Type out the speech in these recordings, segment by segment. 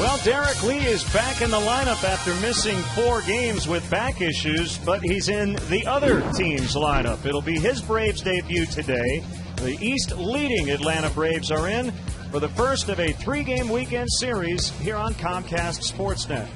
Well, Derek Lee is back in the lineup after missing 4 games with back issues, but he's in the other team's lineup. It'll be his Braves debut today. The East leading Atlanta Braves are in for the first of a 3-game weekend series here on Comcast Sportsnet.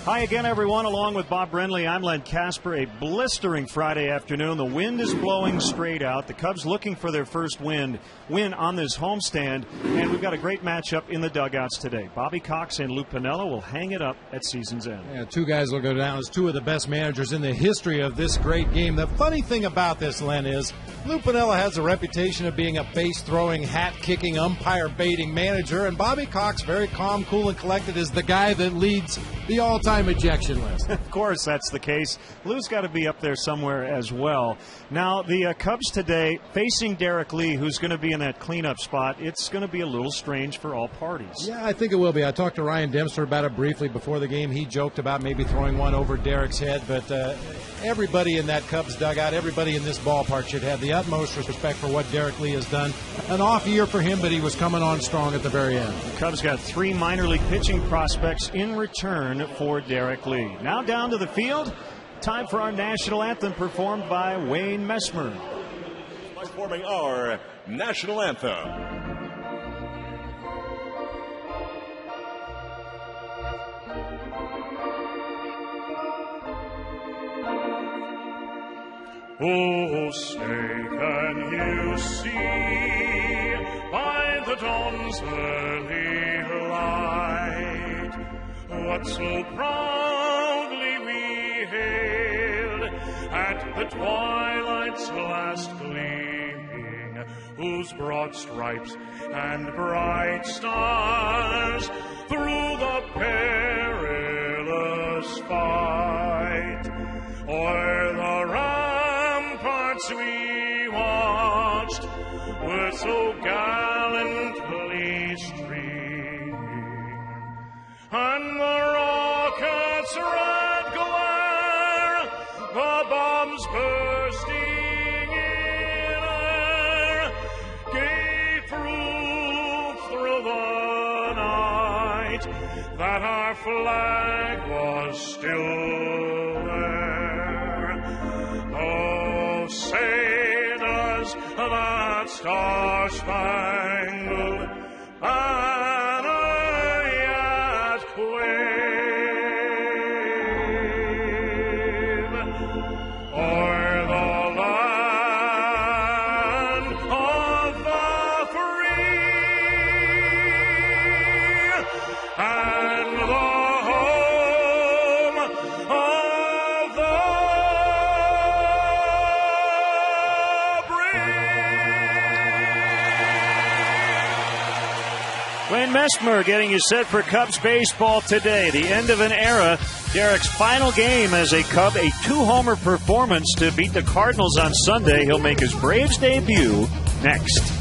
Hi again, everyone. Along with Bob Brenly, I'm Len Casper. A blistering Friday afternoon. The wind is blowing straight out. The Cubs looking for their first win on this homestand. And we've got a great matchup in the dugouts today. Bobby Cox and Lou Piniella will hang it up at season's end. Yeah, 2 guys will go down as 2 of the best managers in the history of this great game. The funny thing about this, Len, is Lou Piniella has a reputation of being a base-throwing, hat-kicking, umpire-baiting manager. And Bobby Cox, very calm, cool, and collected, is the guy that leads the all-time ejection list. Of course, that's the case. Lou's got to be up there somewhere as well. Now, the Cubs today facing Derek Lee, who's going to be in that cleanup spot. It's going to be a little strange for all parties. Yeah, I think it will be. I talked to Ryan Dempster about it briefly before the game. He joked about maybe throwing one over Derek's head, but everybody in that Cubs dugout, everybody in this ballpark should have the utmost respect for what Derek Lee has done. An off year for him, but he was coming on strong at the very end. The Cubs got 3 minor league pitching prospects in return for Derek Lee. Now down to the field. Time for our national anthem performed by Wayne Messmer. Performing our national anthem. Oh, say can you see by the dawn's early light what so proudly we hailed at the twilight's last gleaming, whose broad stripes and bright stars through the perilous fight o'er the ramparts we watched were so gallantly streaming, and the rocket's red glare, the bombs bursting in air, gave proof through the night that our flag was still there. Oh, say does that star-spangled banner yet wave o'er the land of the free and the home of the Wayne Messmer getting you set for Cubs baseball today. The end of an era. Derek's final game as a Cub, a 2-homer performance to beat the Cardinals on Sunday. He'll make his Braves debut next.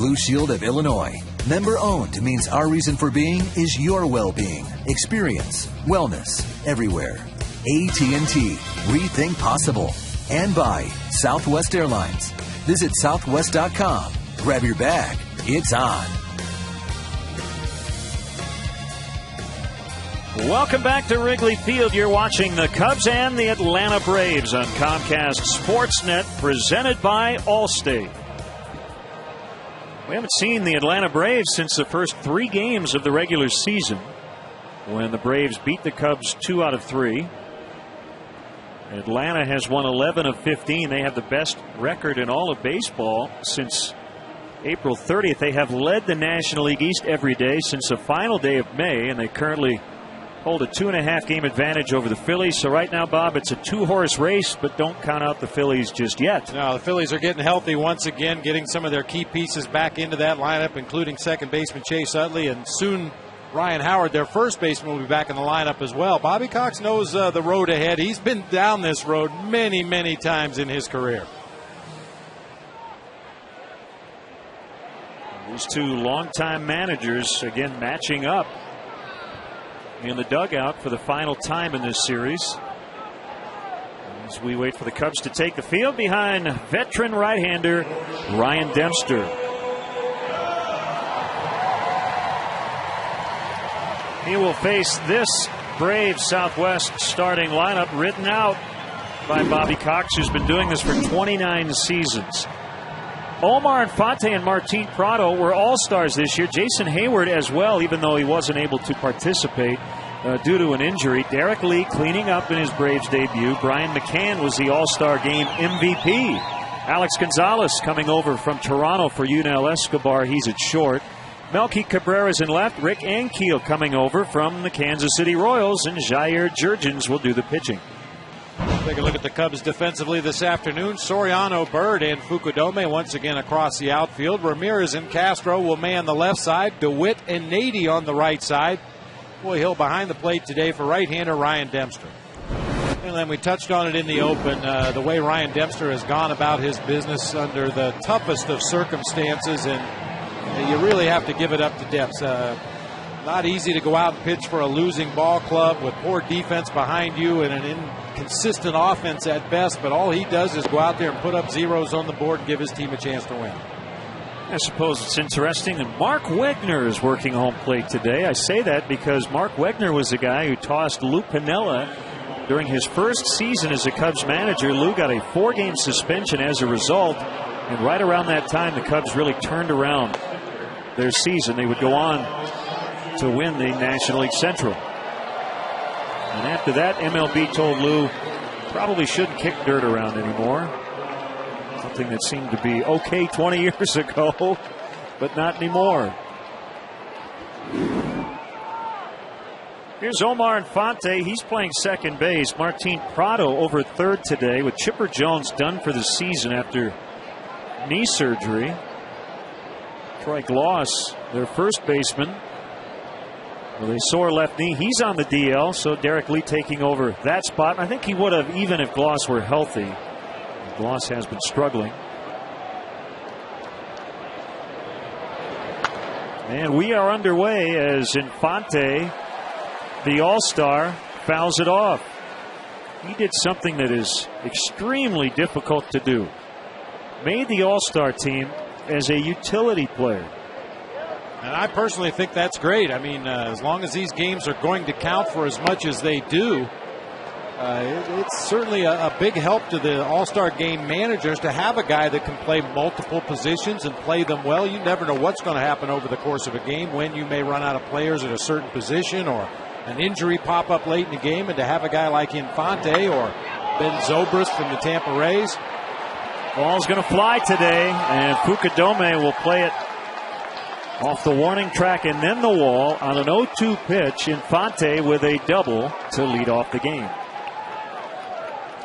Blue Shield of Illinois. Member owned means our reason for being is your well-being, experience, wellness, everywhere. AT&T. Rethink possible. And by Southwest Airlines. Visit southwest.com. Grab your bag. It's on. Welcome back to Wrigley Field. You're watching the Cubs and the Atlanta Braves on Comcast Sportsnet, presented by Allstate. We haven't seen the Atlanta Braves since the first 3 games of the regular season, when the Braves beat the Cubs 2 out of 3. Atlanta has won 11 of 15. They have the best record in all of baseball since April 30th. They have led the National League East every day since the final day of May, and they currently hold a 2.5 game advantage over the Phillies. So right now, Bob, it's a 2-horse race, but don't count out the Phillies just yet. No, the Phillies are getting healthy once again, getting some of their key pieces back into that lineup, including second baseman Chase Utley, and soon Ryan Howard, their first baseman, will be back in the lineup as well. Bobby Cox knows the road ahead. He's been down this road many, many times in his career. These 2 longtime managers, again, matching up in the dugout for the final time in this series, as we wait for the Cubs to take the field behind veteran right-hander Ryan Dempster. He will face this Braves Southwest starting lineup written out by Bobby Cox, who's been doing this for 29 seasons. Omar Infante and Martin Prado were all-stars this year. Jason Hayward as well, even though he wasn't able to participate due to an injury. Derek Lee cleaning up in his Braves debut. Brian McCann was the All-Star Game MVP. Alex Gonzalez coming over from Toronto for Yunel Escobar. He's at short. Melky Cabrera's in left. Rick Ankiel coming over from the Kansas City Royals. And Jair Jurgens will do the pitching. Take a look at the Cubs defensively this afternoon. Soriano, Bird, and Fukudome once again across the outfield. Ramirez and Castro will man the left side. DeWitt and Nady on the right side. Boy Hill behind the plate today for right-hander Ryan Dempster. And then we touched on it in the open, the way Ryan Dempster has gone about his business under the toughest of circumstances, and you really have to give it up to Deps. Not easy to go out and pitch for a losing ball club with poor defense behind you and an inconsistent offense at best, but all he does is go out there and put up zeros on the board and give his team a chance to win. I suppose it's interesting that Mark Wegner is working home plate today. I say that because Mark Wegner was the guy who tossed Lou Piniella during his first season as a Cubs manager. Lou got a 4-game suspension as a result, and right around that time the Cubs really turned around their season. They would go on to win the National League Central. And after that, MLB told Lou probably shouldn't kick dirt around anymore. Something that seemed to be okay 20 years ago, but not anymore. Here's Omar Infante. He's playing second base. Martin Prado over third today, with Chipper Jones done for the season after knee surgery. Troy Gloss, their first baseman, with a sore left knee. He's on the DL, so Derek Lee taking over that spot. I think he would have even if Gloss were healthy. Gloss has been struggling. And we are underway as Infante, the All-Star, fouls it off. He did something that is extremely difficult to do. Made the All-Star team as a utility player. And I personally think that's great. I mean, as long as these games are going to count for as much as they do, it's certainly a big help to the All-Star Game managers to have a guy that can play multiple positions and play them well. You never know what's going to happen over the course of a game, when you may run out of players at a certain position or an injury pop up late in the game, and to have a guy like Infante or Ben Zobrist from the Tampa Rays. Ball's going to fly today, and Fukudome will play it off the warning track and then the wall on an 0-2 pitch. Infante with a double to lead off the game.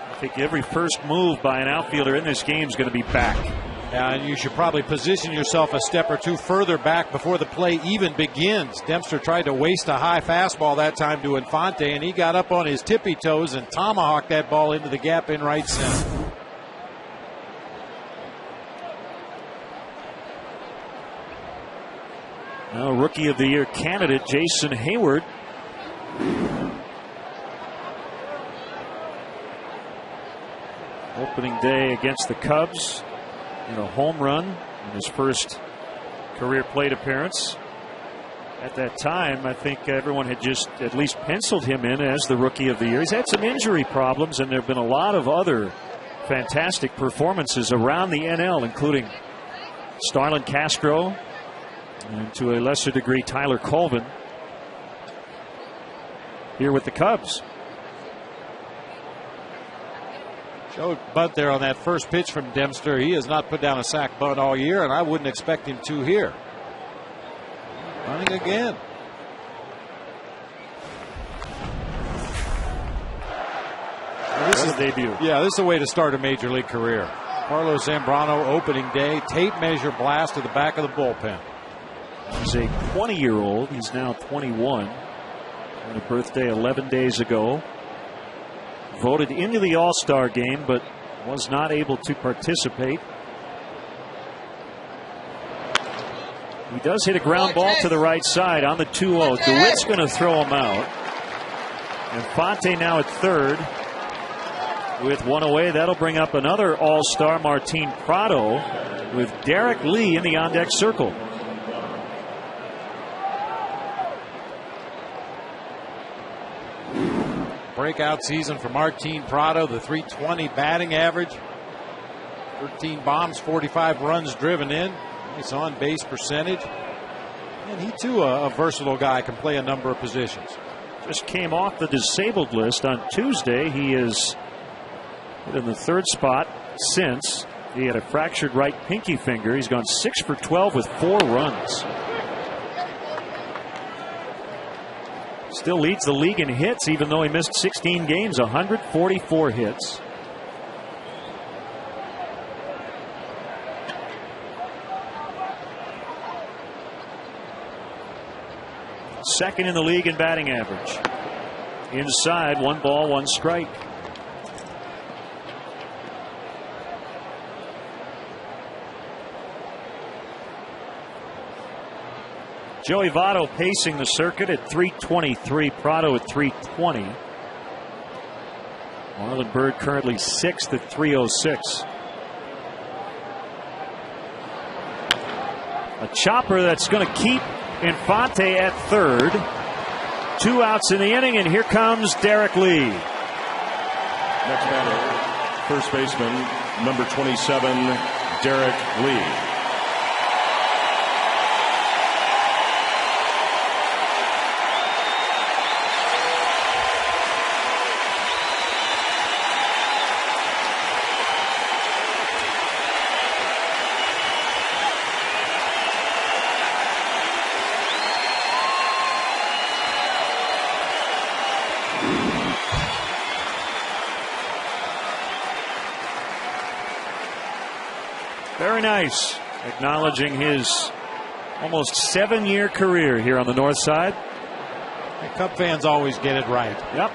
I think every first move by an outfielder in this game is going to be back. And you should probably position yourself a step or two further back before the play even begins. Dempster tried to waste a high fastball that time to Infante, and he got up on his tippy toes and tomahawked that ball into the gap in right center. Now, Rookie of the Year candidate Jason Hayward. Opening day against the Cubs in a home run in his first career plate appearance. At that time, I think everyone had just at least penciled him in as the Rookie of the Year. He's had some injury problems, and there have been a lot of other fantastic performances around the NL, including Starlin Castro and to a lesser degree Tyler Colvin here with the Cubs. Showed bunt there on that first pitch from Dempster. He has not put down a sac bunt all year, and I wouldn't expect him to here. Running again. This is a debut. Yeah, this is a way to start a major league career. Carlos Zambrano, opening day, tape measure blast to the back of the bullpen. He's a 20-year-old. He's now 21. On a birthday 11 days ago. Voted into the All-Star game, but was not able to participate. He does hit a ground ball to the right side on the 2-0. DeWitt's going to throw him out. And Fonte now at third. With one away, that'll bring up another All-Star, Martin Prado, with Derek Lee in the on-deck circle. Breakout season for Martin Prado, the .320 batting average. 13 bombs, 45 runs driven in. Nice on-base percentage. And he, too, a versatile guy, can play a number of positions. Just came off the disabled list on Tuesday. He is in the third spot since. He had a fractured right pinky finger. He's gone 6 for 12 with 4 runs. Still leads the league in hits, even though he missed 16 games, 144 hits. Second in the league in batting average. Inside, 1 ball, 1 strike. Joey Votto pacing the circuit at .323. Prado at .320. Marlon Byrd currently 6th at .306. A chopper that's going to keep Infante at third. 2 outs in the inning, and here comes Derek Lee. Next batter, first baseman, number 27, Derek Lee. Very nice. Acknowledging his almost 7-year career here on the north side. The Cub fans always get it right. Yep.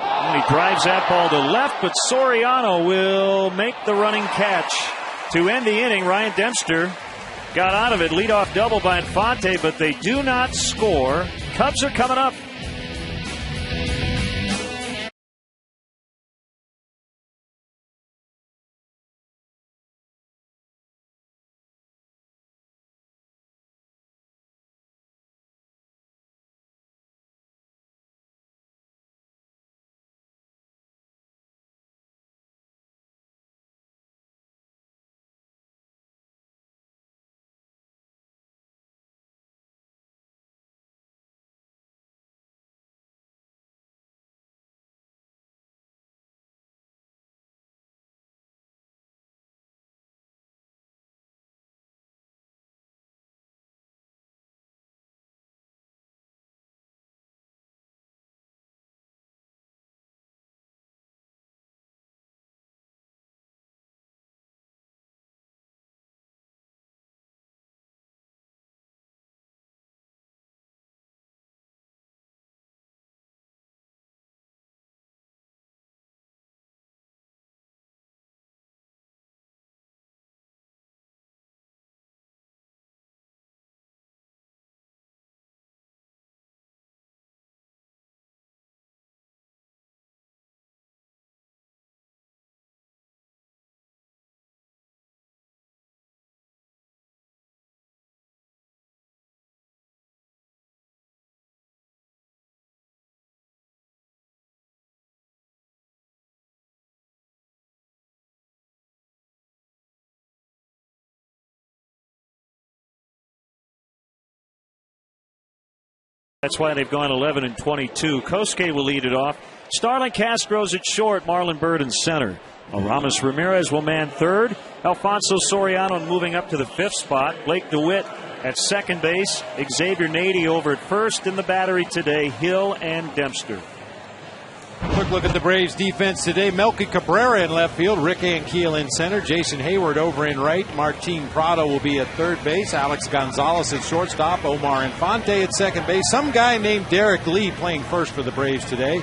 And he drives that ball to left, but Soriano will make the running catch to end the inning. Ryan Dempster got out of it. Leadoff double by Infante, but they do not score. Cubs are coming up. That's why they've gone 11 and 22. Kosuke will lead it off. Starlin Castro's at short. Marlon Byrd in center. Ramos Ramirez will man third. Alfonso Soriano moving up to the fifth spot. Blake DeWitt at second base. Xavier Nady over at first. In the battery today, Hill and Dempster. Quick look at the Braves defense today. Melky Cabrera in left field. Rick Ankiel in center. Jason Hayward over in right. Martin Prado will be at third base. Alex Gonzalez at shortstop. Omar Infante at second base. Some guy named Derek Lee playing first for the Braves today.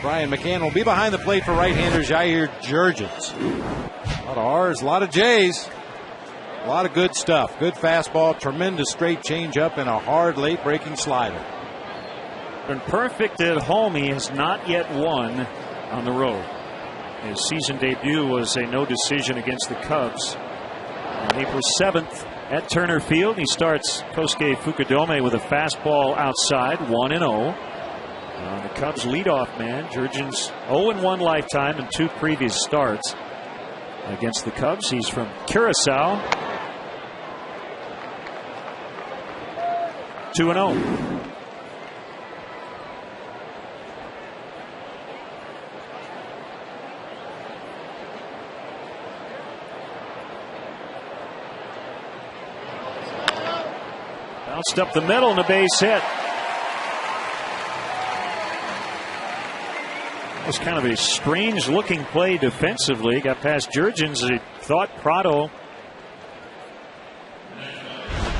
Brian McCann will be behind the plate for right-hander Jair Jurgens. A lot of R's, a lot of J's. A lot of good stuff. Good fastball, tremendous straight changeup, and a hard late-breaking slider. Been perfect at home. He has not yet won on the road. His season debut was a no decision against the Cubs on April 7th at Turner Field. He starts Kosuke Fukudome with a fastball outside, 1-0. The Cubs leadoff man, Jurgens, 0-1 lifetime in 2 previous starts against the Cubs. He's from Curacao. 2-0. Bounced up the middle and a base hit. It was kind of a strange looking play defensively. Got past Jurgens. He thought Prado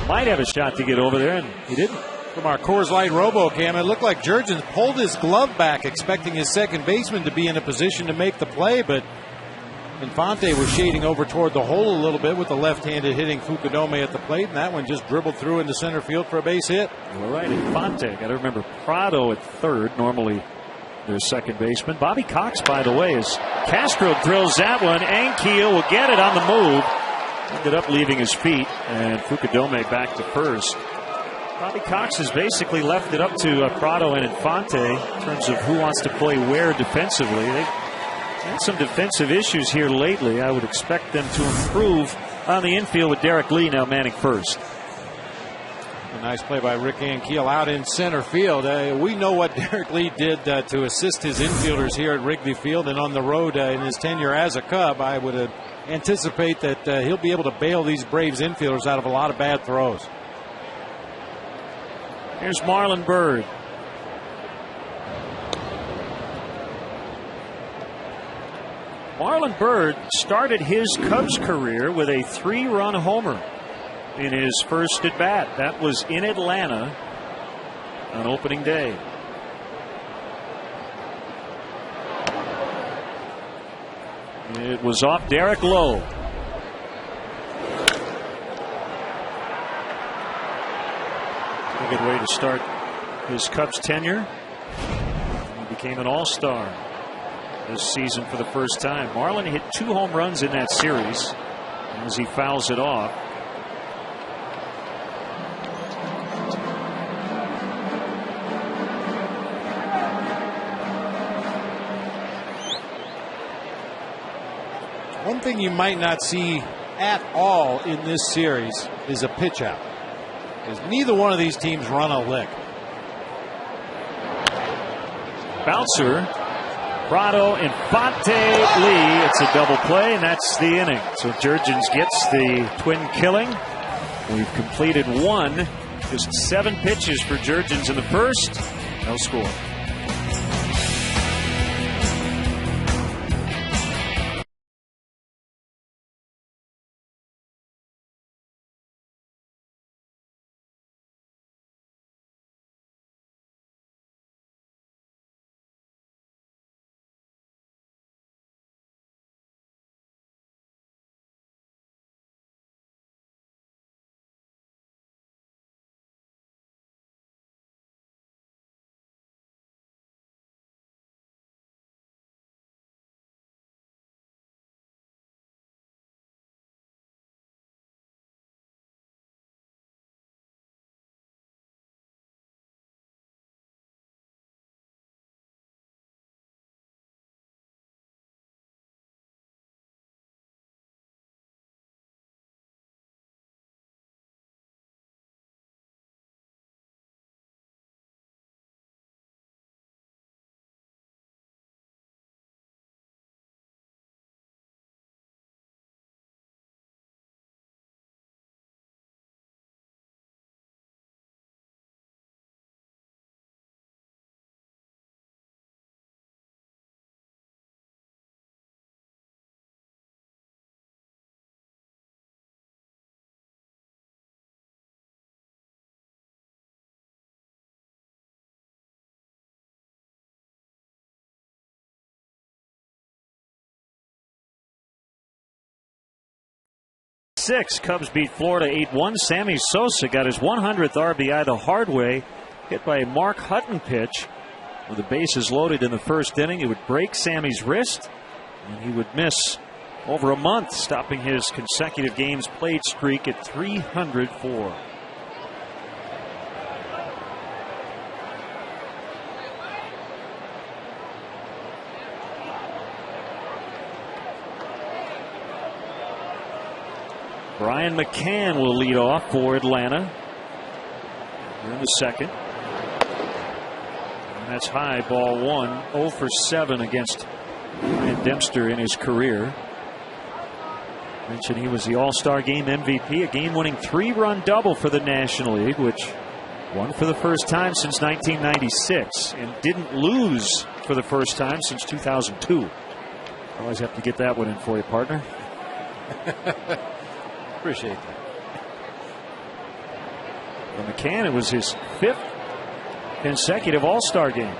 might have a shot to get over there, and he didn't. From our Coors Light RoboCam, it looked like Jurgens pulled his glove back, expecting his second baseman to be in a position to make the play, but Infante was shading over toward the hole a little bit with the left-handed hitting Fukudome at the plate, and that one just dribbled through into center field for a base hit. All right, Infante. Got to remember Prado at third, normally their second baseman. Bobby Cox, by the way, as Castro drills that one. Ankiel will get it on the move. Ended up leaving his feet, and Fukudome back to first. Bobby Cox has basically left it up to Prado and Infante in terms of who wants to play where defensively. They've had some defensive issues here lately. I would expect them to improve on the infield with Derek Lee now manning first. A nice play by Rick Ankiel out in center field. We know what Derek Lee did to assist his infielders here at Wrigley Field and on the road in his tenure as a Cub. I would anticipate that he'll be able to bail these Braves infielders out of a lot of bad throws. Here's Marlon Byrd. Marlon Byrd started his Cubs career with a 3-run homer in his first at bat. That was in Atlanta on opening day. It was off Derek Lowe. A good way to start his Cubs tenure. He became an all-star this season for the first time. Marlon hit 2 home runs in that series as he fouls it off. One thing you might not see at all in this series is a pitch out, because neither one of these teams run a lick. Bouncer, Prado, Infante, Lee. It's a double play, and that's the inning. So Jurgens gets the twin killing. We've completed 1. Just 7 pitches for Jurgens in the first. No score. 8-6. Cubs beat Florida 8-1. Sammy Sosa got his 100th RBI the hard way, hit by a Mark Hutton pitch. With the bases loaded in the first inning, it would break Sammy's wrist, and he would miss over a month, stopping his consecutive games played streak at 304. Brian McCann will lead off for Atlanta here in the second. And that's high, ball one. 0 for 7 against Ryan Dempster in his career. Mentioned he was the All-Star Game MVP, a game-winning 3-run double for the National League, which won for the first time since 1996 and didn't lose for the first time since 2002. Always have to get that one in for you, partner. Appreciate that. For McCann, it was his 5th consecutive All-Star game.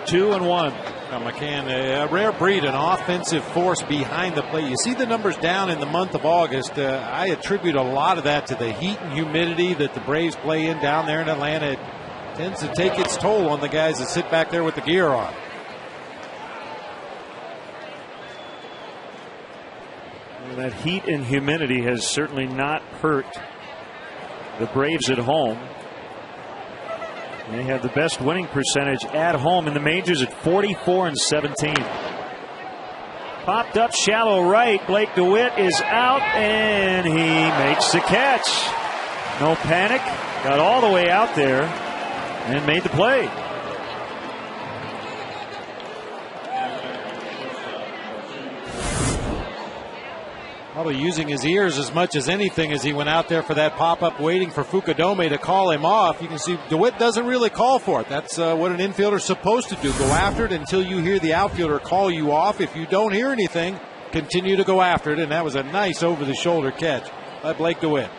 Two and one. Now McCann, a rare breed, an offensive force behind the plate. You see the numbers down in the month of August. I attribute a lot of that to the heat and humidity that the Braves play in down there in Atlanta. It tends to take its toll on the guys that sit back there with the gear on. Well, that heat and humidity has certainly not hurt the Braves at home. They have the best winning percentage at home in the majors at 44-17. Popped up shallow right. Blake DeWitt is out, and he makes the catch. No panic. Got all the way out there and made the play. Probably using his ears as much as anything as he went out there for that pop-up, waiting for Fukudome to call him off. You can see DeWitt doesn't really call for it. That's what an infielder's supposed to do. Go after it until you hear the outfielder call you off. If you don't hear anything, continue to go after it. And that was a nice over-the-shoulder catch by Blake DeWitt.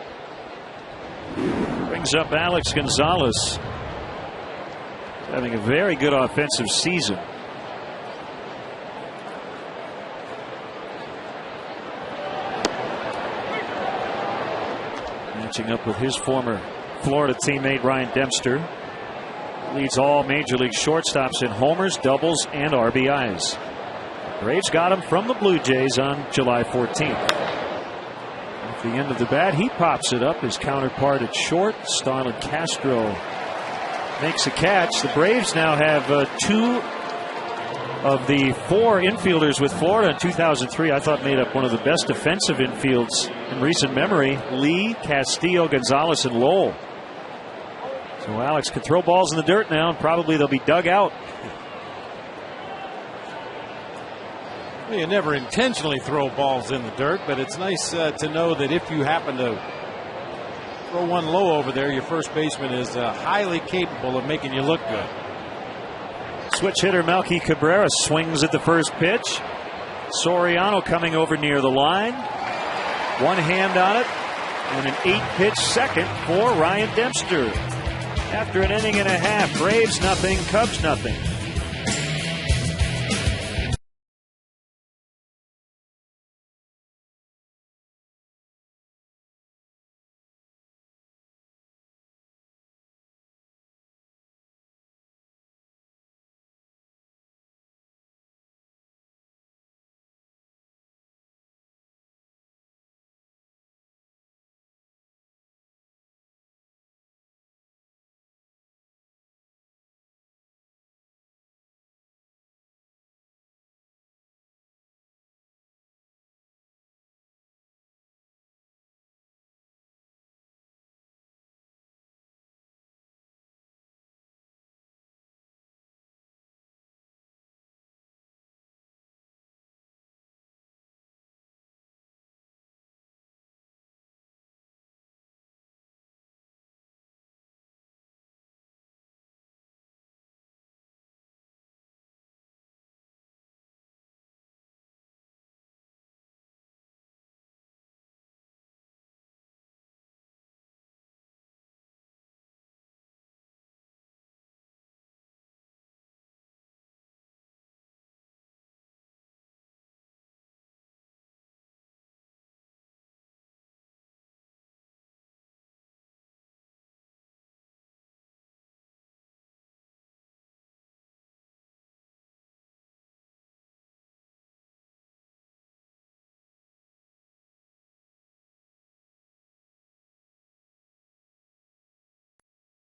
Brings up Alex Gonzalez, having a very good offensive season. Matching up with his former Florida teammate Ryan Dempster. Leads all Major League shortstops in homers, doubles, and RBIs. Braves got him from the Blue Jays on July 14th. At the end of the bat, he pops it up. His counterpart at short, Starlin Castro, makes a catch. The Braves now have 2 of the 4 infielders with Florida in 2003 I thought made up one of the best defensive infields in recent memory. Lee, Castillo, Gonzalez, and Lowell. So Alex can throw balls in the dirt now, and probably they'll be dug out. Well, you never intentionally throw balls in the dirt, but it's nice to know that if you happen to throw one low over there, your first baseman is highly capable of making you look good. Switch hitter Melky Cabrera swings at the first pitch. Soriano coming over near the line. One hand on it, and an 8-pitch second for Ryan Dempster. After an inning and a half, Braves nothing, Cubs nothing.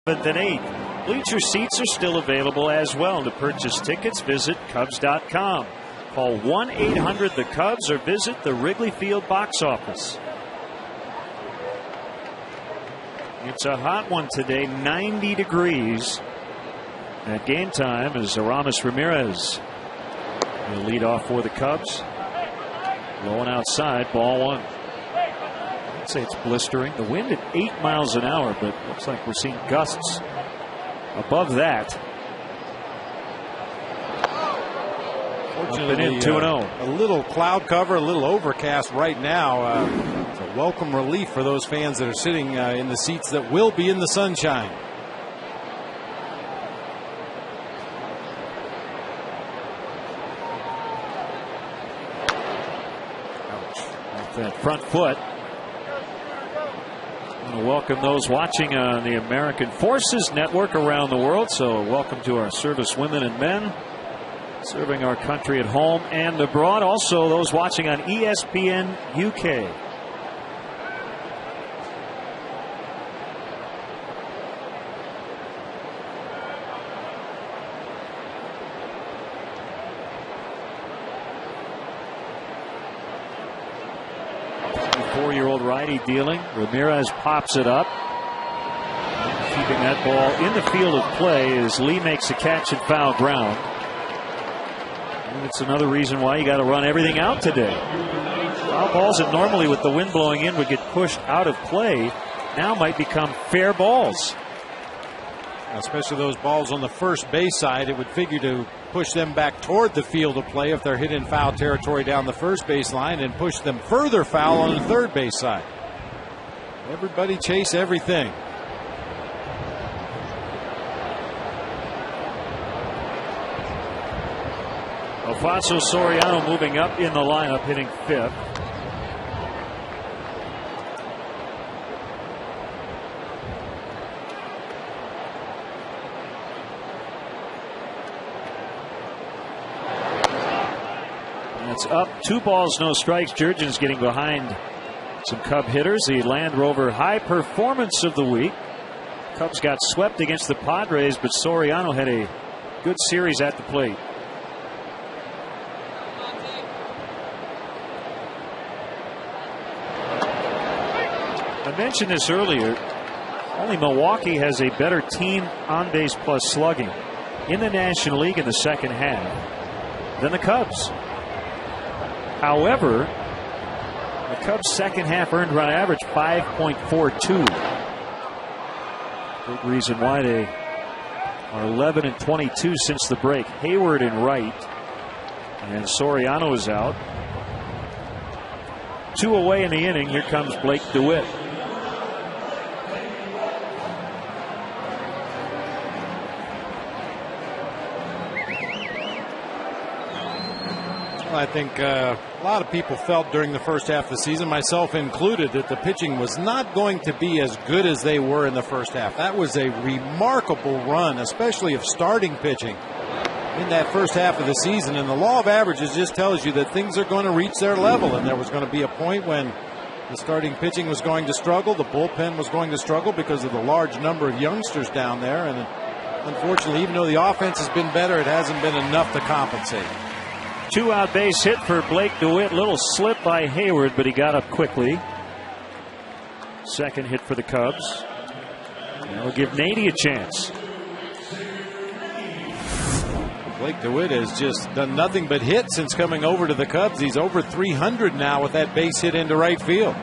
7th and 8th. Bleacher seats are still available as well. To purchase tickets, visit Cubs.com. Call 1-800-THE-CUBS or visit the Wrigley Field box office. It's a hot one today, 90 degrees. At game time is Aramis Ramirez. He'll lead off for the Cubs. Low and outside, ball one. I'd say it's blistering. The wind at 8 miles an hour, but looks like we're seeing gusts above that. Fortunately, 2-0. A little cloud cover, a little overcast right now. It's a welcome relief for those fans that are sitting in the seats that will be in the sunshine. That front foot. I want to welcome those watching on the American Forces Network around the world. So welcome to our service women and men serving our country at home and abroad. Also those watching on ESPN UK. Four-year-old righty dealing. Ramirez pops it up. Keeping that ball in the field of play as Lee makes a catch and foul ground. And it's another reason why you got to run everything out today. Foul balls that normally with the wind blowing in would get pushed out of play now might become fair balls. Especially those balls on the first base side, it would figure to push them back toward the field of play if they're hit in foul territory down the first base line and push them further foul on the third base side. Everybody chase everything. Alfonso Soriano moving up in the lineup, hitting 5th. It's up 2 balls, no strikes. Jurgens getting behind some Cub hitters. The Land Rover high performance of the week. Cubs got swept against the Padres, but Soriano had a good series at the plate. I mentioned this earlier. Only Milwaukee has a better team on base plus slugging in the National League in the second half than the Cubs. However, the Cubs' second half earned run average 5.42. Big reason why they are 11 and 22 since the break. Hayward in right, and Soriano is out. 2 away in the inning. Here comes Blake DeWitt. I think a lot of people felt during the first half of the season, myself included, that the pitching was not going to be as good as they were in the first half. That was a remarkable run, especially of starting pitching in that first half of the season. And the law of averages just tells you that things are going to reach their level. And there was going to be a point when the starting pitching was going to struggle. The bullpen was going to struggle because of the large number of youngsters down there. And unfortunately, even though the offense has been better, it hasn't been enough to compensate. 2-out base hit for Blake DeWitt. Little slip by Hayward, but he got up quickly. Second hit for the Cubs. That'll give Nady a chance. Blake DeWitt has just done nothing but hit since coming over to the Cubs. He's over 300 now with that base hit into right field.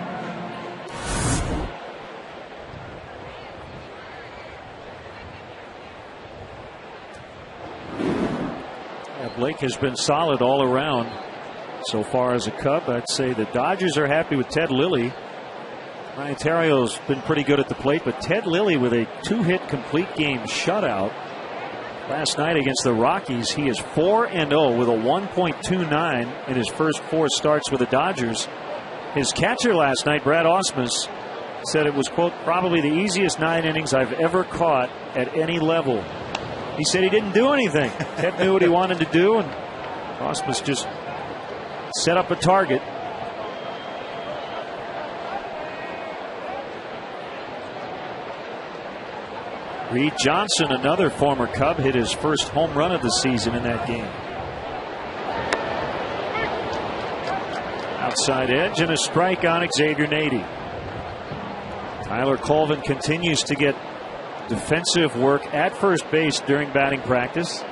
Blake has been solid all around so far as a Cub. I'd say the Dodgers are happy with Ted Lilly. Ryan Terrio's been pretty good at the plate, but Ted Lilly with a 2-hit complete game shutout last night against the Rockies. He is 4-0 with a 1.29 in his first 4 starts with the Dodgers. His catcher last night, Brad Ausmus, said it was, quote, probably the easiest 9 innings I've ever caught at any level. He said he didn't do anything. Ted knew what he wanted to do, and Ausmus just set up a target. Reed Johnson, another former Cub, hit his first home run of the season in that game. Outside edge and a strike on Xavier Nady. Tyler Colvin continues to get defensive work at first base during batting practice.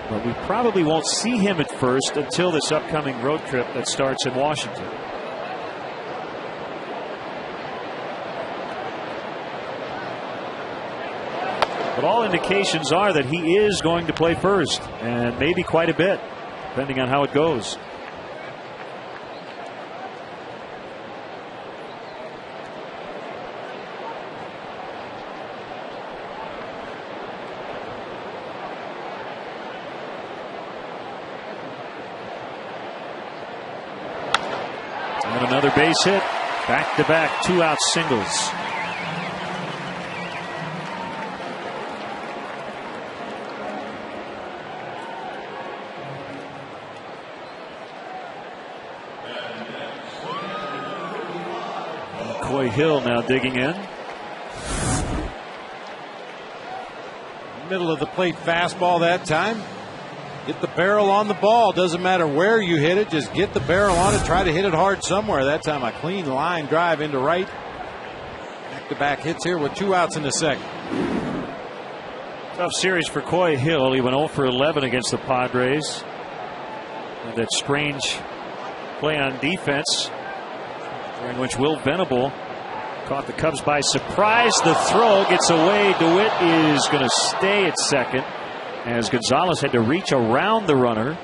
But we probably won't see him at first until this upcoming road trip that starts in Washington. But all indications are that he is going to play first, and maybe quite a bit, depending on how it goes. And another base hit. Back-to-back 2-out singles. McCoy Hill now digging in. Middle of the plate fastball that time. Get the barrel on the ball. Doesn't matter where you hit it. Just get the barrel on it. Try to hit it hard somewhere. That time a clean line drive into right. Back-to-back hits here with 2 outs in the second. Tough series for Coy Hill. He went 0 for 11 against the Padres. And that strange play on defense, during which Will Venable caught the Cubs by surprise. The throw gets away. DeWitt is going to stay at second, as Gonzalez had to reach around the runner.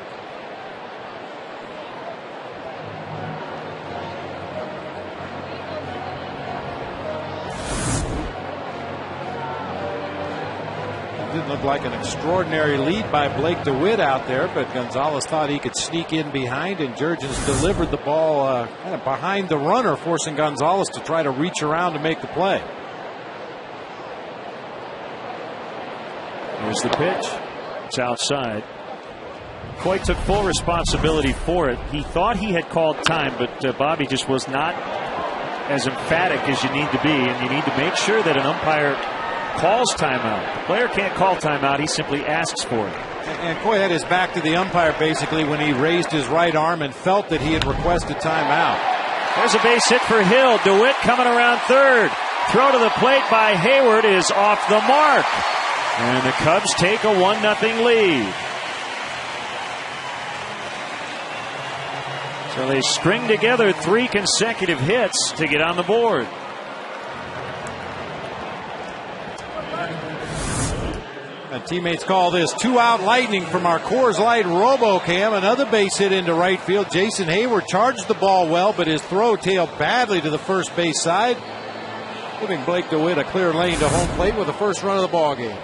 It didn't look like an extraordinary lead by Blake DeWitt out there, but Gonzalez thought he could sneak in behind, and Jurgens delivered the ball kind of behind the runner, forcing Gonzalez to try to reach around to make the play. Here's the pitch. It's outside. Coy took full responsibility for it. He thought he had called time, but Bobby just was not as emphatic as you need to be, and you need to make sure that an umpire calls timeout. The player can't call timeout. He simply asks for it. And Coy had his back to the umpire basically when he raised his right arm and felt that he had requested timeout. There's a base hit for Hill. DeWitt coming around third. Throw to the plate by Hayward is off the mark. And the Cubs take a 1-0 lead. So they string together 3 consecutive hits to get on the board. And teammates call this 2-out lightning from our Coors Light RoboCam. Another base hit into right field. Jason Hayward charged the ball well, but his throw tailed badly to the first base side, giving Blake DeWitt a clear lane to home plate with the first run of the ball game.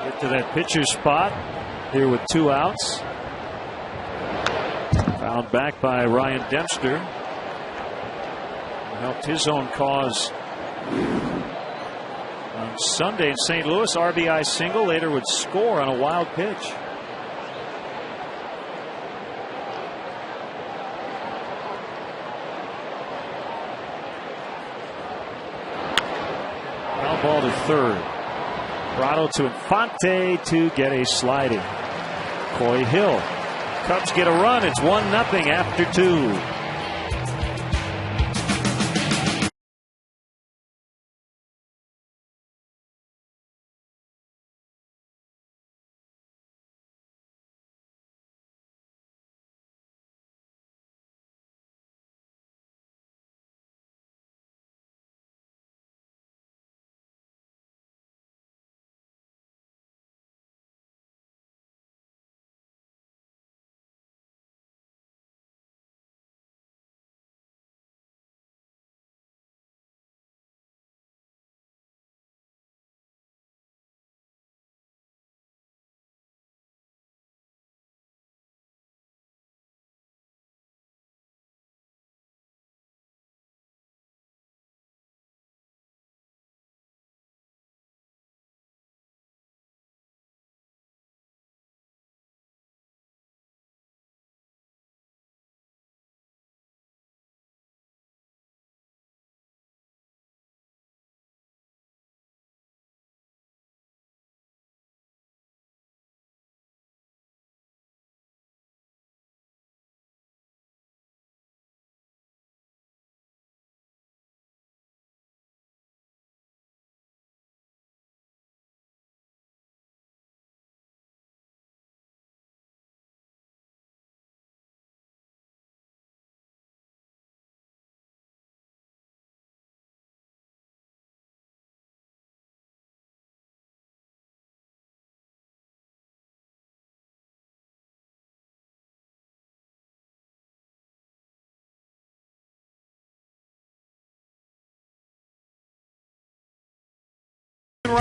Get to that pitcher's spot here with 2 outs. Fouled back by Ryan Dempster. Helped his own cause on Sunday in St. Louis. RBI single. Later would score on a wild pitch. Foul ball to third. Prado to Infante to get a sliding. Coy Hill. Cubs get a run. It's 1-0 after 2.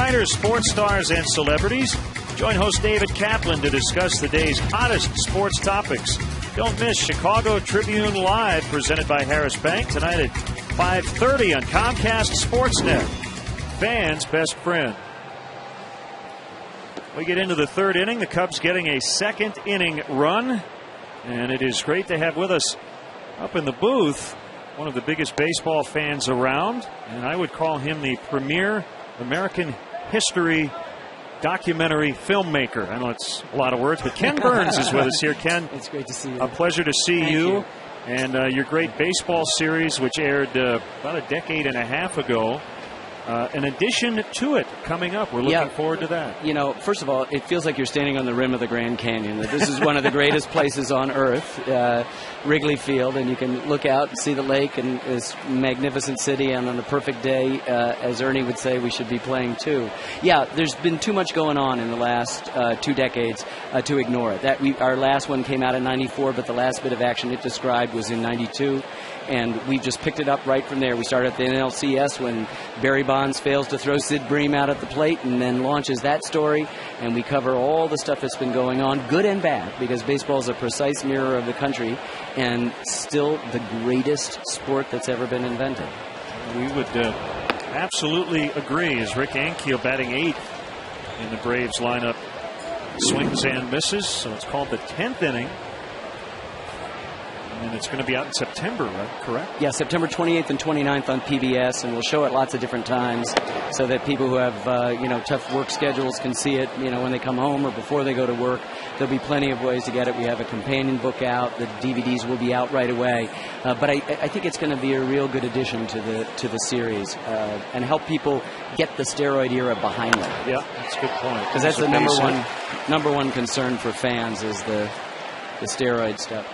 Niners sports stars and celebrities. Join host David Kaplan to discuss the day's hottest sports topics. Don't miss Chicago Tribune Live, presented by Harris Bank, tonight at 5:30 on Comcast Sportsnet. Fans' best friend. We get into the third inning. The Cubs getting a second inning run. And it is great to have with us up in the booth one of the biggest baseball fans around. And I would call him the premier American history documentary filmmaker. I know it's a lot of words, but Ken Burns is with us here. Ken, it's great to see you. A pleasure to see Thank you. And your great baseball series, which aired about a decade and a half ago. An addition to it coming up. We're looking forward to that. You know, first of all, it feels like you're standing on the rim of the Grand Canyon. This is one of the greatest places on earth, Wrigley Field, and you can look out and see the lake and this magnificent city. And on a perfect day, as Ernie would say, we should be playing too. Yeah, there's been too much going on in the last 2 decades to ignore it. Our last one came out in '94, but the last bit of action it described was in '92. And we just picked it up right from there. We started at the NLCS when Barry Bonds fails to throw Sid Bream out at the plate and then launches that story. And we cover all the stuff that's been going on, good and bad, because baseball is a precise mirror of the country and still the greatest sport that's ever been invented. We would absolutely agree, as Rick Ankiel, batting 8th in the Braves lineup, swings and misses. So it's called the 10th inning. And it's going to be out in September, right? Correct? Yeah, September 28th and 29th on PBS, and we'll show it lots of different times so that people who have, tough work schedules can see it, when they come home or before they go to work. There'll be plenty of ways to get it. We have a companion book out. The DVDs will be out right away. But I think it's going to be a real good addition to the series and help people get the steroid era behind them. Yeah, that's a good point. Because that's the number one concern for fans is the steroid stuff.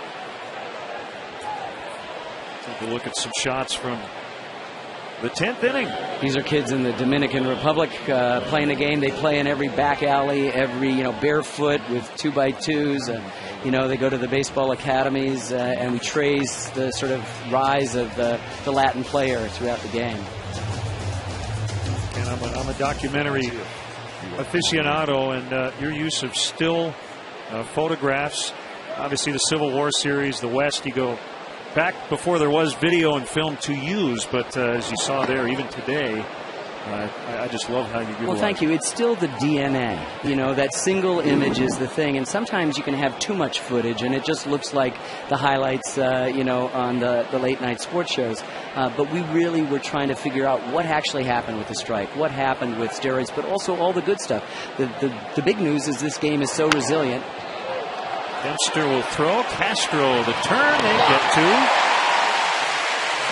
Take a look at some shots from the 10th inning. These are kids in the Dominican Republic playing a game. They play in every back alley, barefoot with 2x2s. They go to the baseball academies, and we trace the sort of rise of the Latin player throughout the game. And I'm a documentary aficionado, and your use of still photographs. Obviously, the Civil War series, the West, you go back before there was video and film to use, but as you saw there, even today, I just love how you utilize. Well, thank you. It's still the DNA. That single image is the thing, and sometimes you can have too much footage, and it just looks like the highlights, on the late-night sports shows. But we really were trying to figure out what actually happened with the strike, what happened with steroids, but also all the good stuff. The big news is this game is so resilient. Dempster will throw. Castro, the turn, they get two.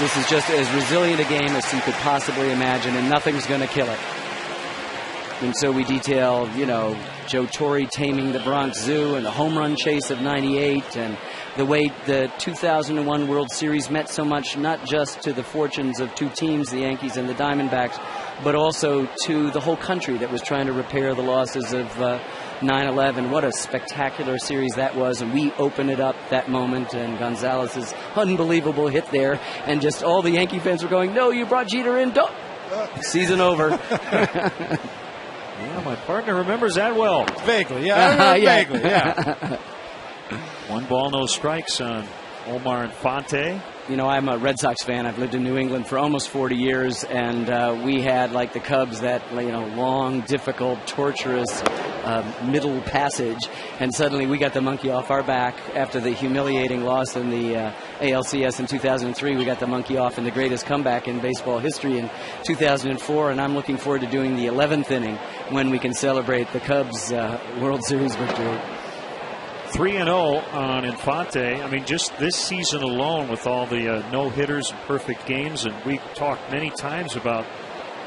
This is just as resilient a game as you could possibly imagine, and nothing's going to kill it. And so we detail, Joe Torre taming the Bronx Zoo and the home run chase of '98, and the way the 2001 World Series meant so much, not just to the fortunes of two teams, the Yankees and the Diamondbacks, but also to the whole country that was trying to repair the losses of 9/11. What a spectacular series that was, and we open it up that moment, and Gonzalez's unbelievable hit there, and just all the Yankee fans were going, "No, you brought Jeter in, don't." Season over. Yeah, my partner remembers that well. Vaguely, yeah. Vaguely, yeah. 1 ball, no strikes on Omar Infante. I'm a Red Sox fan. I've lived in New England for almost 40 years, and we had, like the Cubs, that long, difficult, torturous middle passage, and suddenly we got the monkey off our back after the humiliating loss in the ALCS in 2003. We got the monkey off in the greatest comeback in baseball history in 2004, and I'm looking forward to doing the 11th inning when we can celebrate the Cubs' World Series victory. 3-0 on Infante. I mean, just this season alone with all the no-hitters and perfect games, and we talked many times about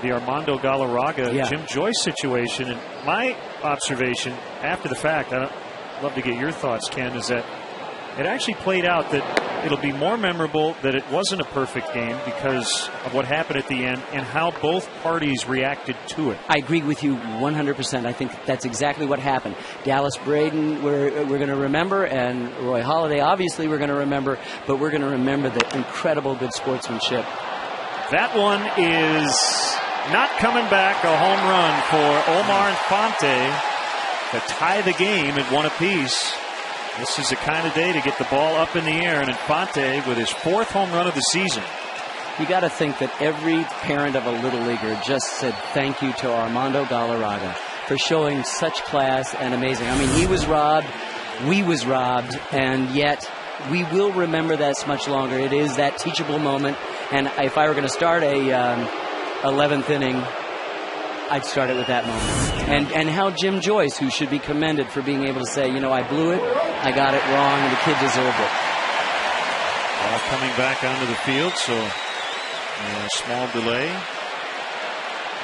the Armando Galarraga, Jim Joyce situation. And my observation after the fact, I'd love to get your thoughts, Ken, is that it actually played out that it'll be more memorable that it wasn't a perfect game because of what happened at the end and how both parties reacted to it. I agree with you 100%. I think that's exactly what happened. Dallas Braden, we're going to remember, and Roy Halladay, obviously, we're going to remember, but we're going to remember the incredible good sportsmanship. That one is not coming back. A home run for Omar Infante to tie the game at 1 apiece. This is the kind of day to get the ball up in the air, and Infante with his 4th home run of the season. You got to think that every parent of a little leaguer just said thank you to Armando Galarraga for showing such class and amazing. I mean, he was robbed, we was robbed, and yet we will remember this much longer. It is that teachable moment, and if I were going to start a 11th inning, I'd start it with that moment. And how Jim Joyce, who should be commended for being able to say, you know, I blew it, I got it wrong, and the kid deserved it. Ball coming back onto the field, so a small delay.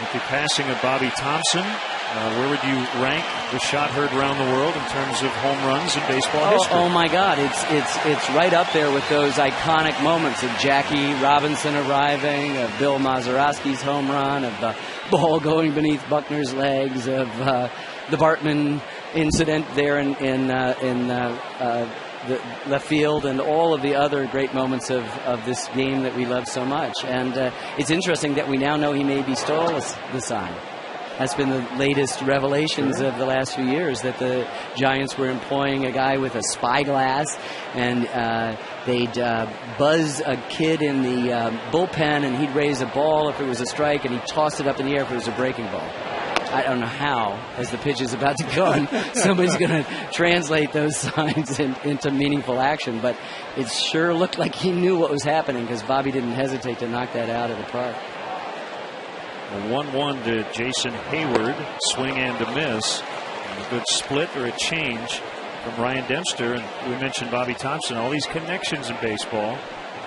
With the passing of Bobby Thompson, where would you rank the shot heard around the world in terms of home runs in baseball history? Oh my God, it's right up there with those iconic moments of Jackie Robinson arriving, of Bill Mazeroski's home run, of the ball going beneath Buckner's legs, of the Bartman incident there in the left field, and all of the other great moments of this game that we love so much. And it's interesting that we now know he maybe stole the sign. That's been the latest revelations of the last few years, that the Giants were employing a guy with a spyglass, and they'd buzz a kid in the bullpen, and he'd raise a ball if it was a strike, and he'd toss it up in the air if it was a breaking ball. I don't know how, as the pitch is about to go, and somebody's going to translate those signs into meaningful action, but it sure looked like he knew what was happening, because Bobby didn't hesitate to knock that out of the park. A 1-1 to Jason Hayward, swing and a miss. And a good split or a change from Ryan Dempster. And we mentioned Bobby Thompson. All these connections in baseball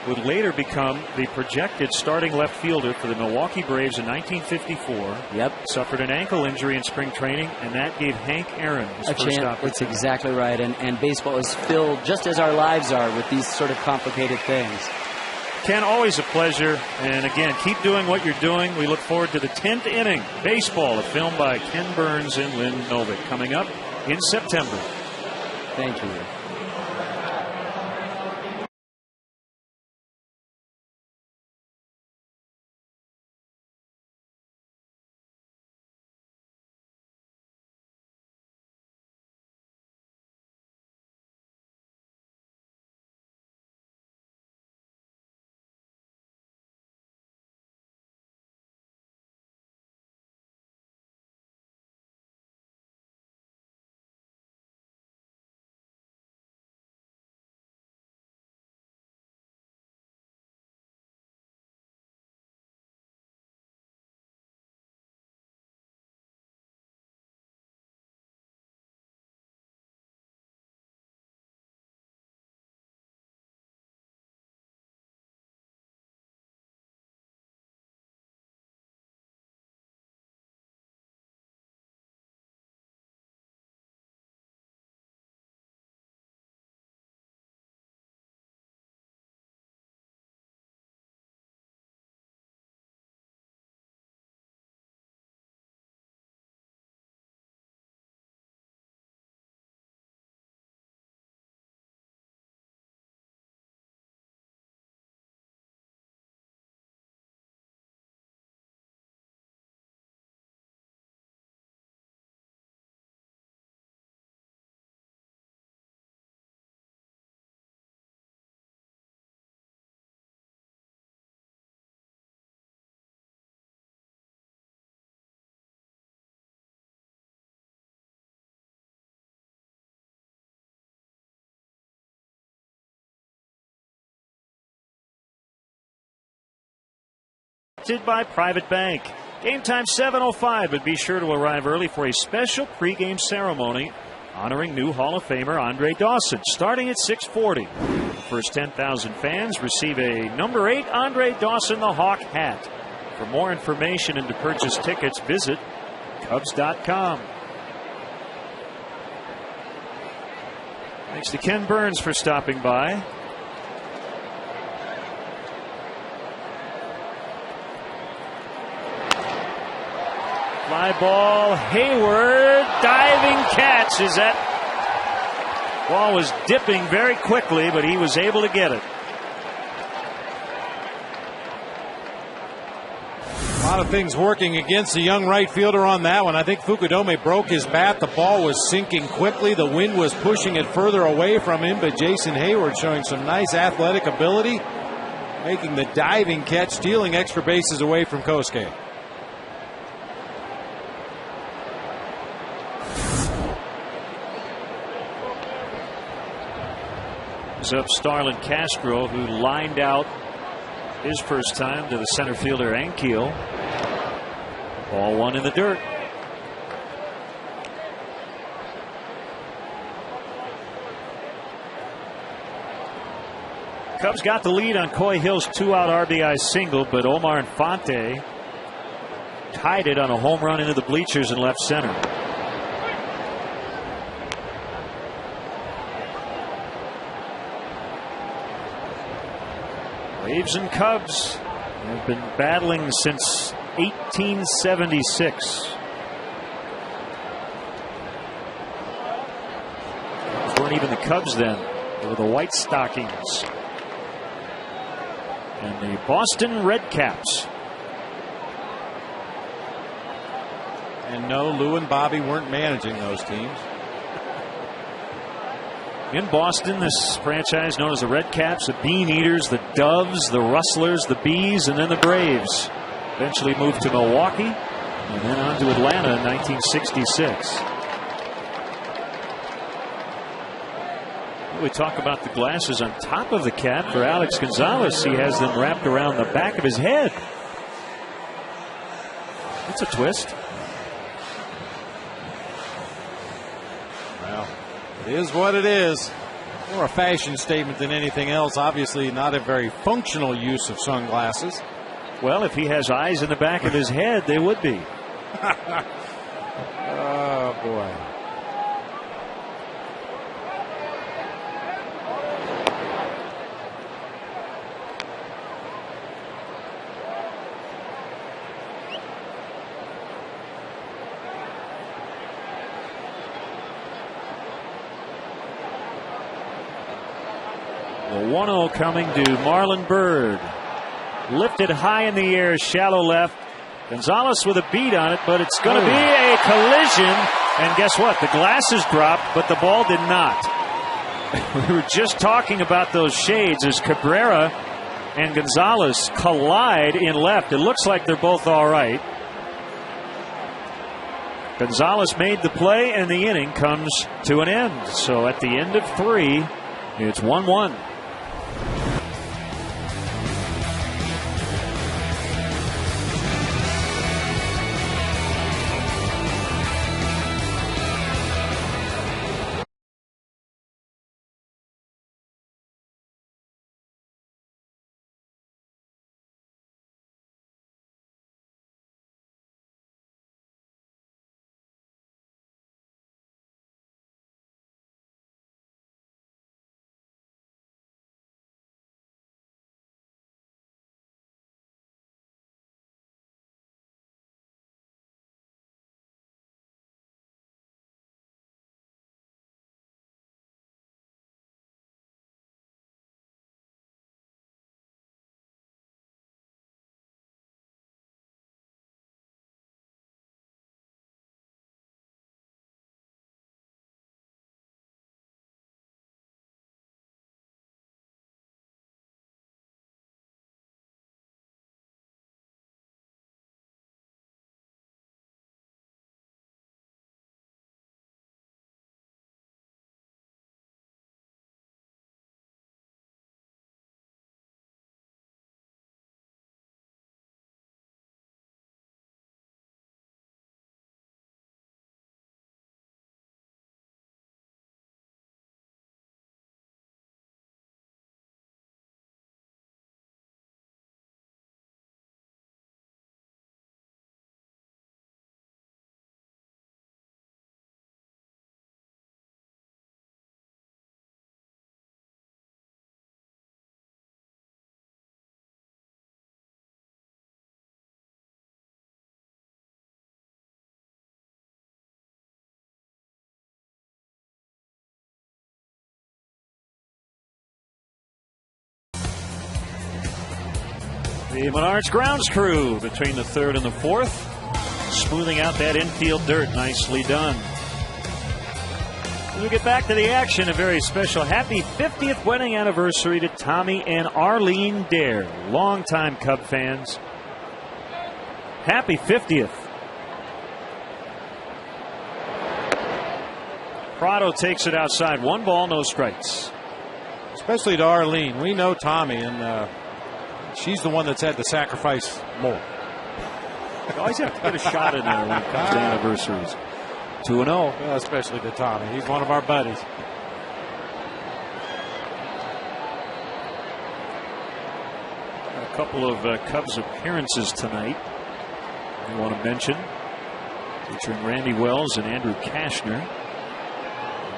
would later become the projected starting left fielder for the Milwaukee Braves in 1954. Yep. Suffered an ankle injury in spring training, and that gave Hank Aaron his first opportunity. That's exactly right. And baseball is filled, just as our lives are, with these sort of complicated things. Ken, always a pleasure. And again, keep doing what you're doing. We look forward to the 10th inning baseball, a film by Ken Burns and Lynn Novick, coming up in September. Thank you. By Private Bank. Game time 7:05, but be sure to arrive early for a special pregame ceremony honoring new Hall of Famer Andre Dawson, starting at 6:40. The first 10,000 fans receive a number 8 Andre Dawson the Hawk hat. For more information and to purchase tickets, visit Cubs.com. Thanks to Ken Burns for stopping by. Fly ball, Hayward, diving catch. As that ball was dipping very quickly, but he was able to get it. lot of things working against the young right fielder on that one. I think Fukudome broke his bat. The ball was sinking quickly. The wind was pushing it further away from him, but Jason Hayward showing some nice athletic ability, making the diving catch, stealing extra bases away from Kosuke. Is up Starlin Castro, who lined out his first time to the center fielder Ankiel. Ball one in the dirt. Cubs got the lead on Coy Hill's 2-out RBI single, but Omar Infante tied it on a home run into the bleachers in left center. Braves and Cubs have been battling since 1876. It weren't even the Cubs then. They were the White Stockings and the Boston Red Caps. And no, Lou and Bobby weren't managing those teams. In Boston, this franchise known as the Red Caps, the Bean Eaters, the Doves, the Rustlers, the Bees, and then the Braves. Eventually moved to Milwaukee and then on to Atlanta in 1966. We talk about the glasses on top of the cap for Alex Gonzalez. He has them wrapped around the back of his head. That's a twist. Well, it is what it is. More a fashion statement than anything else. Obviously not a very functional use of sunglasses. Well, if he has eyes in the back of his head, they would be. Oh, boy. The 1-0 coming to Marlon Byrd. Lifted high in the air, shallow left. Gonzalez with a beat on it, but it's going to be a collision. And guess what? The glasses dropped, but the ball did not. We were just talking about those shades as Cabrera and Gonzalez collide in left. It looks like they're both all right. Gonzalez made the play, and the inning comes to an end. So at the end of 3, it's 1-1. The Menards grounds crew between the third and the fourth, smoothing out that infield dirt. Nicely done. As we get back to the action, a very special happy 50th wedding anniversary to Tommy and Arlene Dare, longtime Cub fans. Happy 50th. Prado takes it outside. 1 ball, no strikes. Especially to Arlene. We know Tommy, and she's the one that's had to sacrifice more. You always have to get a shot in there when it comes to anniversaries. 2-0. Well, especially to Tommy. He's one of our buddies. A couple of Cubs appearances tonight we want to mention, featuring Randy Wells and Andrew Kashner.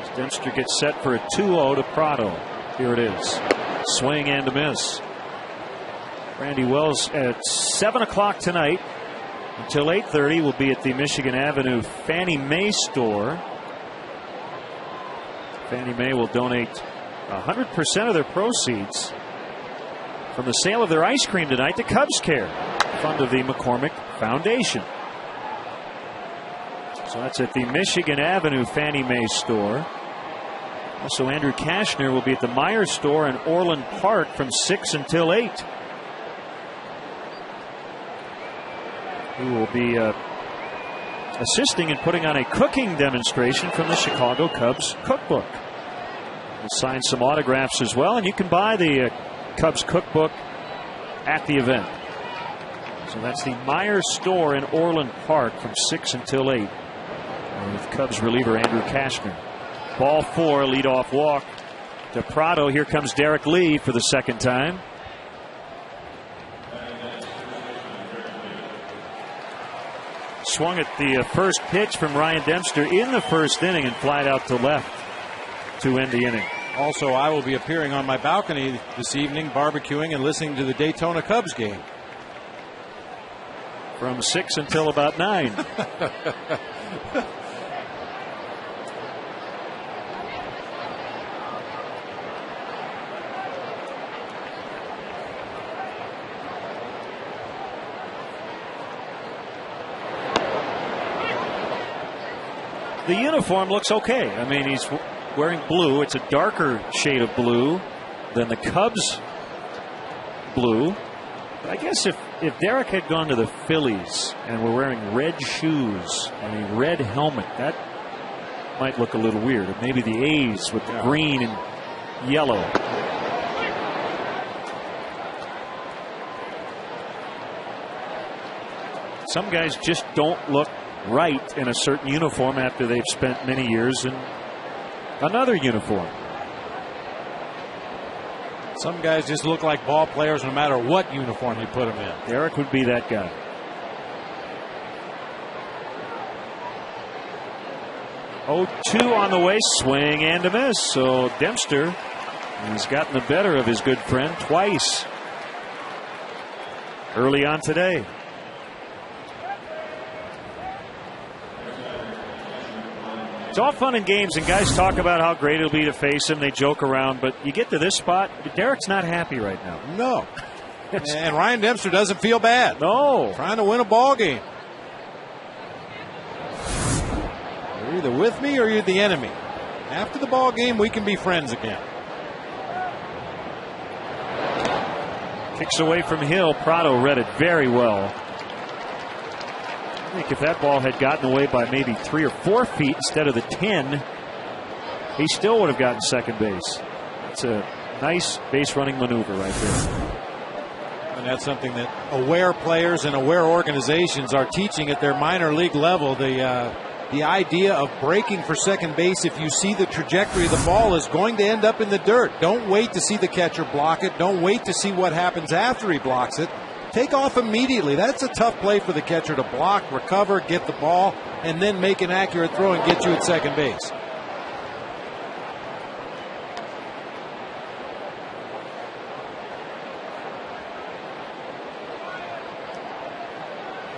As Dempster gets set for a 2-0 to Prado. Here it is. Swing and a miss. Randy Wells at 7 o'clock tonight. Until 8:30 will be at the Michigan Avenue Fannie Mae store. Fannie Mae will donate 100% of their proceeds from the sale of their ice cream tonight to Cubs Care, fund of the McCormick Foundation. So that's at the Michigan Avenue Fannie Mae store. Also, Andrew Kashner will be at the Meyer store in Orland Park from 6 until 8. Who will be assisting in putting on a cooking demonstration from the Chicago Cubs cookbook. We'll sign some autographs as well, and you can buy the Cubs cookbook at the event. So that's the Meyer store in Orland Park from 6 until 8 with Cubs reliever Andrew Kashner. Ball 4, leadoff walk to Prado. Here comes Derek Lee for the second time. Swung at the first pitch from Ryan Dempster in the first inning and flied out to left to end the inning. Also, I will be appearing on my balcony this evening, barbecuing and listening to the Daytona Cubs game. From 6 until about 9. The uniform looks okay. I mean, he's wearing blue. It's a darker shade of blue than the Cubs blue. But I guess if Derek had gone to the Phillies and were wearing red shoes and a red helmet, that might look a little weird. Or maybe the A's with the green and yellow. Some guys just don't look right in a certain uniform after they've spent many years in another uniform. Some guys just look like ball players no matter what uniform you put them in. Derek would be that guy. 0-2 on the way, swing and a miss. So Dempster has gotten the better of his good friend twice early on today. It's all fun and games, and guys talk about how great it'll be to face him. They joke around, but you get to this spot, Derek's not happy right now. No. And Ryan Dempster doesn't feel bad. No. Trying to win a ball game. You're either with me or you're the enemy. After the ball game, we can be friends again. Kicks away from Hill. Prado read it very well. I think if that ball had gotten away by maybe 3 or 4 feet instead of the 10, he still would have gotten second base. It's a nice base running maneuver right there. And that's something that aware players and aware organizations are teaching at their minor league level. The idea of breaking for second base if you see the trajectory of the ball is going to end up in the dirt. Don't wait to see the catcher block it. Don't wait to see what happens after he blocks it. Take off immediately. That's a tough play for the catcher to block, recover, get the ball, and then make an accurate throw and get you at second base.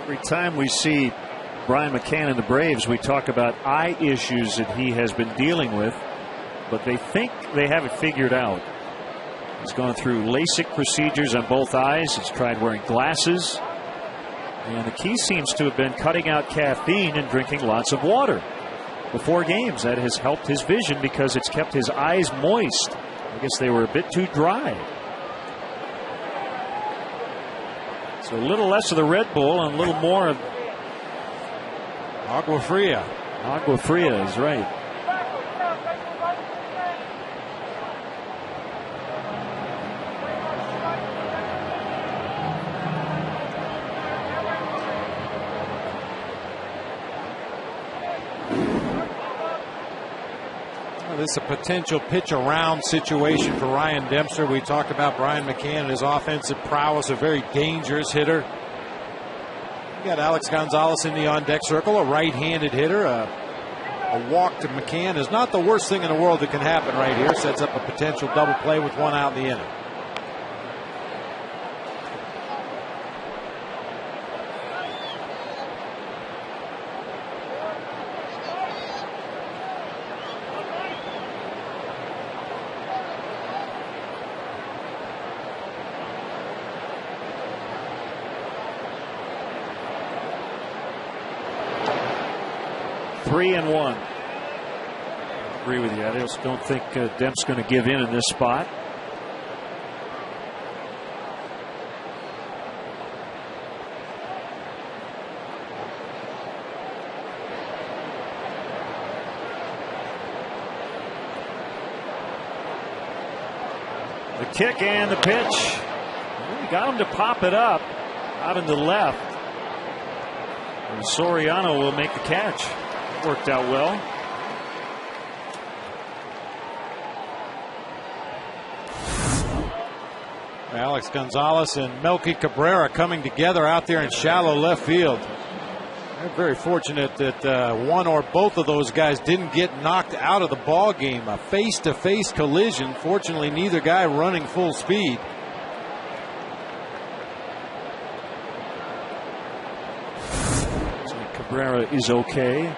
Every time we see Brian McCann and the Braves, we talk about eye issues that he has been dealing with, but they think they have it figured out. He's gone through LASIK procedures on both eyes. He's tried wearing glasses. And the key seems to have been cutting out caffeine and drinking lots of water before games. That has helped his vision because it's kept his eyes moist. I guess they were a bit too dry. So a little less of the Red Bull and a little more of Agua Fria. Agua Fria is right. This is a potential pitch around situation for Ryan Dempster. We talked about Brian McCann and his offensive prowess, a very dangerous hitter. You got Alex Gonzalez in the on-deck circle, a right-handed hitter. A walk to McCann is not the worst thing in the world that can happen right here. Sets up a potential double play with one out in the inning. Three and one. I agree with you. I just don't think Demp's going to give in this spot. The kick and the pitch. He got him to pop it up out in the left. And Soriano will make the catch. Worked out well. Alex Gonzalez and Melky Cabrera coming together out there in shallow left field. They're very fortunate that one or both of those guys didn't get knocked out of the ball game. A face-to-face collision. Fortunately, neither guy running full speed. So Cabrera is okay.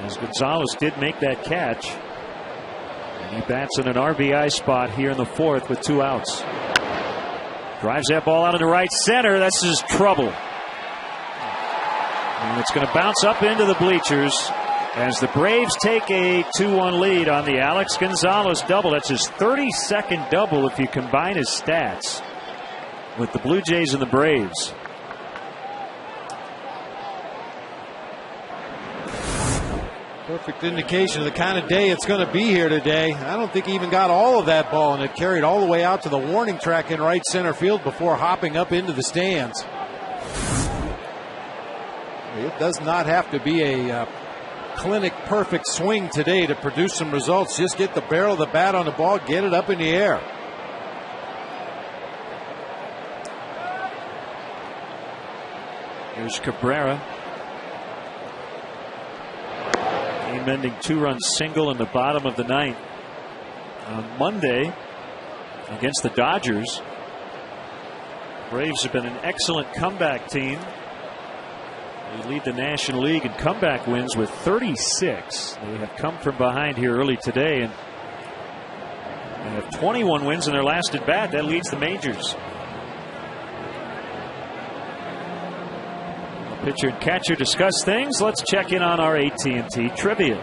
As Gonzalez did make that catch. And he bats in an RBI spot here in the fourth with two outs. Drives that ball out into right center. That's his trouble. And it's going to bounce up into the bleachers as the Braves take a 2-1 lead on the Alex Gonzalez double. That's his 32nd double if you combine his stats with the Blue Jays and the Braves. Perfect indication of the kind of day it's going to be here today. I don't think he even got all of that ball, and it carried all the way out to the warning track in right center field before hopping up into the stands. It does not have to be a clinic perfect swing today to produce some results. Just get the barrel of the bat on the ball, get it up in the air. Here's Cabrera. Game-ending two-run single in the bottom of the ninth on Monday against the Dodgers. Braves have been an excellent comeback team. They lead the National League in comeback wins with 36. They have come from behind here early today and have 21 wins in their last at bat. That leads the majors. Pitcher and catcher discuss things. Let's check in on our AT&T trivia.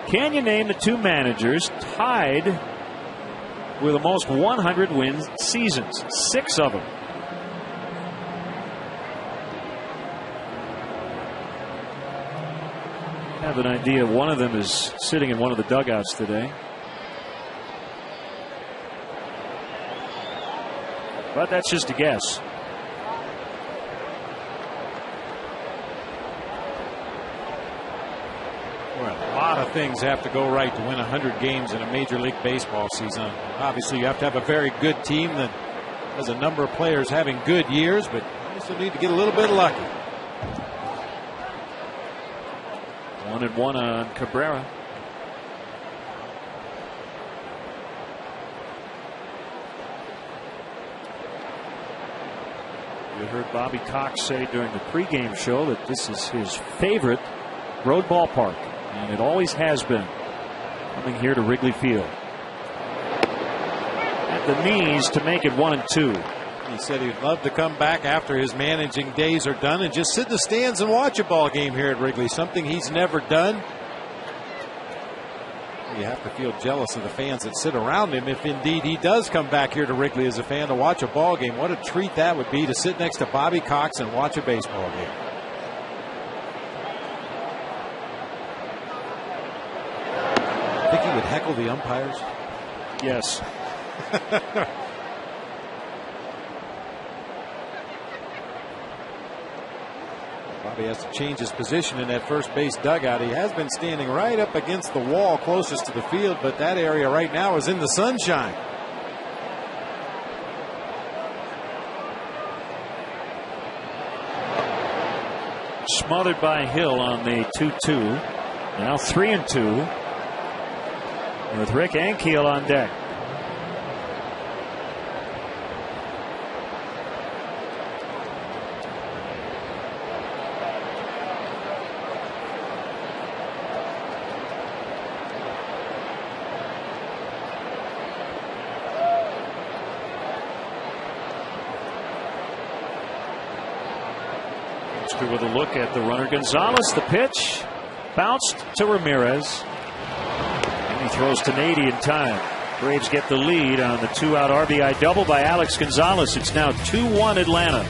Can you name the two managers tied with the most 100 win seasons? 6 of them. I have an idea one of them is sitting in one of the dugouts today. But that's just a guess. A lot of things have to go right to win 100 games in a Major League Baseball season. Obviously, you have to have a very good team that has a number of players having good years, but you also need to get a little bit lucky. 1-1 on Cabrera. You heard Bobby Cox say during the pregame show that this is his favorite road ballpark, and it always has been, coming here to Wrigley Field. the knees to make it 1-2. He said he'd love to come back after his managing days are done and just sit in the stands and watch a ball game here at Wrigley, something he's never done. You have to feel jealous of the fans that sit around him if indeed he does come back here to Wrigley as a fan to watch a ball game. What a treat that would be to sit next to Bobby Cox and watch a baseball game. Think he would heckle the umpires? Yes. Bobby has to change his position in that first base dugout. He has been standing right up against the wall closest to the field, but that area right now is in the sunshine. Smothered by Hill on the 2-2. Now 3-2 with Rick Ankiel on deck. With a look at the runner. Gonzalez, the pitch bounced to Ramirez, and he throws to Nady in time. Braves get the lead on the 2-out RBI double by Alex Gonzalez. It's now 2-1 Atlanta.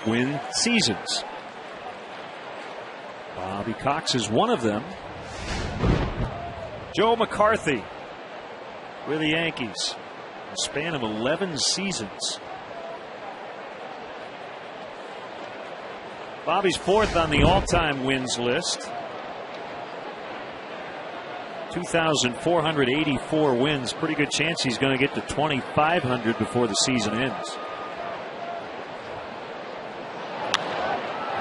Win seasons. Bobby Cox is one of them. Joe McCarthy with the Yankees. A span of 11 seasons. Bobby's fourth on the all-time wins list. 2,484 wins. Pretty good chance he's going to get to 2,500 before the season ends.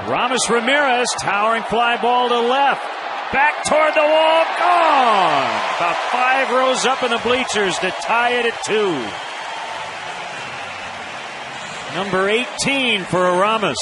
Ramos Ramirez, towering fly ball to left. Back toward the wall, gone. About 5 rows up in the bleachers to tie it at 2. Number 18 for Ramos.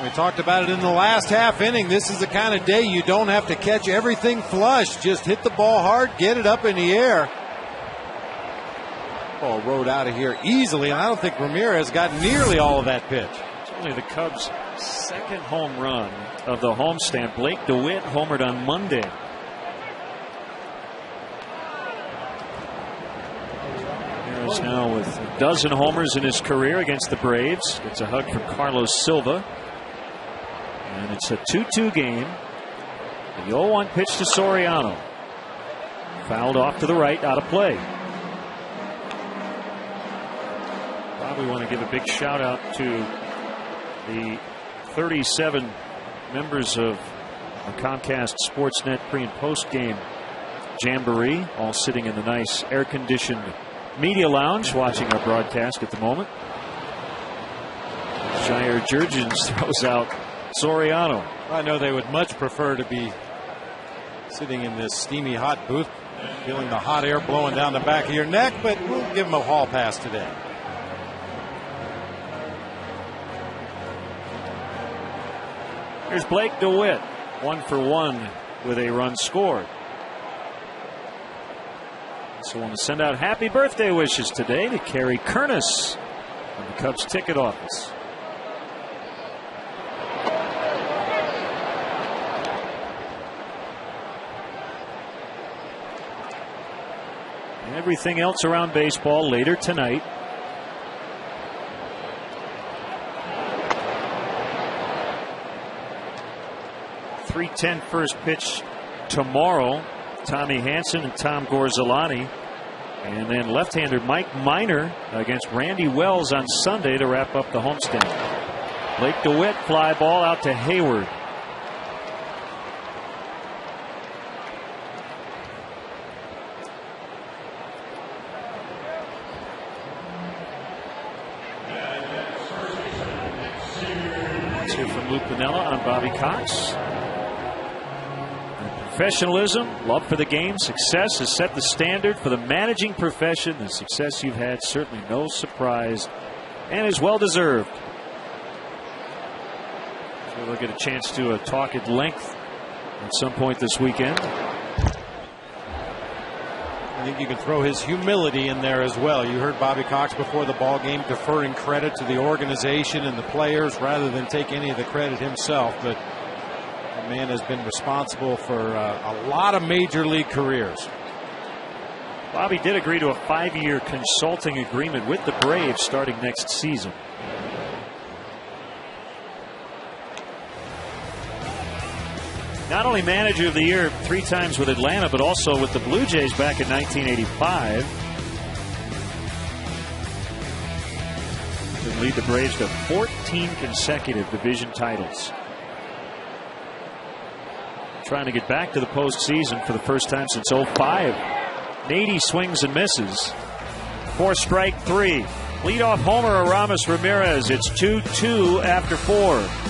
We talked about it in the last half inning. This is the kind of day you don't have to catch everything flush. Just hit the ball hard, get it up in the air. Ball rode out of here easily, and I don't think Ramirez got nearly all of that pitch. It's only the Cubs' second home run of the homestand. Blake DeWitt homered on Monday. Ramirez now with a dozen homers in his career against the Braves. Gets a hug from Carlos Silva. And it's a 2-2 game. The 0-1 pitch to Soriano. Fouled off to the right, out of play. Probably want to give a big shout out to The 37 members of a Comcast Sportsnet pre and post game jamboree, all sitting in the nice air conditioned media lounge watching our broadcast at the moment. Jair Jurgens throws out Soriano. I know they would much prefer to be sitting in this steamy hot booth, feeling the hot air blowing down the back of your neck, but we'll give them a hall pass today. Here's Blake DeWitt, 1-for-1 with a run scored. So I want to send out happy birthday wishes today to Kerry Kernis from the Cubs ticket office. Everything else around baseball later tonight. .310 first pitch tomorrow. Tommy Hansen and Tom Gorzolani. And then left-hander Mike Minor against Randy Wells on Sunday to wrap up the homestand. Blake DeWitt fly ball out to Hayward. Let's hear from Lou Piniella on Bobby Cox. Professionalism, love for the game, success has set the standard for the managing profession. The success you've had, certainly no surprise, and is well deserved. So we'll get a chance to talk at length at some point this weekend. I think you can throw his humility in there as well. You heard Bobby Cox before the ball game deferring credit to the organization and the players rather than take any of the credit himself. But the man has been responsible for a lot of major league careers. Bobby did agree to a 5-year consulting agreement with the Braves starting next season. Not only manager of the year 3 times with Atlanta, but also with the Blue Jays back in 1985. To lead the Braves to 14 consecutive division titles. Trying to get back to the postseason for the first time since 05. 80 swings and misses. 4 strike 3. Leadoff homer Aramis Ramirez. It's 2-2 after 4.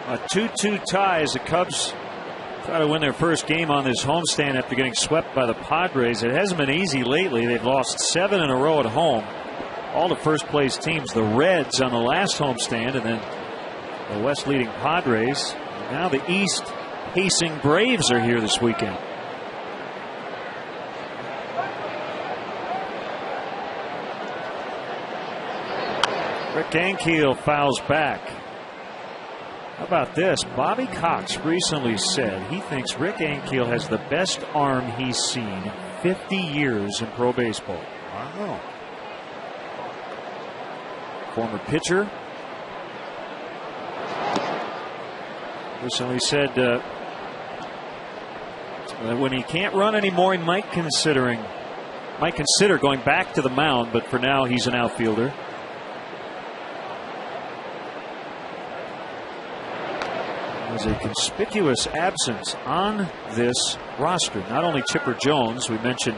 A 2-2 tie as the Cubs try to win their first game on this homestand after getting swept by the Padres. It hasn't been easy lately. They've lost 7 in a row at home. All the first place teams, the Reds on the last homestand, and then the West leading Padres Now the East pacing Braves are here this weekend. Rick Ankiel fouls back. How about this? Bobby Cox recently said he thinks Rick Ankiel has the best arm he's seen in 50 years in pro baseball. Wow. Former pitcher. Recently said that when he can't run anymore, he might consider going back to the mound, but for now he's an outfielder. There's a conspicuous absence on this roster. Not only Chipper Jones, we mentioned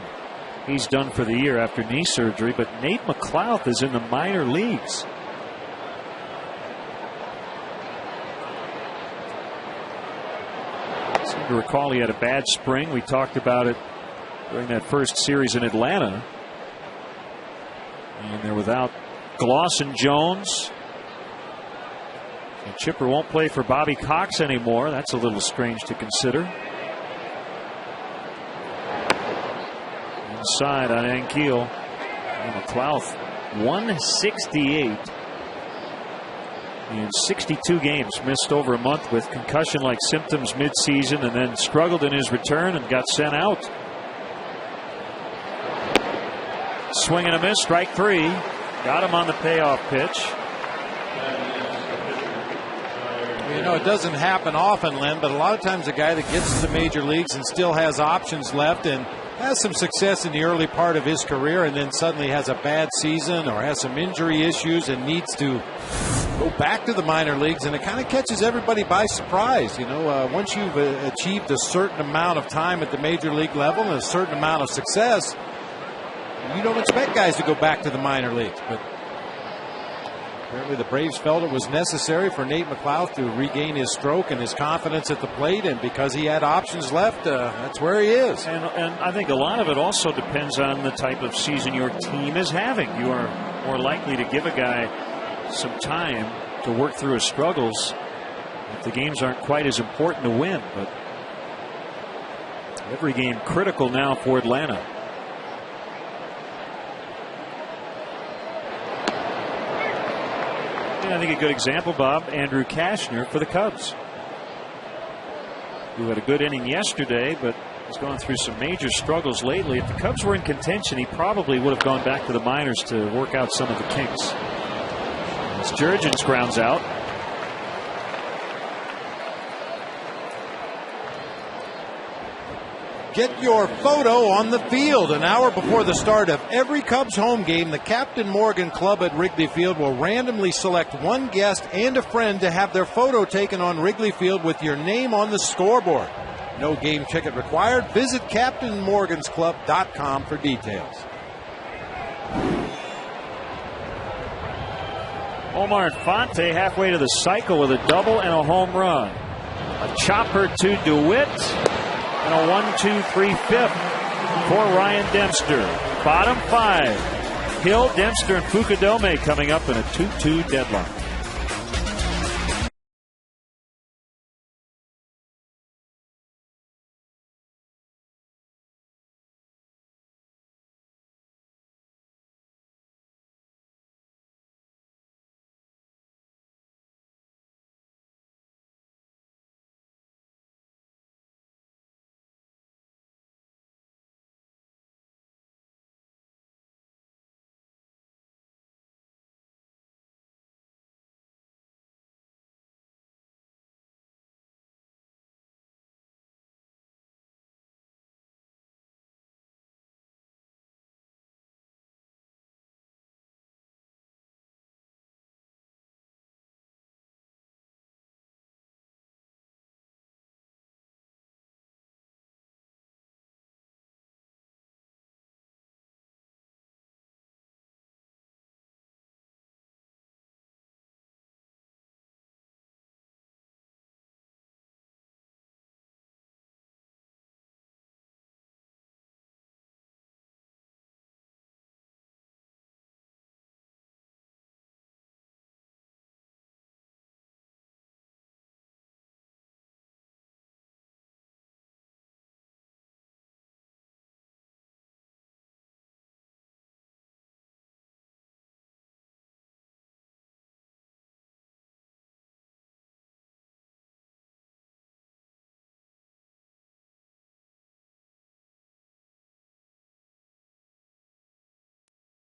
he's done for the year after knee surgery, but Nate McLouth is in the minor leagues. I seem to recall he had a bad spring. We talked about it during that first series in Atlanta. And they're without Gloss and Jones. And Chipper won't play for Bobby Cox anymore. That's a little strange to consider. Inside on Ankiel. McLouth 168 in 62 games. Missed over a month with concussion-like symptoms midseason, and then struggled in his return and got sent out. Swing and a miss, strike three. Got him on the payoff pitch. You know, it doesn't happen often, Len, but a lot of times a guy that gets to the major leagues and still has options left and has some success in the early part of his career and then suddenly has a bad season or has some injury issues and needs to go back to the minor leagues, and it kind of catches everybody by surprise. You know, once you've achieved a certain amount of time at the major league level and a certain amount of success, you don't expect guys to go back to the minor leagues. But apparently the Braves felt it was necessary for Nate McLouth to regain his stroke and his confidence at the plate, and because he had options left, that's where he is. And I think a lot of it also depends on the type of season your team is having. You are more likely to give a guy some time to work through his struggles if the games aren't quite as important to win. But every game critical now for Atlanta. I think a good example, Bob, Andrew Cashner for the Cubs, who had a good inning yesterday but has gone through some major struggles lately. If the Cubs were in contention, he probably would have gone back to the minors to work out some of the kinks. As Jurgens grounds out. Get your photo on the field. An hour before the start of every Cubs home game, the Captain Morgan Club at Wrigley Field will randomly select one guest and a friend to have their photo taken on Wrigley Field with your name on the scoreboard. No game ticket required. Visit CaptainMorgansClub.com for details. Omar Infante halfway to the cycle with a double and a home run. A chopper to DeWitt. And a 1-2-3-5 for Ryan Dempster. Bottom five. Hill, Dempster, and Fukudome coming up in a 2-2 deadline.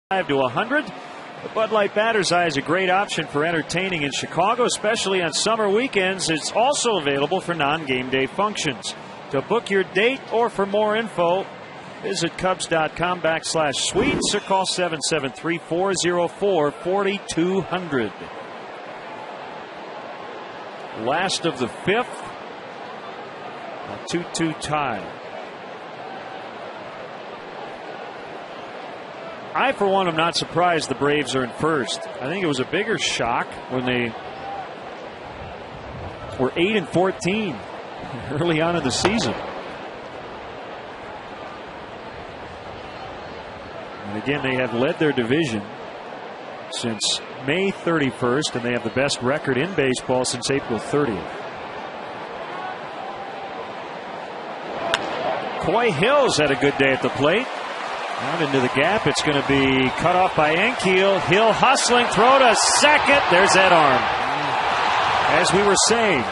to 100. The Bud Light Batter's Eye is a great option for entertaining in Chicago, especially on summer weekends. It's also available for non-game day functions. To book your date or for more info, visit Cubs.com/suites or call 773-404-4200. Last of the fifth, a 2-2 tie. I, for one, am not surprised the Braves are in first. I think it was a bigger shock when they were 8-14 early on in the season. And again, they have led their division since May 31st, and they have the best record in baseball since April 30th. Coy Hill's had a good day at the plate. Out into the gap. It's going to be cut off by Ankiel. Hill hustling. Throw to second. There's that arm. As we were saying.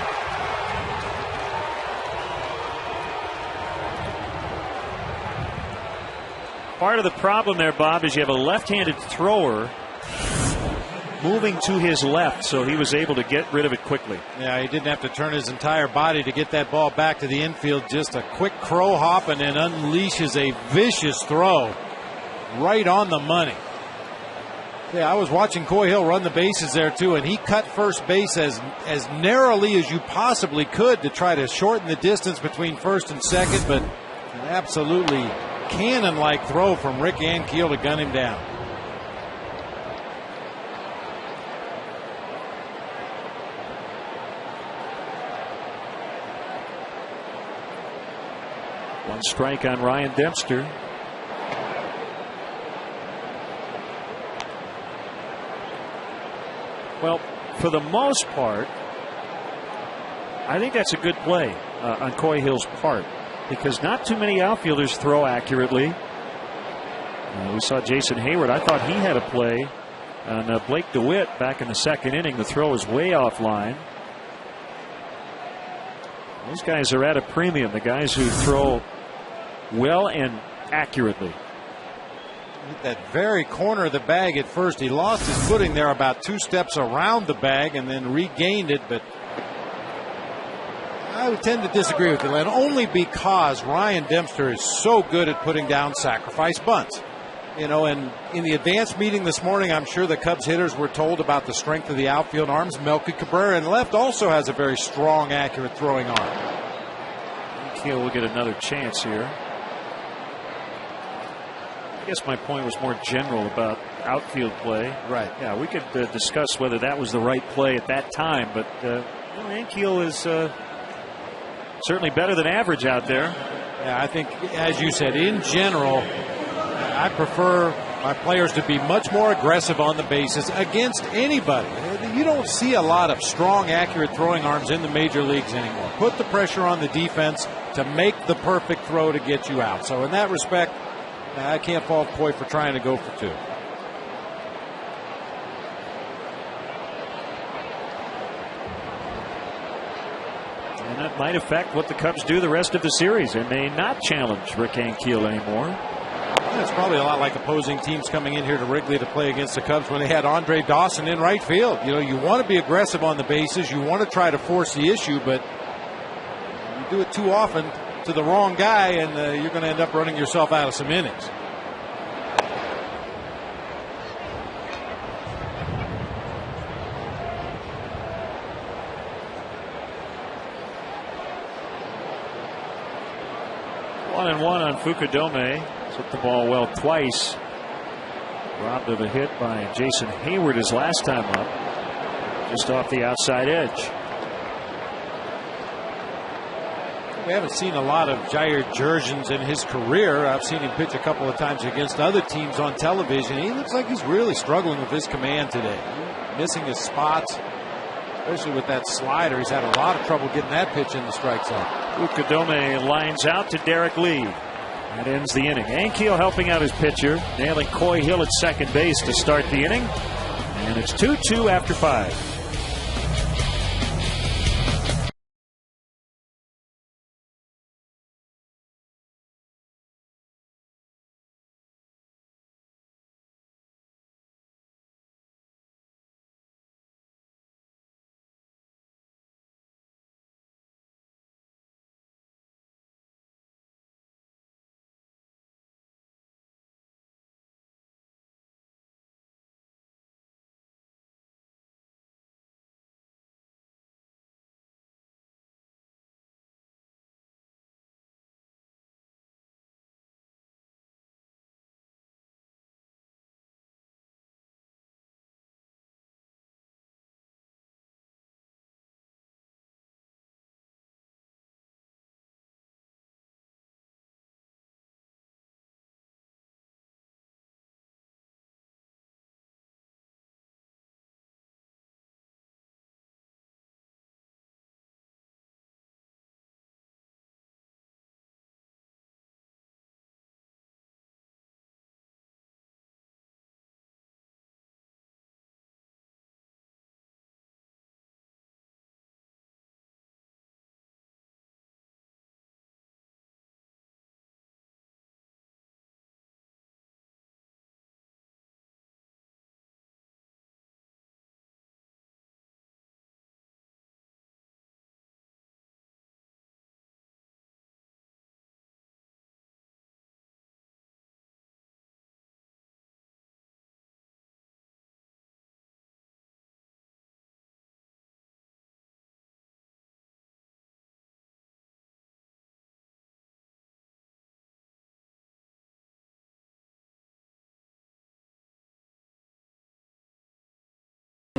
Part of the problem there, Bob, is you have a left-handed thrower moving to his left, so he was able to get rid of it quickly. Yeah, he didn't have to turn his entire body to get that ball back to the infield. Just a quick crow hop and then unleashes a vicious throw right on the money. Yeah, I was watching Coy Hill run the bases there too, and he cut first base as narrowly as you possibly could to try to shorten the distance between first and second, but an absolutely cannon-like throw from Rick Ankiel to gun him down. One strike on Ryan Dempster. Well, for the most part, I think that's a good play on Coy Hill's part, because not too many outfielders throw accurately. We saw Jason Hayward. I thought he had a play on Blake DeWitt back in the second inning. The throw was way offline. Those guys are at a premium, the guys who throw well and accurately. Hit that very corner of the bag at first. He lost his footing there about 2 steps around the bag and then regained it, but I would tend to disagree with you, Len, only because Ryan Dempster is so good at putting down sacrifice bunts. You know, and in the advanced meeting this morning, I'm sure the Cubs hitters were told about the strength of the outfield arms. Melky Cabrera in left also has a very strong, accurate throwing arm. Ankiel will get another chance here. I guess my point was more general about outfield play. Right. Yeah, we could discuss whether that was the right play at that time, but Ankiel is certainly better than average out there. Yeah, I think, as you said, in general, I prefer my players to be much more aggressive on the bases against anybody. You don't see a lot of strong, accurate throwing arms in the major leagues anymore. Put the pressure on the defense to make the perfect throw to get you out. So in that respect, I can't fault Coy for trying to go for 2. And that might affect what the Cubs do the rest of the series. They may not challenge Rick Ankiel anymore. It's probably a lot like opposing teams coming in here to Wrigley to play against the Cubs when they had Andre Dawson in right field. You know, you want to be aggressive on the bases. You want to try to force the issue, but you do it too often to the wrong guy, and you're going to end up running yourself out of some innings. One and one on Fukudome. Took the ball well twice. Robbed of a hit by Jason Hayward his last time up. Just off the outside edge. We haven't seen a lot of Jair Jurgens in his career. I've seen him pitch a couple of times against other teams on television. He looks like he's really struggling with his command today. Missing his spots, especially with that slider. He's had a lot of trouble getting that pitch in the strike zone. Fukudome lines out to Derek Lee. That ends the inning. Ankiel helping out his pitcher, nailing Coy Hill at second base to start the inning. And it's 2-2 after 5.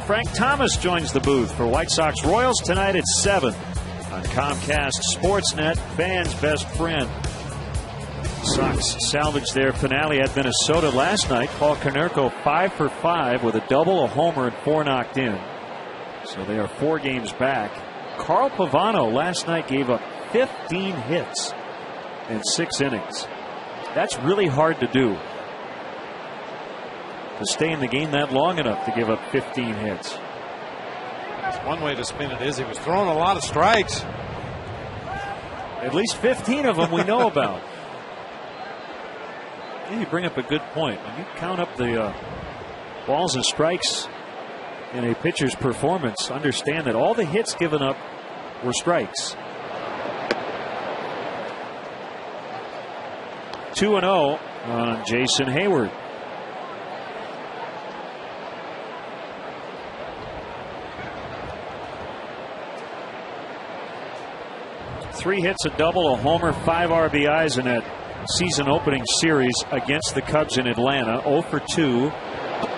Frank Thomas joins the booth for White Sox Royals tonight at 7 on Comcast Sportsnet, fans' best friend. Sox salvaged their finale at Minnesota last night. Paul Konerko 5 for 5 with a double, a homer, and 4 knocked in. So they are 4 games back. Carl Pavano last night gave up 15 hits in 6 innings. That's really hard to do. To stay in the game that long enough to give up 15 hits. One way to spin it is he was throwing a lot of strikes. At least 15 of them we know about. You bring up a good point. When you count up the balls and strikes in a pitcher's performance, understand that all the hits given up were strikes. 2-0 on Jason Hayward. Three hits, a double, a homer, 5 RBIs in that season opening series against the Cubs in Atlanta. 0 for 2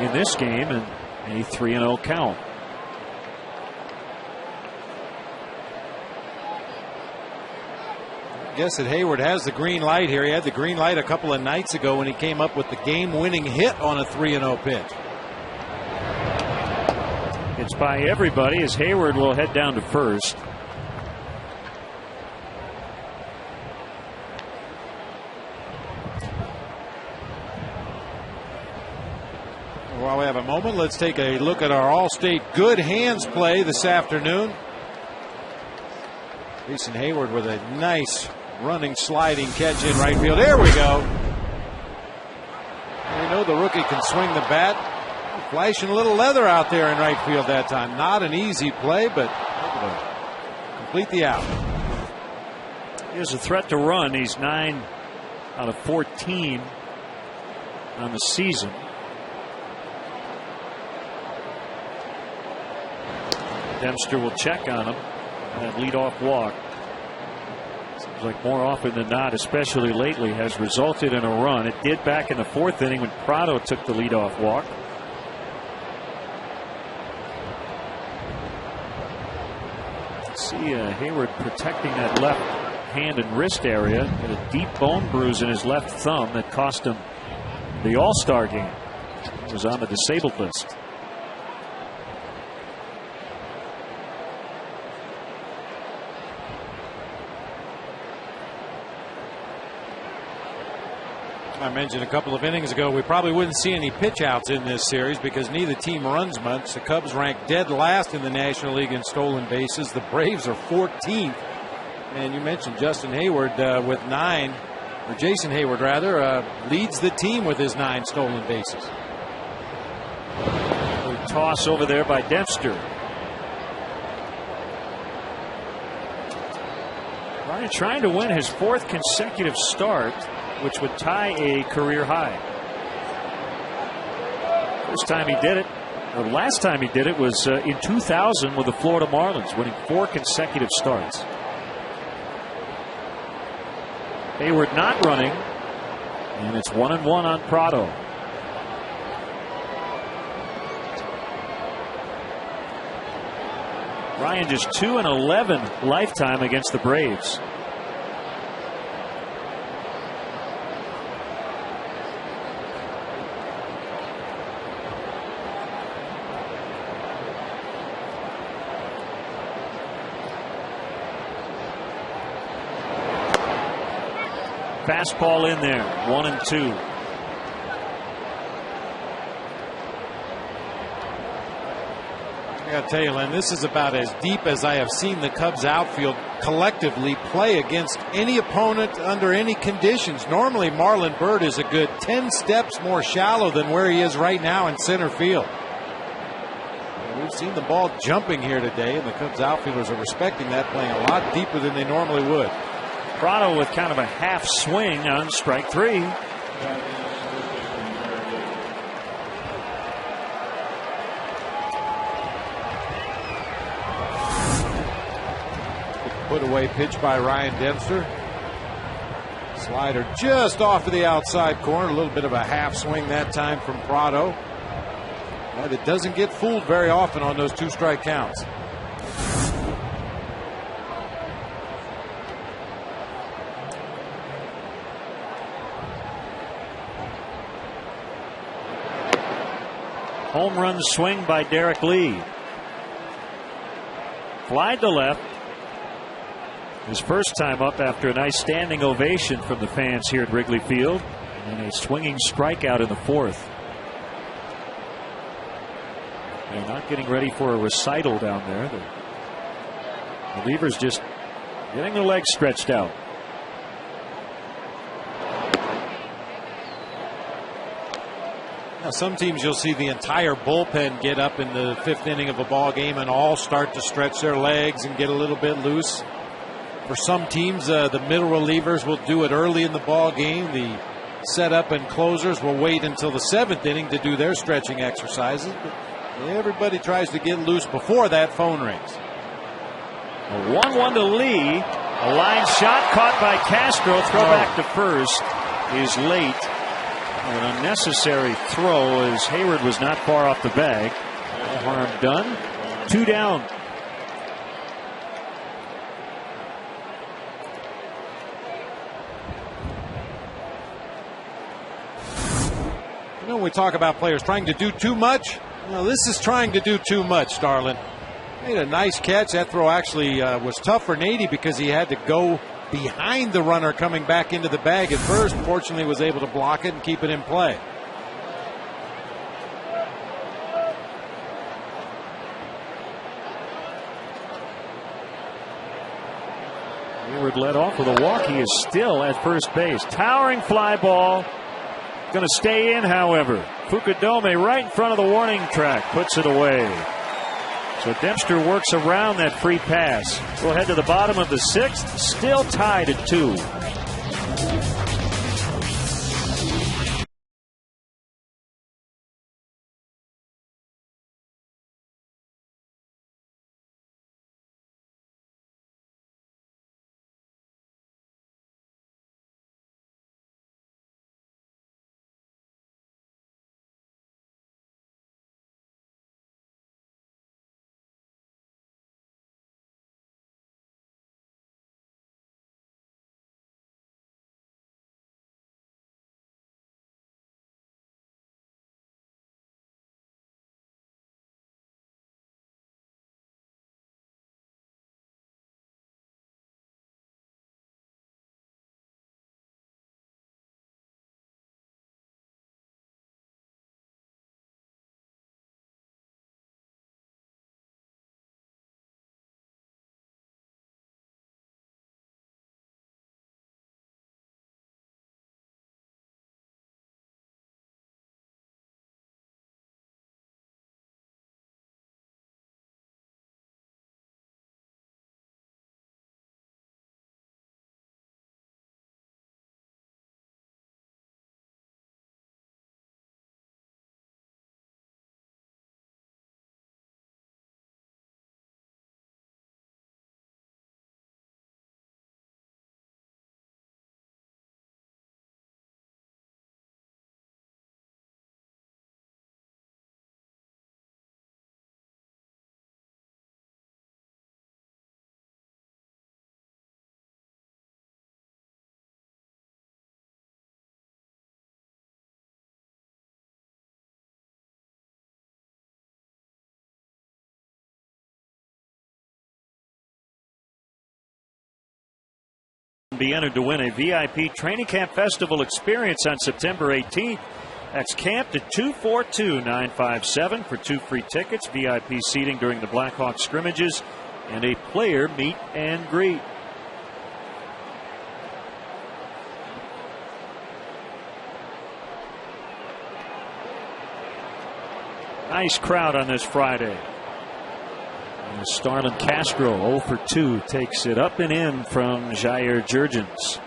in this game and a 3-0 count. I guess that Hayward has the green light here. He had the green light a couple of nights ago when he came up with the game-winning hit on a 3-0 pitch. It's by everybody as Hayward will head down to first. While we have a moment, let's take a look at our All-State good hands play this afternoon. Jason Hayward with a nice running, sliding catch in right field. There we go. We know the rookie can swing the bat. Flashing a little leather out there in right field that time. Not an easy play, but able to complete the out. He has a threat to run. He's 9 out of 14 on the season. Dempster will check on him. And that leadoff walk, seems like more often than not, especially lately, has resulted in a run. It did back in the 4th inning when Prado took the leadoff walk. See Hayward protecting that left hand and wrist area. Had a deep bone bruise in his left thumb that cost him the All-Star game. He was on the disabled list. I mentioned a couple of innings ago we probably wouldn't see any pitch outs in this series because neither team runs much. The Cubs rank dead last in the National League in stolen bases. The Braves are 14th. And you mentioned Justin Hayward with 9, or Jason Hayward rather, leads the team with his 9 stolen bases. A toss over there by Dempster. Ryan trying to win his 4th consecutive start, which would tie a career high. First time he did it, or last time he did it, was in 2000 with the Florida Marlins, winning 4 consecutive starts. Hayward not running, and it's 1-1 on Prado. Ryan just 2-11 lifetime against the Braves. Fastball in there, 1-2. I got to tell you, Len, this is about as deep as I have seen the Cubs outfield collectively play against any opponent under any conditions. Normally, Marlon Byrd is a good 10 steps more shallow than where he is right now in center field. And we've seen the ball jumping here today, and the Cubs outfielders are respecting that, playing a lot deeper than they normally would. Prado with kind of a half swing on strike 3. Put away pitch by Ryan Dempster. Slider just off of the outside corner. A little bit of a half swing that time from Prado. guy that doesn't get fooled very often on those 2-strike counts. Home run swing by Derek Lee. Fly to left. His first time up after a nice standing ovation from the fans here at Wrigley Field. And a swinging strikeout in the 4th. They're not getting ready for a recital down there. The relievers just getting their legs stretched out. Now, some teams you'll see the entire bullpen get up in the 5th inning of a ball game and all start to stretch their legs and get a little bit loose. For some teams, the middle relievers will do it early in the ball game. The setup and closers will wait until the 7th inning to do their stretching exercises. But everybody tries to get loose before that phone rings. A 1-1 to Lee. A line shot caught by Castro. Throw back to first is late. An unnecessary throw as Hayward was not far off the bag. No harm done. 2 down. You know, we talk about players trying to do too much. Well, this is trying to do too much, Starlin. Made a nice catch. That throw actually was tough for Nady because he had to go behind the runner coming back into the bag at first. Fortunately, was able to block it and keep it in play. Hayward led off with a walk. He is still at first base. Towering fly ball. Going to stay in, however. Fukudome right in front of the warning track puts it away. So Dempster works around that free pass. We'll head to the bottom of the 6th. Still tied at 2. Be entered to win a VIP training camp festival experience on September 18th. That's camped at 242-957 for 2 free tickets, VIP seating during the Blackhawks scrimmages, and a player meet and greet. Nice crowd on this Friday. And Starlin Castro 0 for 2 takes it up and in from Jair Jurgens.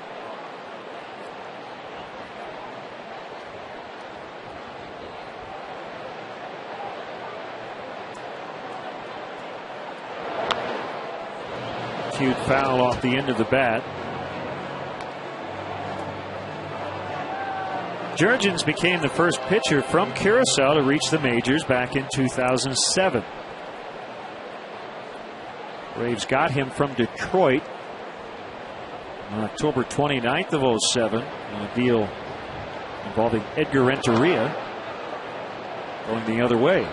Cute foul off the end of the bat. Jurgens became the first pitcher from Curacao to reach the majors back in 2007. Braves got him from Detroit on October 29th of 07 in a deal involving Edgar Renteria going the other way.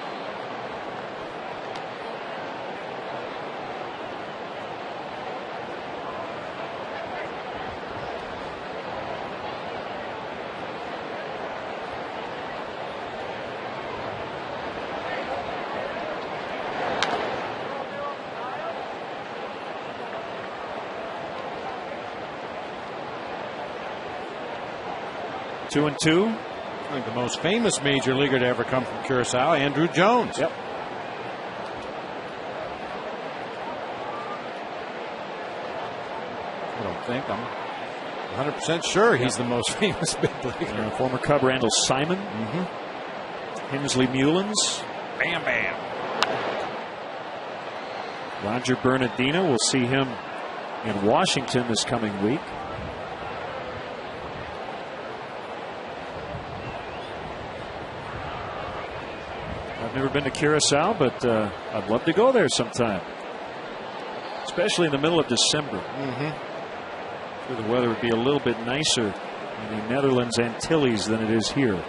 Two and two. I think the most famous major leaguer to ever come from Curacao, Andrew Jones. Yep. I don't think. I'm 100% sure he's the most famous big leaguer. Former Cub Randall Simon. Hensley Mullins. Bam, bam. Roger Bernardino. We'll see him in Washington this coming week. I've never been to Curacao, but I'd love to go there sometime, especially in the middle of December. Sure, the weather would be a little bit nicer in the Netherlands Antilles than it is here.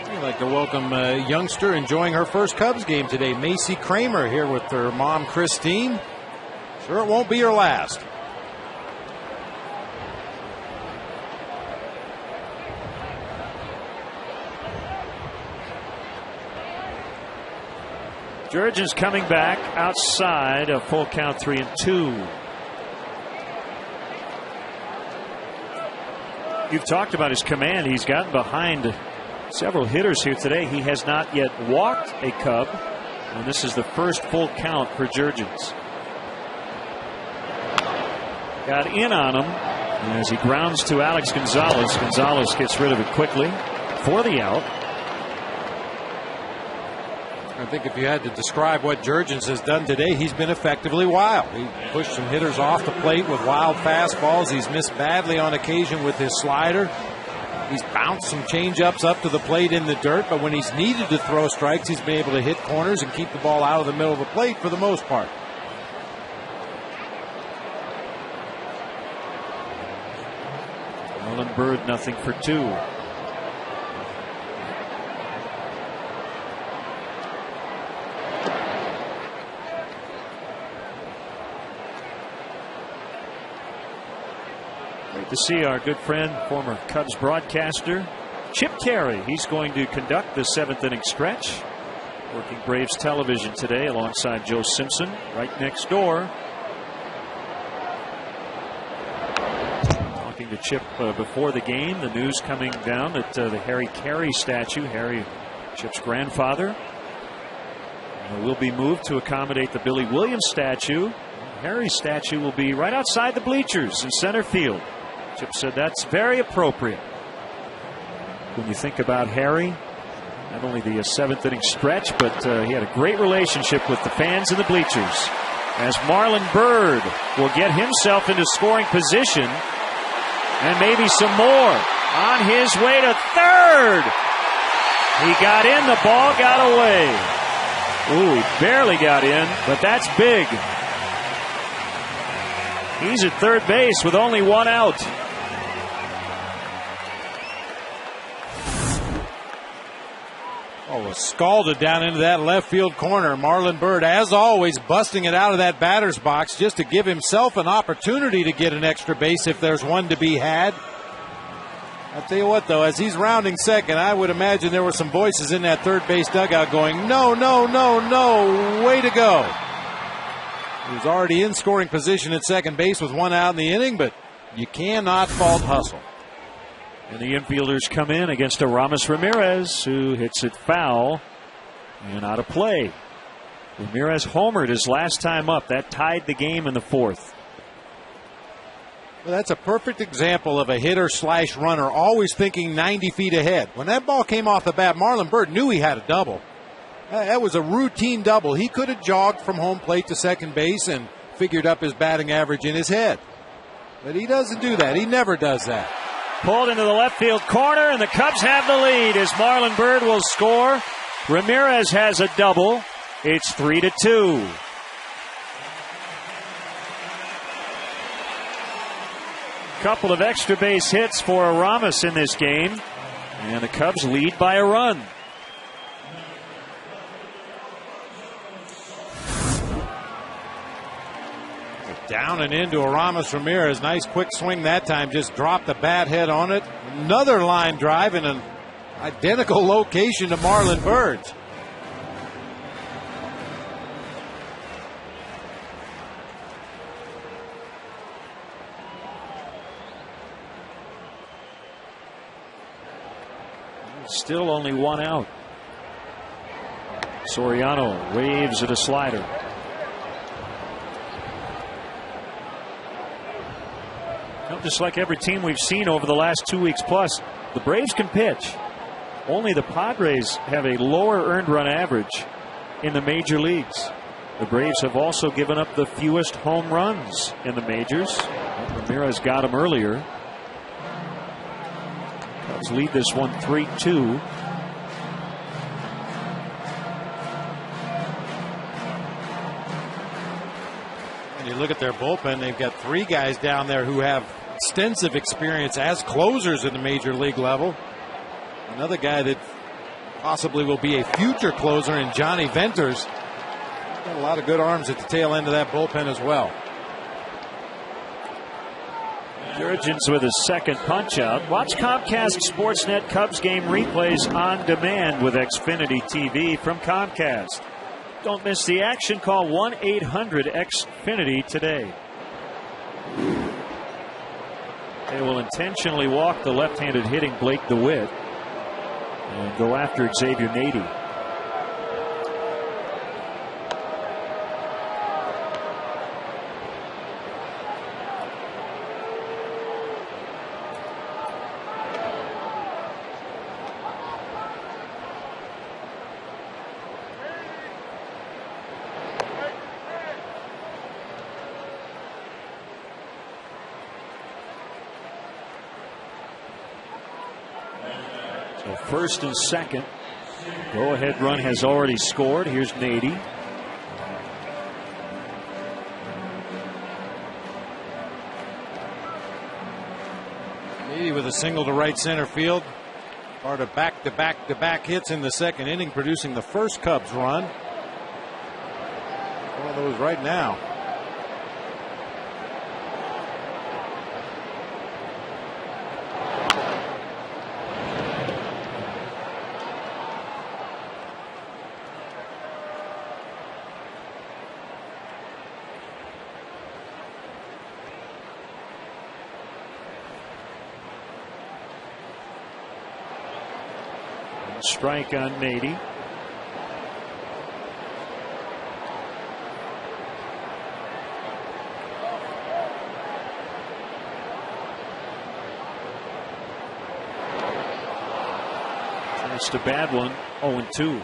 I'd like to welcome a youngster enjoying her first Cubs game today, Macy Kramer, here with her mom, Christine. Sure, it won't be her last. Jurgens coming back outside a full count, 3-2. You've talked about his command. He's gotten behind several hitters here today. He has not yet walked a Cub, and this is the first full count for Jurgens. Got in on him as he grounds to Alex Gonzalez. Gonzalez gets rid of it quickly for the out. I think if you had to describe what Jurgens has done today, he's been effectively wild. He pushed some hitters off the plate with wild fastballs. He's missed badly on occasion with his slider. He's bounced some changeups up to the plate in the dirt, but when he's needed to throw strikes, he's been able to hit corners and keep the ball out of the middle of the plate for the most part. Marlon Byrd 0-for-2. Great to see our good friend, former Cubs broadcaster, Chip Caray. He's going to conduct the 7th inning stretch, working Braves television today alongside Joe Simpson right next door. Talking to Chip before the game, the news coming down that the Harry Caray statue, Harry, Chip's grandfather, will be moved to accommodate the Billy Williams statue. Harry's statue will be right outside the bleachers in center field. Chip said that's very appropriate. When you think about Harry, not only the 7th inning stretch, but he had a great relationship with the fans in the bleachers. As Marlon Byrd will get himself into scoring position, and maybe some more on his way to third. He got in, the ball got away. Ooh, he barely got in, but that's big. He's at third base with only one out. Oh, scalded down into that left field corner. Marlon Byrd, as always, busting it out of that batter's box just to give himself an opportunity to get an extra base if there's one to be had. I'll tell you what, though, as he's rounding second, I would imagine there were some voices in that third base dugout going, no, no, no, no, way to go. He was already in scoring position at second base with one out in the inning, but you cannot fault hustle. And the infielders come in against Aramis Ramirez, who hits it foul and out of play. Ramirez homered his last time up. That tied the game in the 4th. Well, that's a perfect example of a hitter/runner always thinking 90 feet ahead. When that ball came off the bat, Marlon Byrd knew he had a double. That was a routine double. He could have jogged from home plate to second base and figured up his batting average in his head. But he doesn't do that. He never does that. Pulled into the left field corner, and the Cubs have the lead as Marlon Byrd will score. Ramirez has a double. It's 3-2. Couple of extra base hits for Aramis in this game, and the Cubs lead by a run. Down and into Aramis Ramirez. Nice quick swing that time. Just dropped the bat head on it. Another line drive in an identical location to Marlon Byrd's. Still only one out. Soriano waves at a slider. Well, just like every team we've seen over the last 2 weeks plus, the Braves can pitch. Only the Padres have a lower earned run average in the major leagues. The Braves have also given up the fewest home runs in the majors. Ramirez got him earlier. Cubs lead this one 3-2. When you look at their bullpen, they've got 3 guys down there who have extensive experience as closers at the major league level. Another guy that possibly will be a future closer in Johnny Venters. Got a lot of good arms at the tail end of that bullpen as well. Jurgens with his second punch out. Watch Comcast Sportsnet Cubs game replays on demand with Xfinity TV from Comcast. Don't miss the action. Call 1-800-XFINITY today. They will intentionally walk the left-handed hitting Blake DeWitt and go after Xavier Nady. First and second. Go-ahead run has already scored. Here's Nady. Nady with a single to right center field. Part of back-to-back hits in the second inning, producing the first Cubs run. One of those right now. Strike on Nady. Just a bad one. 0-2.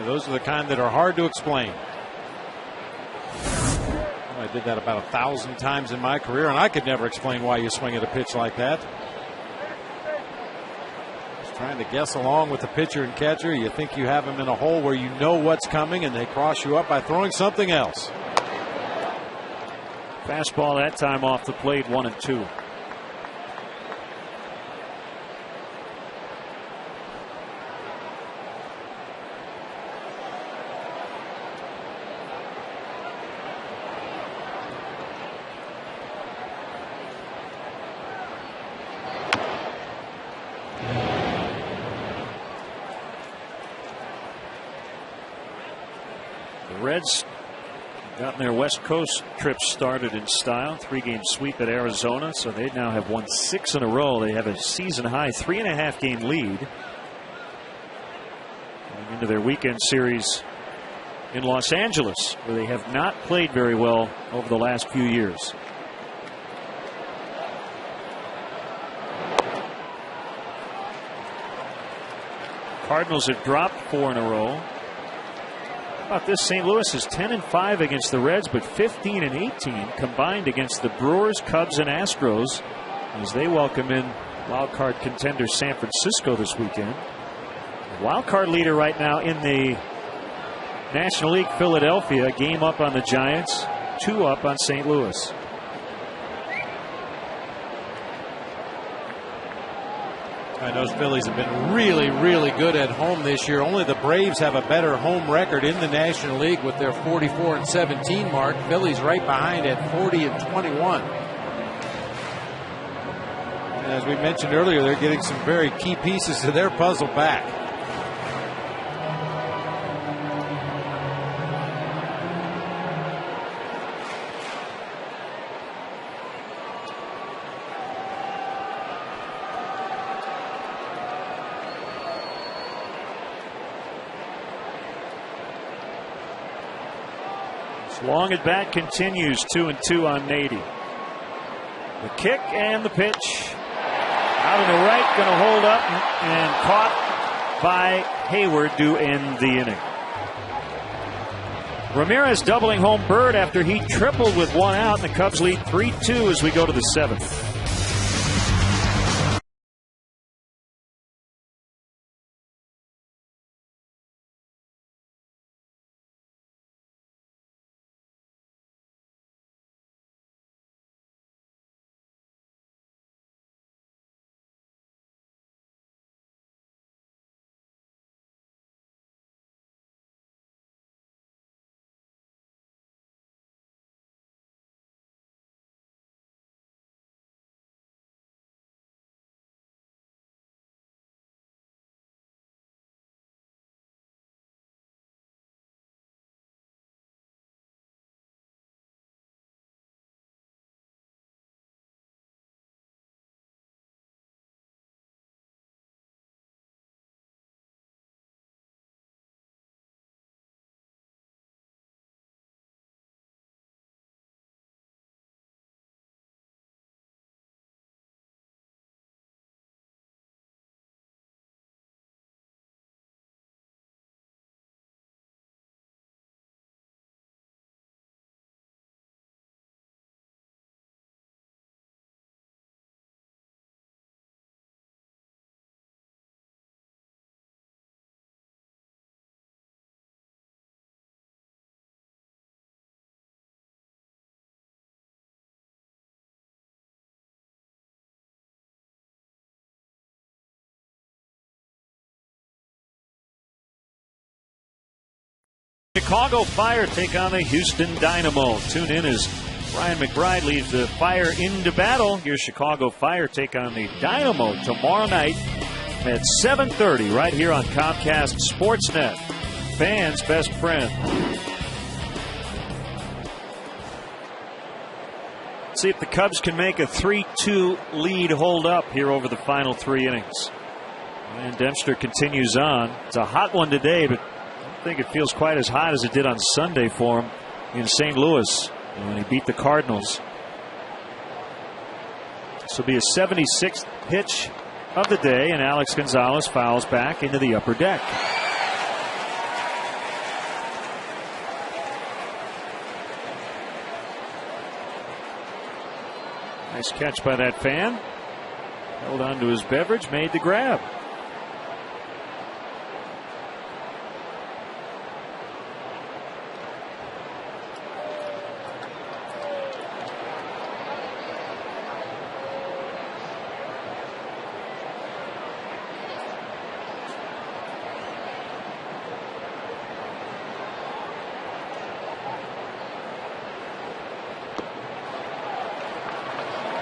Those are the kind that are hard to explain. I did that about 1,000 times in my career, and I could never explain why you swing at a pitch like that. Just trying to guess along with the pitcher and catcher. You think you have them in a hole where you know what's coming, and they cross you up by throwing something else. Fastball that time off the plate, 1-2. Reds gotten their West Coast trip started in style. 3-game sweep at Arizona, so they now have won 6 in a row. They have a season high 3.5 game lead going into their weekend series in Los Angeles, where they have not played very well over the last few years. Cardinals have dropped 4 in a row. How about this? St. Louis is 10-5 against the Reds, but 15-18 combined against the Brewers, Cubs, and Astros as they welcome in wild card contender San Francisco this weekend. The wild card leader right now in the National League, Philadelphia, a game up on the Giants, 2 up on St. Louis. Those Phillies have been really, really good at home this year. Only the Braves have a better home record in the National League with their 44-17 mark. Phillies right behind at 40-21. And as we mentioned earlier, they're getting some very key pieces to their puzzle back. Long at bat continues, 2-2 on Nady. The kick and the pitch. Out on the right, going to hold up and caught by Hayward to end the inning. Ramirez doubling home Bird after he tripled with 1 out, and the Cubs lead 3-2 as we go to the 7th. Chicago Fire take on the Houston Dynamo. Tune in as Brian McBride leads the Fire into battle. Your Chicago Fire take on the Dynamo tomorrow night at 7:30 right here on Comcast Sportsnet. Fans' best friend. Let's see if the Cubs can make a 3-2 lead hold up here over the final 3 innings. And Dempster continues on. It's a hot one today, but I think it feels quite as hot as it did on Sunday for him in St. Louis when he beat the Cardinals. This will be a 76th pitch of the day, and Alex Gonzalez fouls back into the upper deck. Nice catch by that fan. Held on to his beverage, made the grab.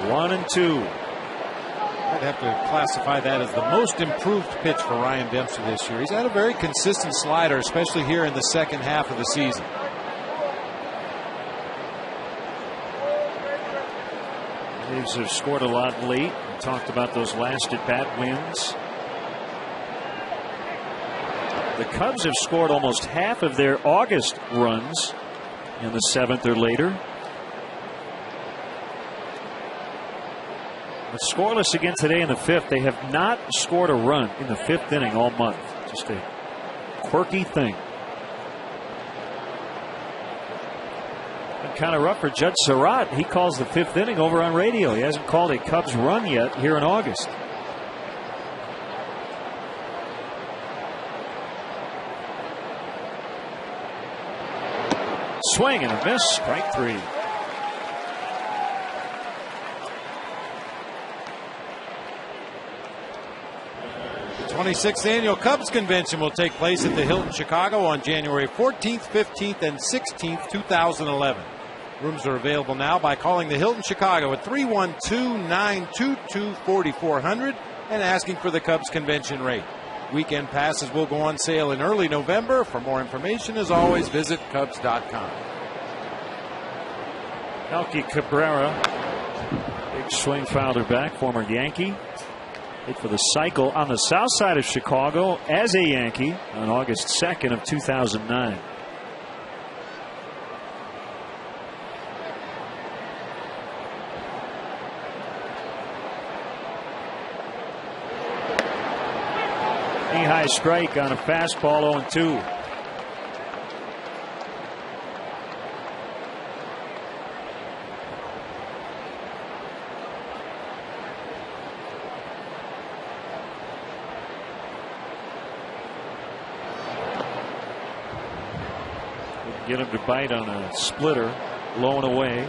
One and two. I'd have to classify that as the most improved pitch for Ryan Dempster this year. He's had a very consistent slider, especially here in the second half of the season. Braves have scored a lot late. We talked about those last at-bat wins. The Cubs have scored almost half of their August runs in the 7th or later. But scoreless again today in the 5th. They have not scored a run in the 5th inning all month. Just a quirky thing. Been kind of rough for Judge Surratt. He calls the 5th inning over on radio. He hasn't called a Cubs run yet here in August. Swing and a miss. Strike 3. The 26th Annual Cubs Convention will take place at the Hilton Chicago on January 14th, 15th, and 16th, 2011. Rooms are available now by calling the Hilton Chicago at 312-922-4400 and asking for the Cubs convention rate. Weekend passes will go on sale in early November. For more information, as always, visit Cubs.com. Melky Cabrera, big swing fouler back, former Yankee. Hit for the cycle on the south side of Chicago as a Yankee on August 2nd of 2009. Knee-high strike on a fastball, 0-2. Get him to bite on a splitter, low and away.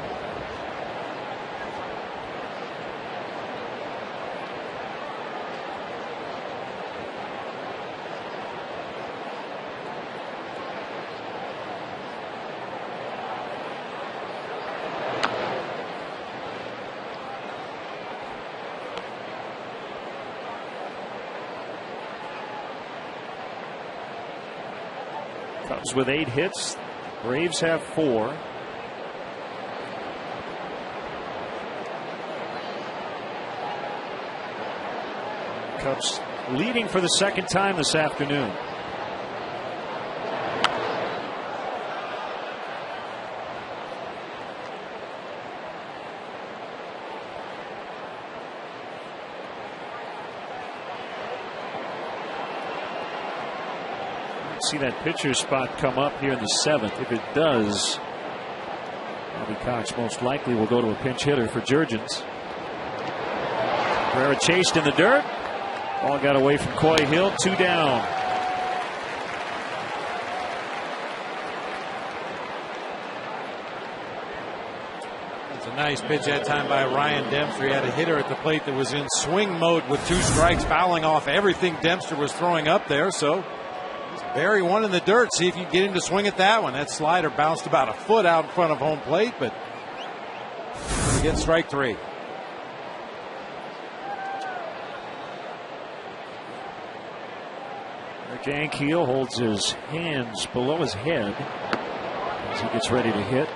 Cubs with 8 hits. Braves have 4. Cubs leading for the second time this afternoon. See that pitcher spot come up here in the 7th. If it does, Bobby Cox most likely will go to a pinch hitter for Jurgens. Cabrera chased in the dirt. Ball got away from Coy Hill. 2 down. That's a nice pitch that time by Ryan Dempster. He had a hitter at the plate that was in swing mode with 2 strikes, fouling off everything Dempster was throwing up there. So bury one in the dirt. See if you can get him to swing at that one. That slider bounced about a foot out in front of home plate, but he gets strike 3. Rick Ankiel holds his hands below his head as he gets ready to hit.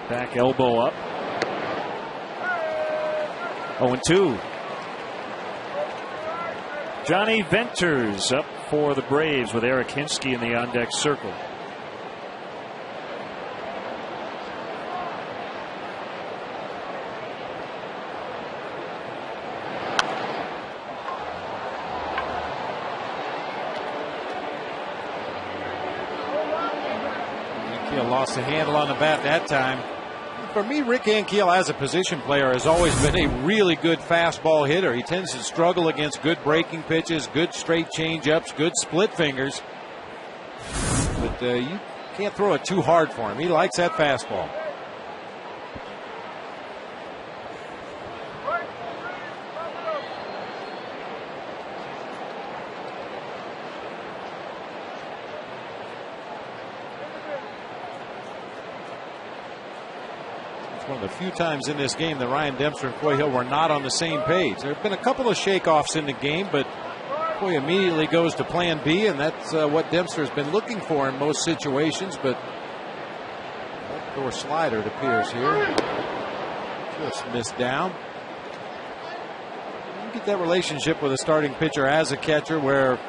Back elbow up. 0-2. Johnny Venters up for the Braves with Eric Hinsky in the on-deck circle. Ankiel lost the handle on the bat that time. For me, Rick Ankiel as a position player has always been a really good fastball hitter. He tends to struggle against good breaking pitches, good straight change-ups, good split fingers. But you can't throw it too hard for him. He likes that fastball. One of the few times in this game that Ryan Dempster and Coy Hill were not on the same page. There have been a couple of shakeoffs in the game, but Coy immediately goes to plan B, and that's what Dempster has been looking for in most situations. But Backdoor slider, it appears here. Just missed down. You get that relationship with a starting pitcher as a catcher where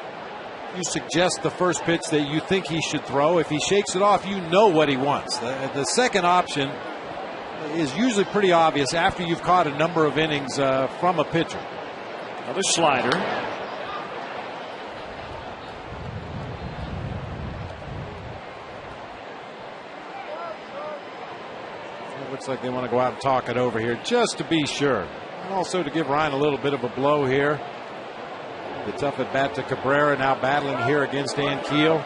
you suggest the first pitch that you think he should throw. If he shakes it off, you know what he wants. The second option is usually pretty obvious after you've caught a number of innings from a pitcher. Another slider. It looks like they want to go out and talk it over here just to be sure. And also to give Ryan a little bit of a blow here. The tough at bat to Cabrera, now battling here against Ankiel.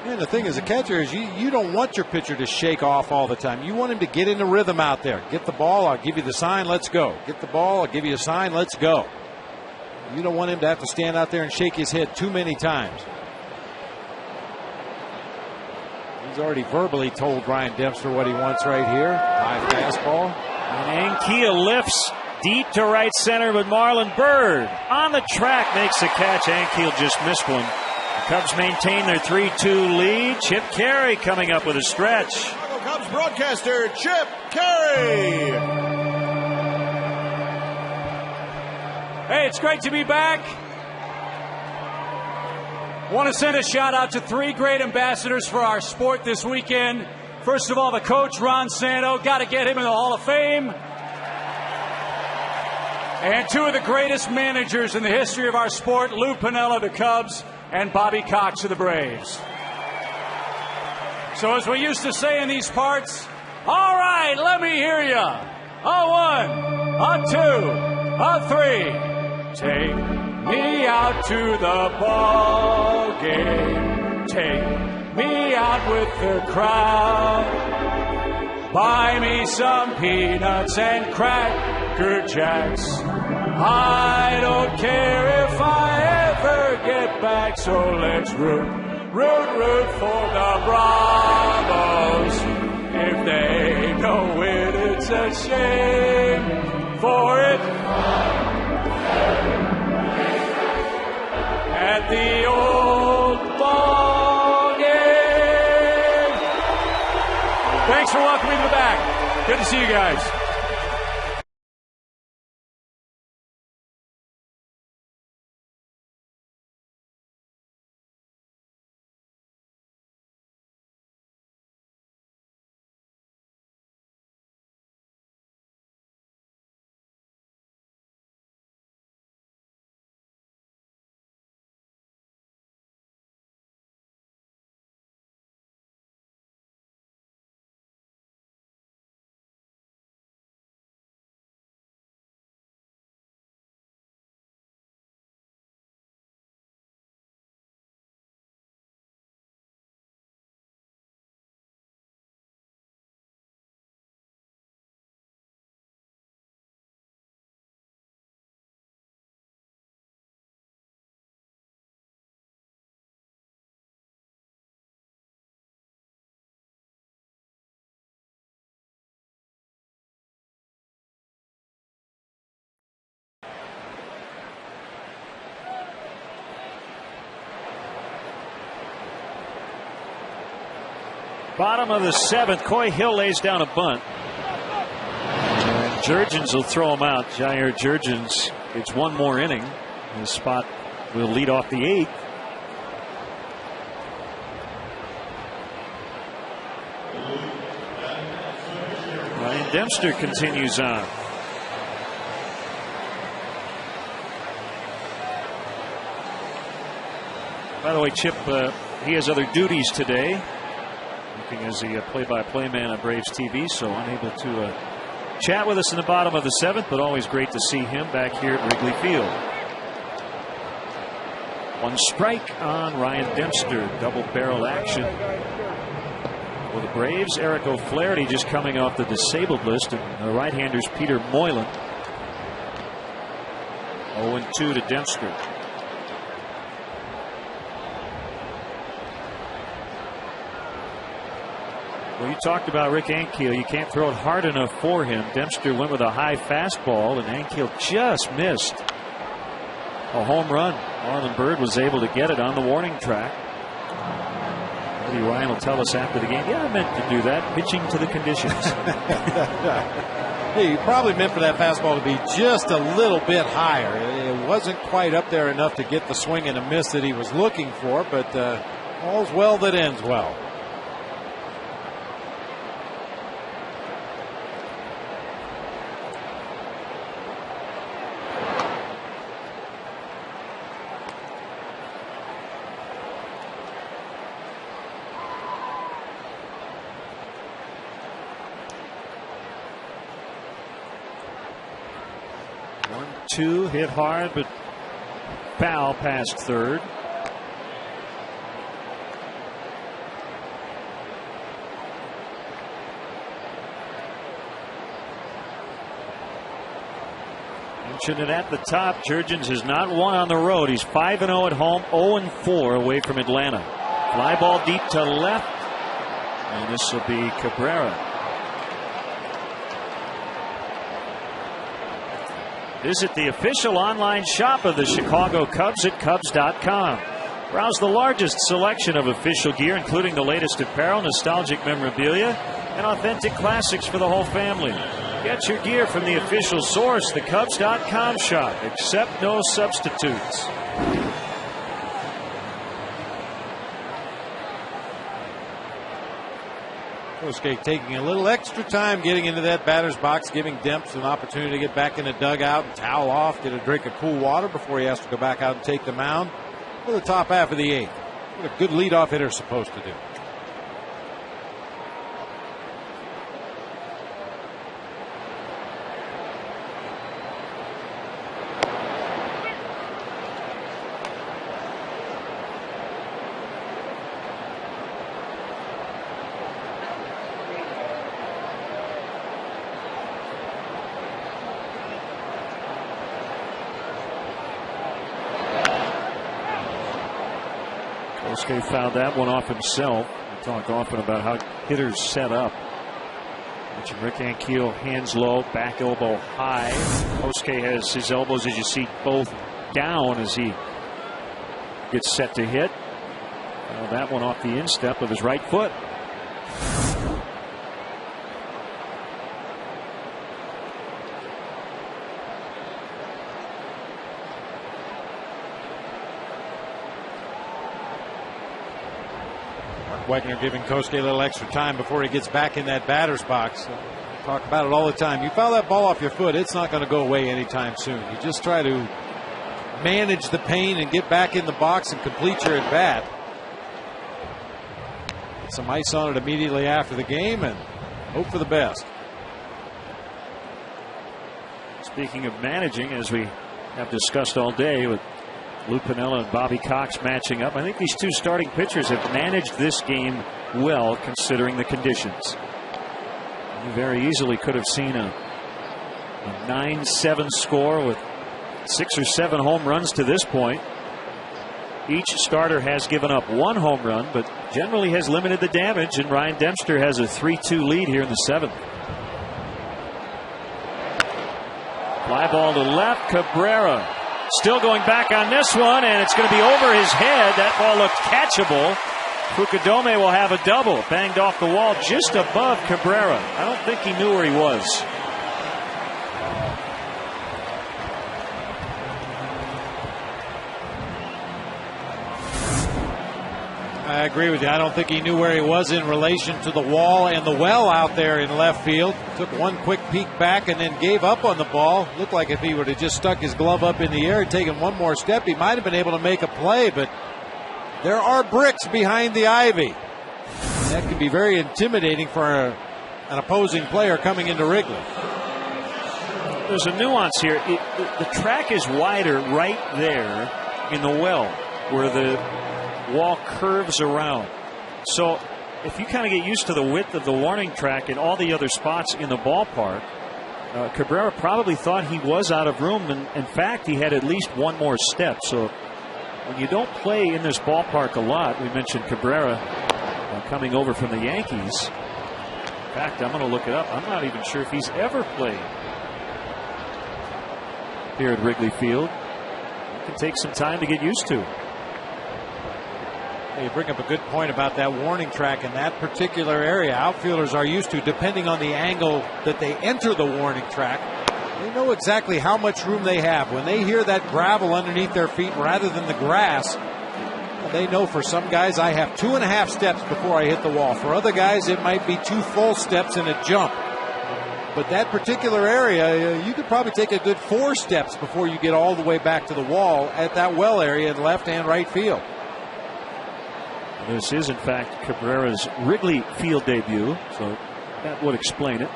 And the thing as a catcher is you don't want your pitcher to shake off all the time. You want him to get in the rhythm out there. Get the ball, I'll give you the sign, let's go. Get the ball, I'll give you a sign, let's go. You don't want him to have to stand out there and shake his head too many times. He's already verbally told Ryan Dempster what he wants right here. High fastball. And Ankiel lifts deep to right center, but Marlon Byrd on the track makes the catch. Ankiel just missed one. The Cubs maintain their 3-2 lead. Chip Caray coming up with a stretch. Chicago Cubs broadcaster Chip Caray. Hey, it's great to be back. Want to send a shout out to 3 great ambassadors for our sport this weekend. First of all, the coach, Ron Santo. Got to get him in the Hall of Fame. And 2 of the greatest managers in the history of our sport, Lou Piniella of the Cubs and Bobby Cox of the Braves. So as we used to say in these parts, all right, let me hear ya. A 1, a 2, a 3. Take me out to the ball game. Take me out with the crowd. Buy me some peanuts and Cracker Jacks. I don't care if I ever get back, so let's root for the Bravos. If they don't win, it's a shame for it. At the old ball game. Thanks for welcoming me back. Good to see you guys. Bottom of the 7th, Coy Hill lays down a bunt. And Jurgens will throw him out. Jair Jurgens gets one more inning. His spot will lead off the 8th. Ryan Dempster continues on. By the way, Chip, he has other duties today. As the play-by-play man on Braves TV, so unable to chat with us in the bottom of the 7th, but always great to see him back here at Wrigley Field. 1 strike on Ryan Dempster. Double-barrel action for the Braves. Eric O'Flaherty just coming off the disabled list, and the right-hander's Peter Moylan. 0-2 to Dempster. Well, you talked about Rick Ankiel. You can't throw it hard enough for him. Dempster went with a high fastball, and Ankiel just missed. a home run. Marlon Byrd was able to get it on the warning track. Eddie Ryan will tell us after the game, yeah, I meant to do that, pitching to the conditions. He probably meant for that fastball to be just a little bit higher. It wasn't quite up there enough to get the swing and a miss that he was looking for, but all's well that ends well. Two hit hard, but foul past third. Mentioned it at the top. Jurgens has not won on the road. He's 5-0 at home, 0-4 away from Atlanta. Fly ball deep to left, and this will be Cabrera. Visit the official online shop of the Chicago Cubs at Cubs.com. Browse the largest selection of official gear, including the latest apparel, nostalgic memorabilia, and authentic classics for the whole family. Get your gear from the official source, the Cubs.com shop. Accept no substitutes. Kosuke taking a little extra time getting into that batter's box, giving Demps an opportunity to get back in the dugout and towel off, get a drink of cool water before he has to go back out and take the mound for the top half of the eighth. What a good leadoff hitter is supposed to do. Kosuke found that one off himself. We talk often about how hitters set up. Mentioned Rick Ankiel, hands low, back elbow high. Kosuke has his elbows, as you see, both down as he gets set to hit. That one off the instep of his right foot. Wegner giving Kosuke a little extra time before he gets back in that batter's box. Talk about it all the time. You foul that ball off your foot, it's not going to go away anytime soon. You just try to manage the pain and get back in the box and complete your at bat. Get some ice on it immediately after the game and hope for the best. Speaking of managing, as we have discussed all day with Lou Piniella and Bobby Cox matching up, I think these two starting pitchers have managed this game well considering the conditions. You very easily could have seen a 9-7 score with 6 or 7 home runs to this point. Each starter has given up 1 home run, but generally has limited the damage, and Ryan Dempster has a 3-2 lead here in the 7th. Fly ball to left. Cabrera still going back on this one, and it's going to be over his head. That ball looked catchable. Fukudome will have a double. Banged off the wall just above Cabrera. I don't think he knew where he was. I agree with you. I don't think he knew where he was in relation to the wall and the well out there in left field. Took one quick peek back and then gave up on the ball. Looked like if he would have just stuck his glove up in the air and taken one more step, he might have been able to make a play, but there are bricks behind the ivy. That can be very intimidating for an opposing player coming into Wrigley. There's a nuance here. The track is wider right there in the well where the wall curves around. So if you kind of get used to the width of the warning track and all the other spots in the ballpark, Cabrera probably thought he was out of room, and in fact he had at least one more step. So when you don't play in this ballpark a lot, we mentioned Cabrera coming over from the Yankees. In fact, I'm going to look it up. I'm not even sure if he's ever played here at Wrigley Field. can take some time to get used to. You bring up a good point about that warning track in that particular area. Outfielders are used to, depending on the angle that they enter the warning track, they know exactly how much room they have. When they hear that gravel underneath their feet rather than the grass, they know for some guys I have 2.5 steps before I hit the wall. For other guys, it might be 2 full steps and a jump. But that particular area, you could probably take a good 4 steps before you get all the way back to the wall at that well area in left and right field. This is, in fact, Cabrera's Wrigley Field debut, so that would explain it.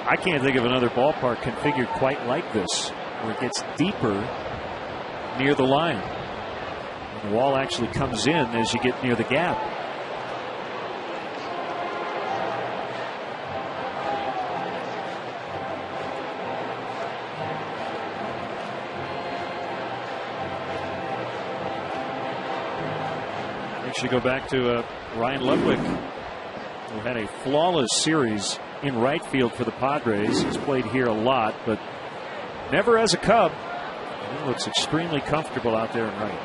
I can't think of another ballpark configured quite like this, where it gets deeper near the line. And the wall actually comes in as you get near the gap. Should go back to Ryan Ludwig, who had a flawless series in right field for the Padres. He's played here a lot, but never as a Cub. He looks extremely comfortable out there in right.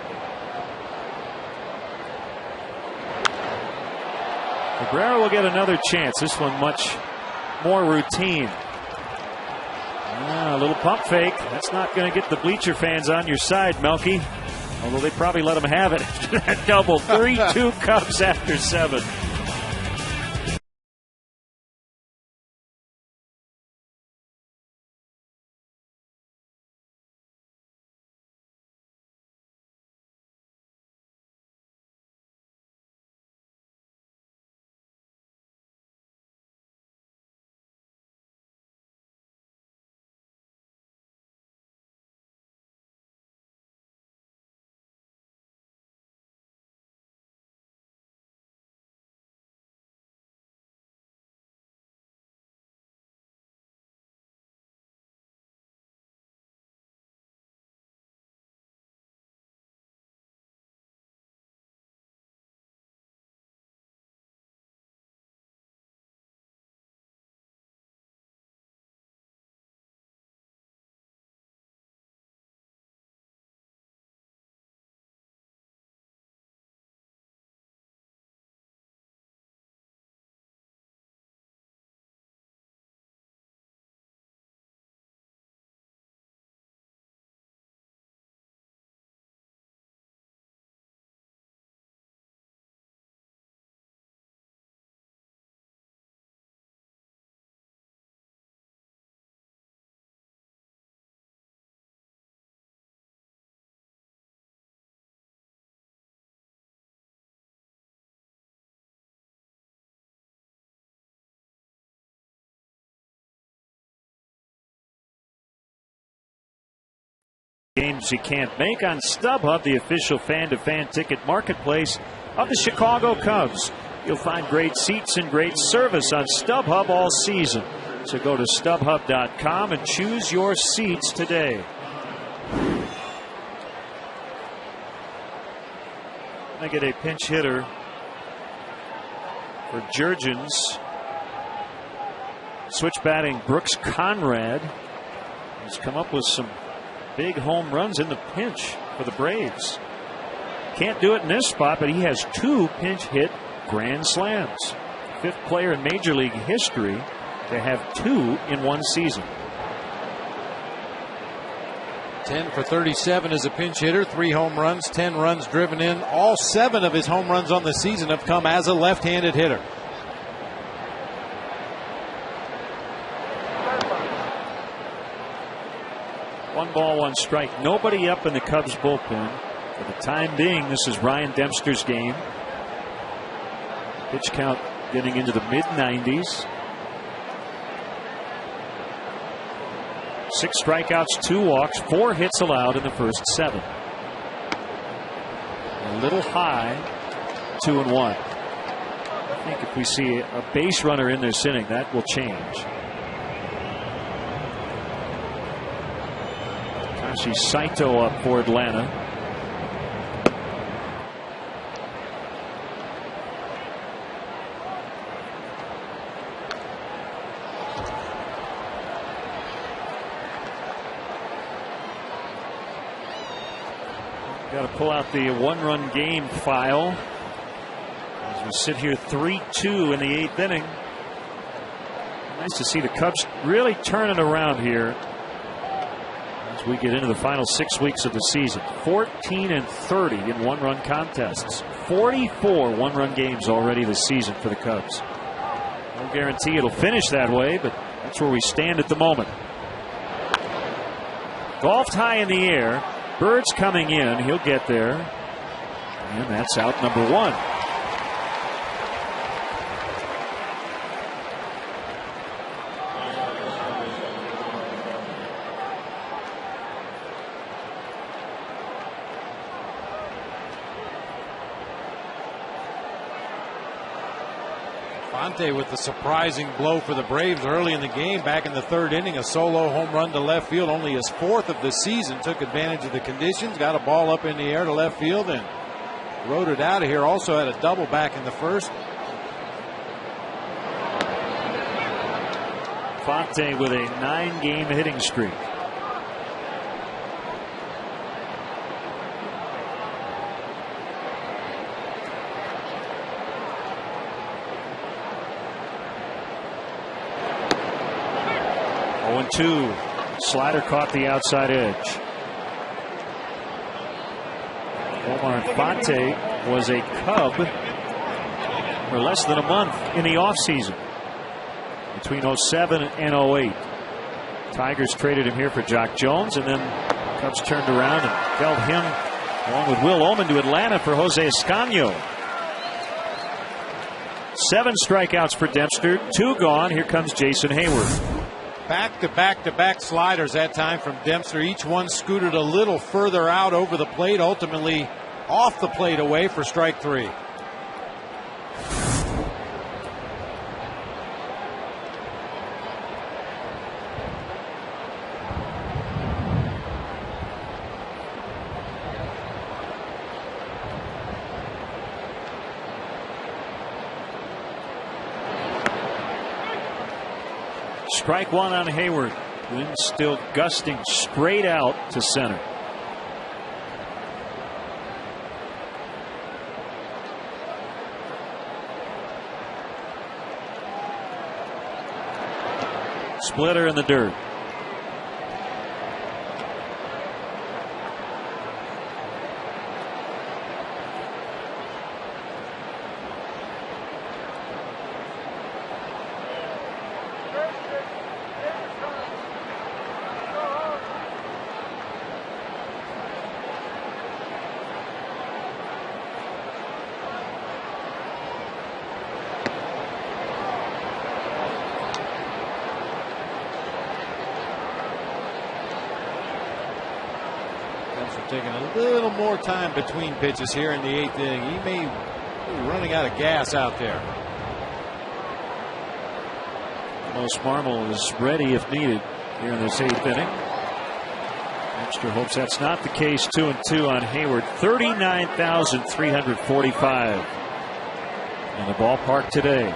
Cabrera will get another chance. This one much more routine. A little pump fake. That's not going to get the bleacher fans on your side, Melky. Although they probably let him have it after that double. 3-2 Cubs after 7. Games you can't make on StubHub, the official fan-to-fan ticket marketplace of the Chicago Cubs. You'll find great seats and great service on StubHub all season. So go to StubHub.com and choose your seats today. I get a pinch hitter for Jurgens. Switch batting Brooks Conrad. He's come up with some big home runs in the pinch for the Braves. Can't do it in this spot, but he has 2 pinch hit grand slams. 5th player in Major League history to have 2 in one season. 10 for 37 as a pinch hitter, 3 home runs, 10 runs driven in. All 7 of his home runs on the season have come as a left-handed hitter. One ball, one strike. Nobody up in the Cubs bullpen. For the time being, this is Ryan Dempster's game. Pitch count getting into the mid-90s. 6 strikeouts, 2 walks, 4 hits allowed in the first 7. A little high, 2-1. I think if we see a base runner in this inning, that will change. Takashi Saito up for Atlanta. Got to pull out the one-run game file as we sit here 3-2 in the 8th inning. Nice to see the Cubs really turning around here as we get into the final 6 weeks of the season. 14-30 in one-run contests. 44 one-run games already this season for the Cubs. No guarantee it'll finish that way, but that's where we stand at the moment. Golfed high in the air. Bird's coming in. He'll get there. And that's out number 1. Fonte with the surprising blow for the Braves early in the game. Back in the 3rd inning, a solo home run to left field, only his 4th of the season. Took advantage of the conditions, got a ball up in the air to left field and rode it out of here. Also had a double back in the 1st. Fonte with a 9-game hitting streak. Two. Slider caught the outside edge. Omar Infante was a Cub for less than a month in the offseason between 07 and 08. Tigers traded him here for Jock Jones, and then Cubs turned around and dealt him along with Will Oman to Atlanta for Jose Escanio. 7 strikeouts for Dempster, 2 gone. Here comes Jason Hayward. Back-to-back-to-back sliders that time from Dempster. Each one scooted a little further out over the plate, ultimately off the plate away for strike 3. Strike 1 on Hayward. Wind still gusting straight out to center. Splitter in the dirt. Taking a little more time between pitches here in the 8th inning. He may be running out of gas out there. Most Marmol is ready if needed here in this 8th inning. Dempster hopes that's not the case. 2-2 on Hayward. 39,345 in the ballpark today.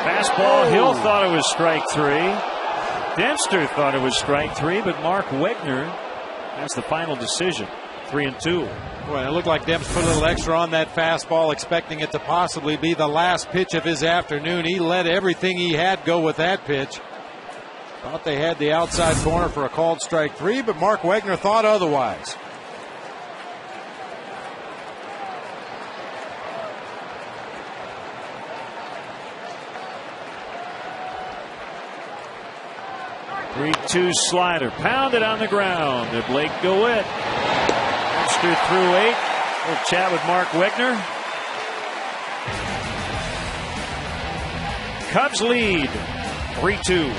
Fastball. Hill thought it was strike 3. Dempster thought it was strike 3, but Mark Wegner has the final decision. 3-2. Well, it looked like Dempster put a little extra on that fastball, expecting it to possibly be the last pitch of his afternoon. He let everything he had go with that pitch. Thought they had the outside corner for a called strike 3, but Mark Wegner thought otherwise. Three-two slider pounded on the ground to Blake DeWitt. Dempster through 8. We'll chat with Mark Wegner. Cubs lead 3-2.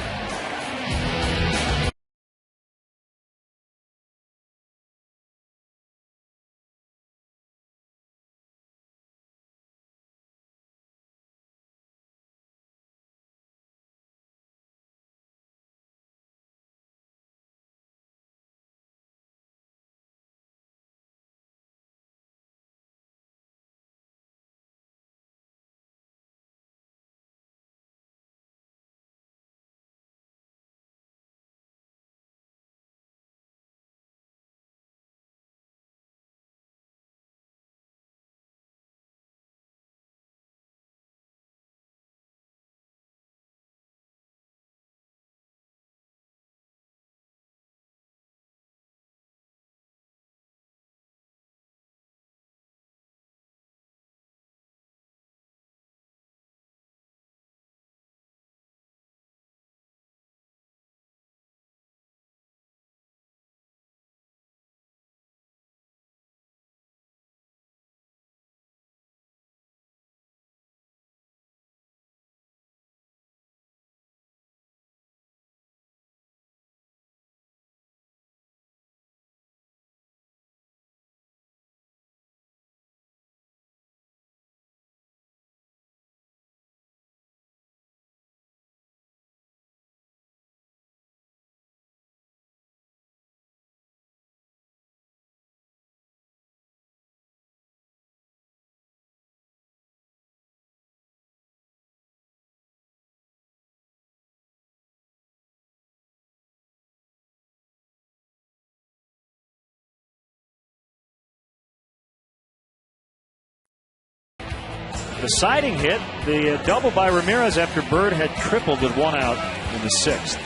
deciding hit, the double by Ramirez after Bird had tripled with 1 out in the 6th.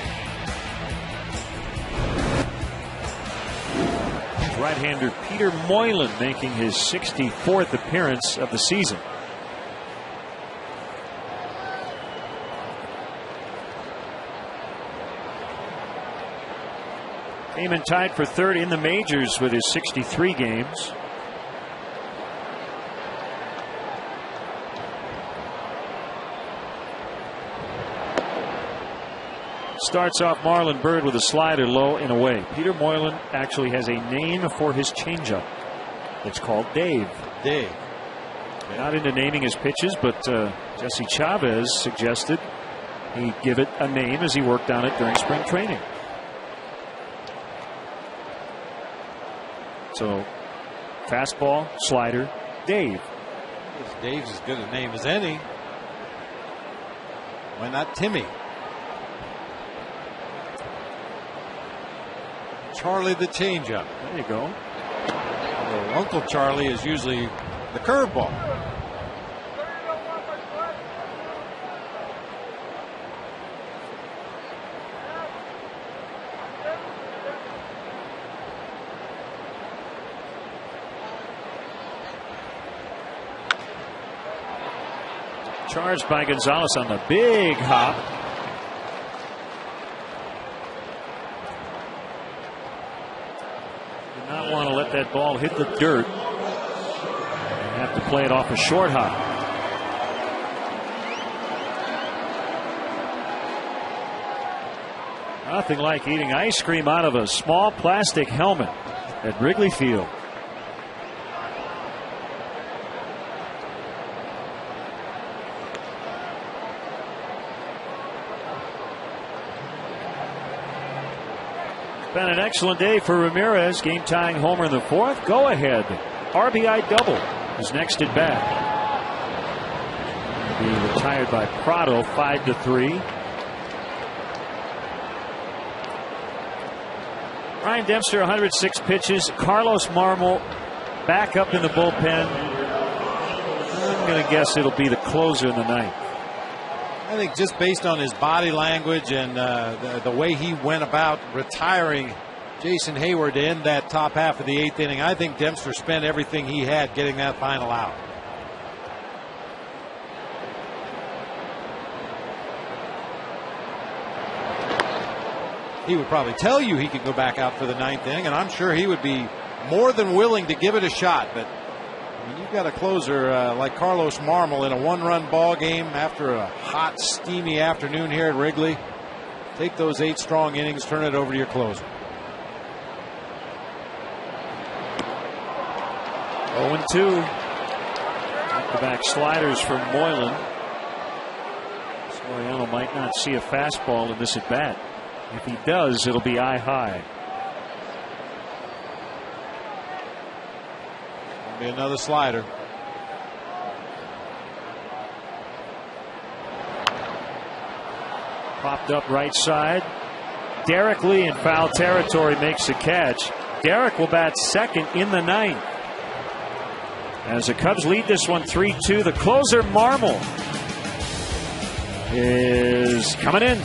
Right-hander Peter Moylan making his 64th appearance of the season. Heyman tied for third in the majors with his 63 games. Starts off Marlon Byrd with a slider low and away. Peter Moylan actually has a name for his changeup. It's called Dave. Dave. Not into naming his pitches, but Jesse Chavez suggested he give it a name as he worked on it during spring training. So, fastball, slider, Dave. Dave's as good a name as any. Why not Timmy? Charlie the changeup. There you go. Although Uncle Charlie is usually the curveball. Charged by Gonzalez on the big hop. Did not want to let that ball hit the dirt. And have to play it off a short hop. Nothing like eating ice cream out of a small plastic helmet at Wrigley Field. Been an excellent day for Ramirez. Game tying homer in the 4th. Go ahead. RBI double is next at bat. Be retired by Prado 5-3. Ryan Dempster 106 pitches. Carlos Marmol back up in the bullpen. I'm going to guess it'll be the closer in the 9th. I think just based on his body language and the way he went about retiring Jason Hayward to end that top half of the 8th inning, I think Dempster spent everything he had getting that final out. He would probably tell you he could go back out for the 9th inning, and I'm sure he would be more than willing to give it a shot. But when you've got a closer like Carlos Marmol in a 1-run ball game after a hot, steamy afternoon here at Wrigley, take those 8 strong innings, turn it over to your closer. 0-2. Back-to-back sliders from Moylan. Soriano might not see a fastball in this at bat. If he does, it'll be eye high. Be another slider. Popped up right side. Derek Lee in foul territory makes the catch. Derek will bat second in the 9th. As the Cubs lead this one 3-2, the closer Marmol is coming in.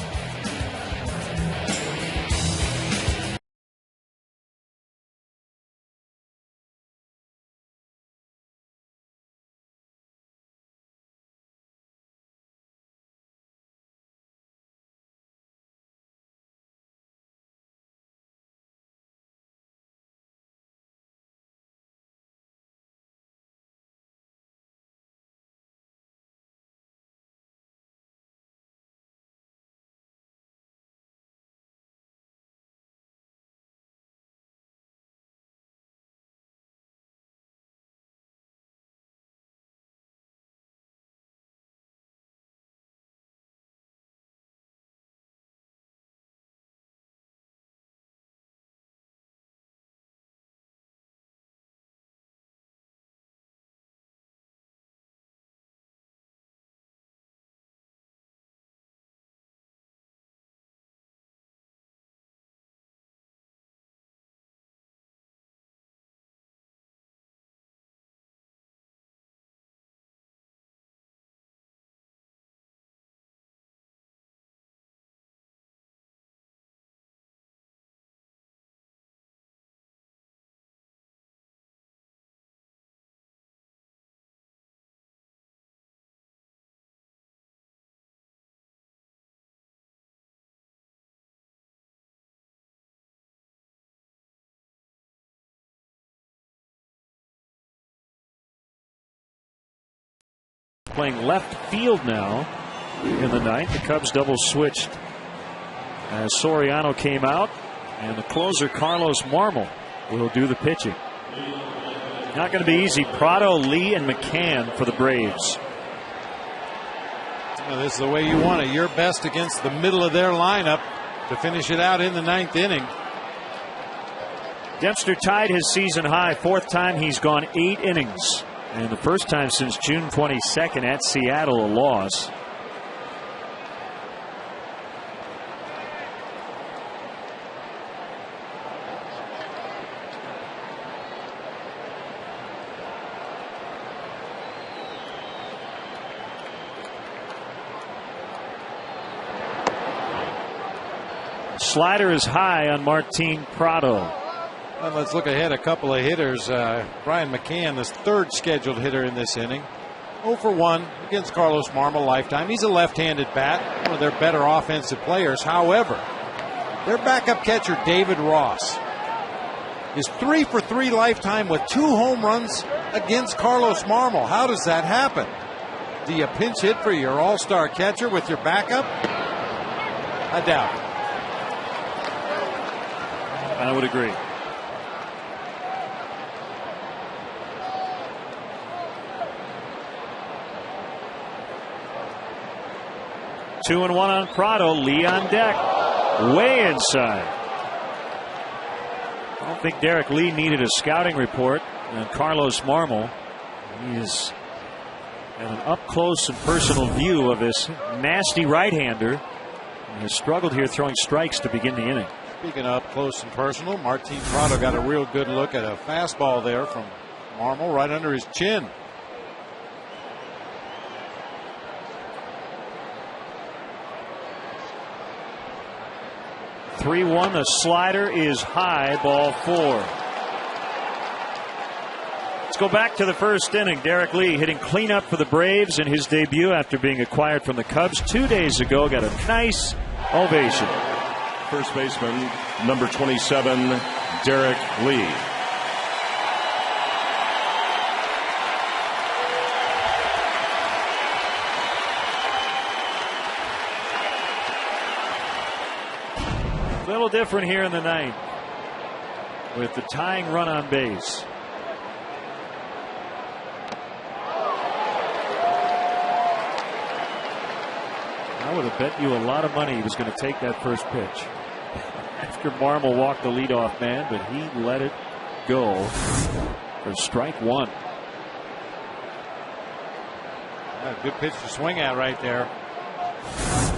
playing left field now in the ninth. The Cubs double switched as Soriano came out, and the closer Carlos Marmol will do the pitching. Not going to be easy. Prado, Lee, and McCann for the Braves. Well, this is the way you want it. Your best against the middle of their lineup to finish it out in the ninth inning. Dempster tied his season high. Fourth time he's gone 8 innings. And the first time since June 22nd at Seattle, a loss. Slider is high on Martin Prado. Well, let's look ahead. A couple of hitters. Brian McCann, this third scheduled hitter in this inning. 0 for 1 against Carlos Marmol lifetime. He's a left-handed bat, one of their better offensive players. However, their backup catcher, David Ross, is 3 for 3 lifetime with 2 home runs against Carlos Marmol. How does that happen? Do you pinch hit for your all-star catcher with your backup? I doubt it. I would agree. Two and one on Prado. Lee on deck. Way inside. I don't think Derek Lee needed a scouting report. And Carlos Marmol, he's had an up close and personal view of this nasty right-hander. And has struggled here throwing strikes to begin the inning. Speaking of up close and personal, Martin Prado got a real good look at a fastball there from Marmol right under his chin. (3-1). The slider is high, ball 4. Let's go back to the first inning. Derek Lee hitting cleanup for the Braves in his debut after being acquired from the Cubs 2 days ago. Got a nice ovation. First baseman, number 27, Derek Lee. A little different here in the ninth with the tying run on base. I would have bet you a lot of money he was going to take that first pitch after Marmol walked the leadoff man, but he let it go for strike 1. A good pitch to swing at right there.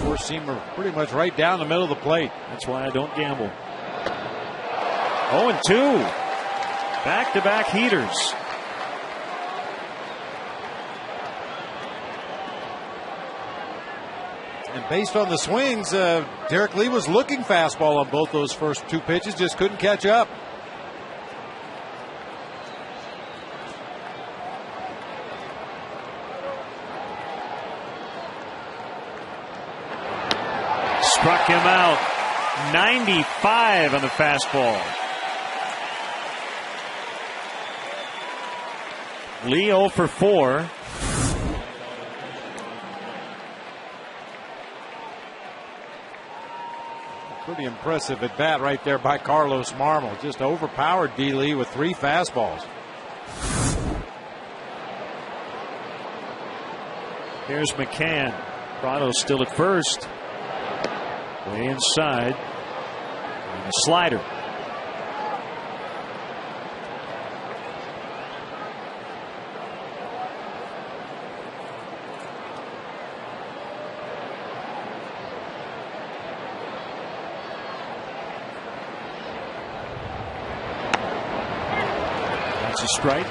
Four-seamer pretty much right down the middle of the plate. That's why I don't gamble. 0-2. Back-to-back heaters. And based on the swings, Derek Lee was looking fastball on both those first 2 pitches, just couldn't catch up. Struck him out. 95 on the fastball. Lee 0 for 4. Pretty impressive at bat right there by Carlos Marmol. Just overpowered D. Lee with 3 fastballs. Here's McCann. Prado still at first. Way inside. And a slider. That's a strike.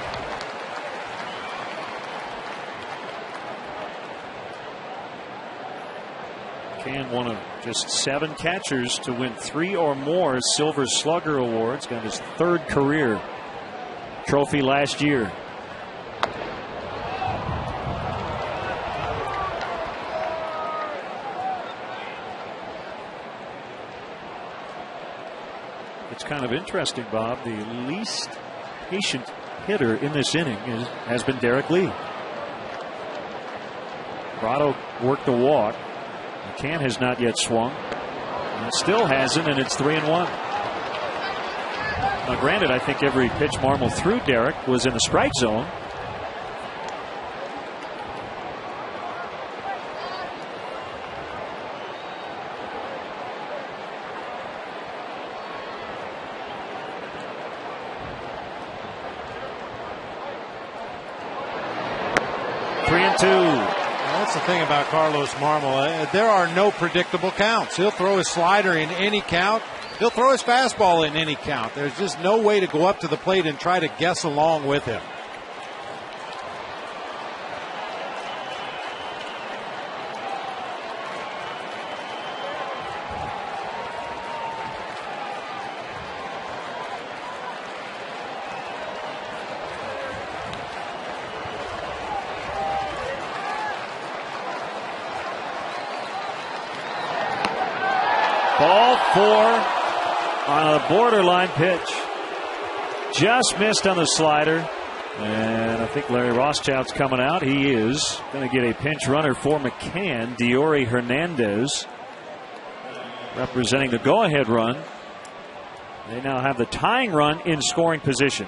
McCann, one of just 7 catchers to win 3 or more Silver Slugger awards. Got his 3rd career trophy last year. It's kind of interesting, Bob. The least patient hitter in this inning has been Derek Lee. Prado worked the walk. McCann has not yet swung. And still hasn't, and it's 3-1. Now, granted, I think every pitch Marmol threw Derek was in the strike zone. That's the thing about Carlos Marmol. There are no predictable counts. He'll throw his slider in any count. He'll throw his fastball in any count. There's just no way to go up to the plate and try to guess along with him. Ball 4 on a borderline pitch. Just missed on the slider. And I think Larry Rothschild's coming out. He is going to get a pinch runner for McCann. Diori Hernandez representing the go-ahead run. They now have the tying run in scoring position.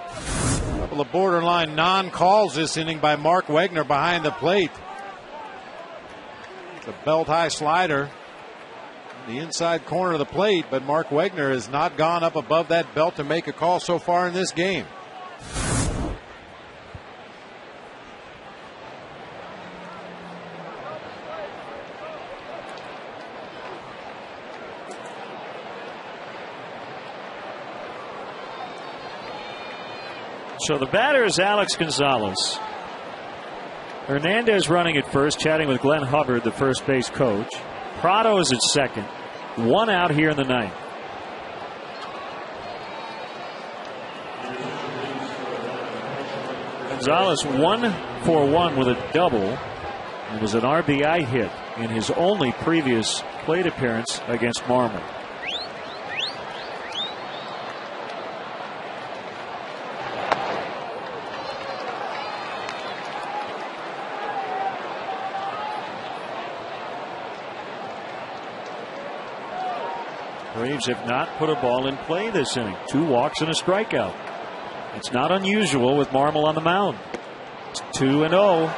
A couple of borderline non-calls this inning by Mark Wegner behind the plate. The belt-high slider. The inside corner of the plate, but Mark Wegner has not gone up above that belt to make a call so far in this game. So the batter is Alex Gonzalez. Hernandez running at first, chatting with Glenn Hubbard, the first base coach. Prado is at second. 1 out here in the ninth. Gonzalez 1 for 1 with a double. It was an RBI hit in his only previous plate appearance against Marmol. Braves have not put a ball in play this inning. 2 walks and a strikeout. It's not unusual with Marmol on the mound. It's 2-0.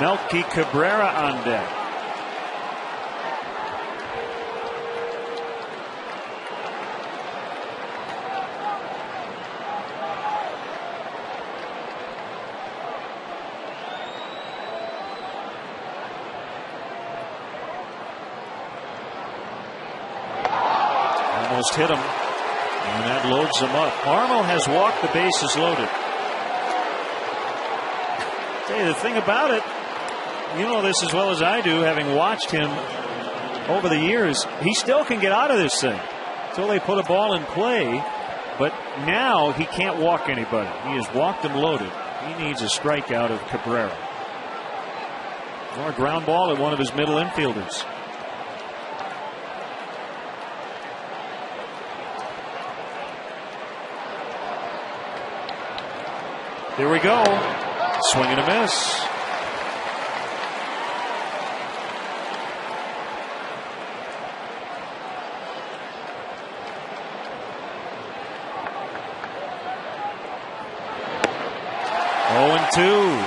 Melky Cabrera on deck. Almost hit him, and that loads him up. Marmol has walked the bases loaded. Tell you the thing about it, you know this as well as I do, having watched him over the years, he still can get out of this thing until they put a ball in play. But now he can't walk anybody. He has walked them loaded. He needs a strikeout of Cabrera. Or a ground ball at one of his middle infielders. Here we go. Swing and a miss. Two.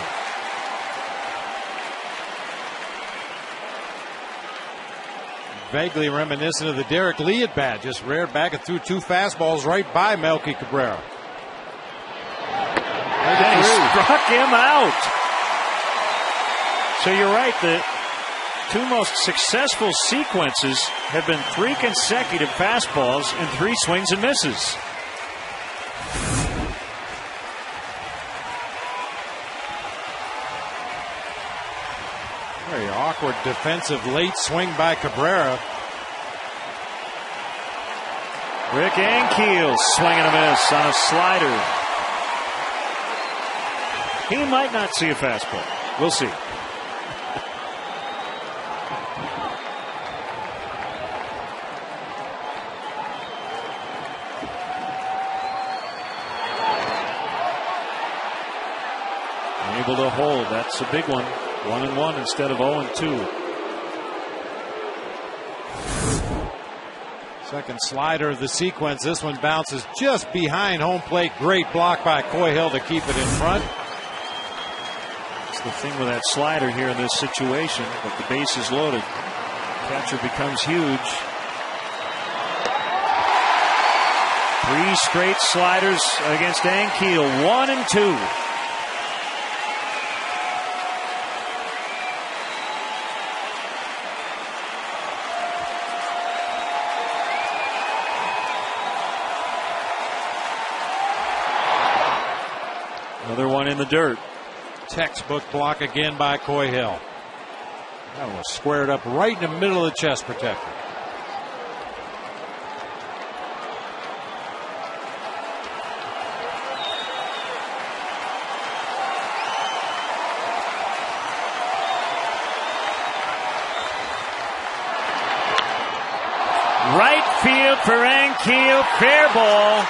Vaguely reminiscent of the Derek Lee at bat. Just reared back and threw 2 fastballs right by Melky Cabrera. And he struck him out. So you're right. The 2 most successful sequences have been 3 consecutive fastballs and 3 swings and misses. Very awkward defensive late swing by Cabrera. Rick Ankiel swinging a miss on a slider. He might not see a fastball. We'll see. Able to hold. That's a big one. 1-1 instead of 0-2. Second slider of the sequence. This one bounces just behind home plate. Great block by Coyhill to keep it in front. That's the thing with that slider here in this situation. But the base is loaded. Catcher becomes huge. 3 straight sliders against Ankiel. 1-2. Another one in the dirt. Textbook block again by Coyhill. That was squared up right in the middle of the chest protector. Right field for Ankiel. Fair ball.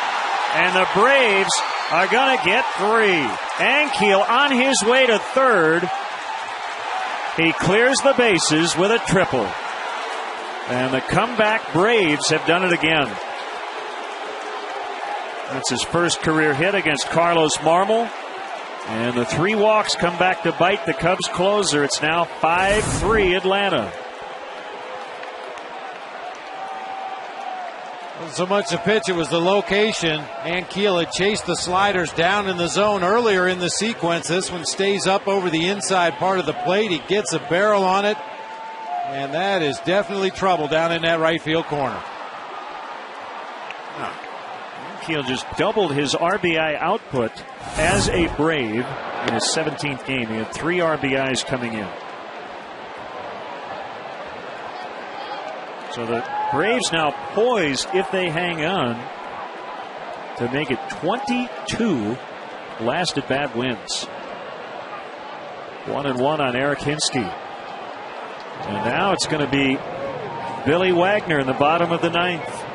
And the Braves are going to get 3. Ankiel on his way to third. He clears the bases with a triple. And the comeback Braves have done it again. That's his first career hit against Carlos Marmol. And the 3 walks come back to bite the Cubs closer. It's now 5-3 Atlanta. Wasn't so much the pitch, it was the location. Ankiel had chased the sliders down in the zone earlier in the sequence. This one stays up over the inside part of the plate. He gets a barrel on it. And that is definitely trouble down in that right field corner. Ankiel just doubled his RBI output as a Brave in his 17th game. He had 3 RBIs coming in. So the Braves now poised, if they hang on, to make it 22 last at bat wins. 1-1 on Eric Hinsky. And now it's going to be Billy Wagner in the bottom of the 9th.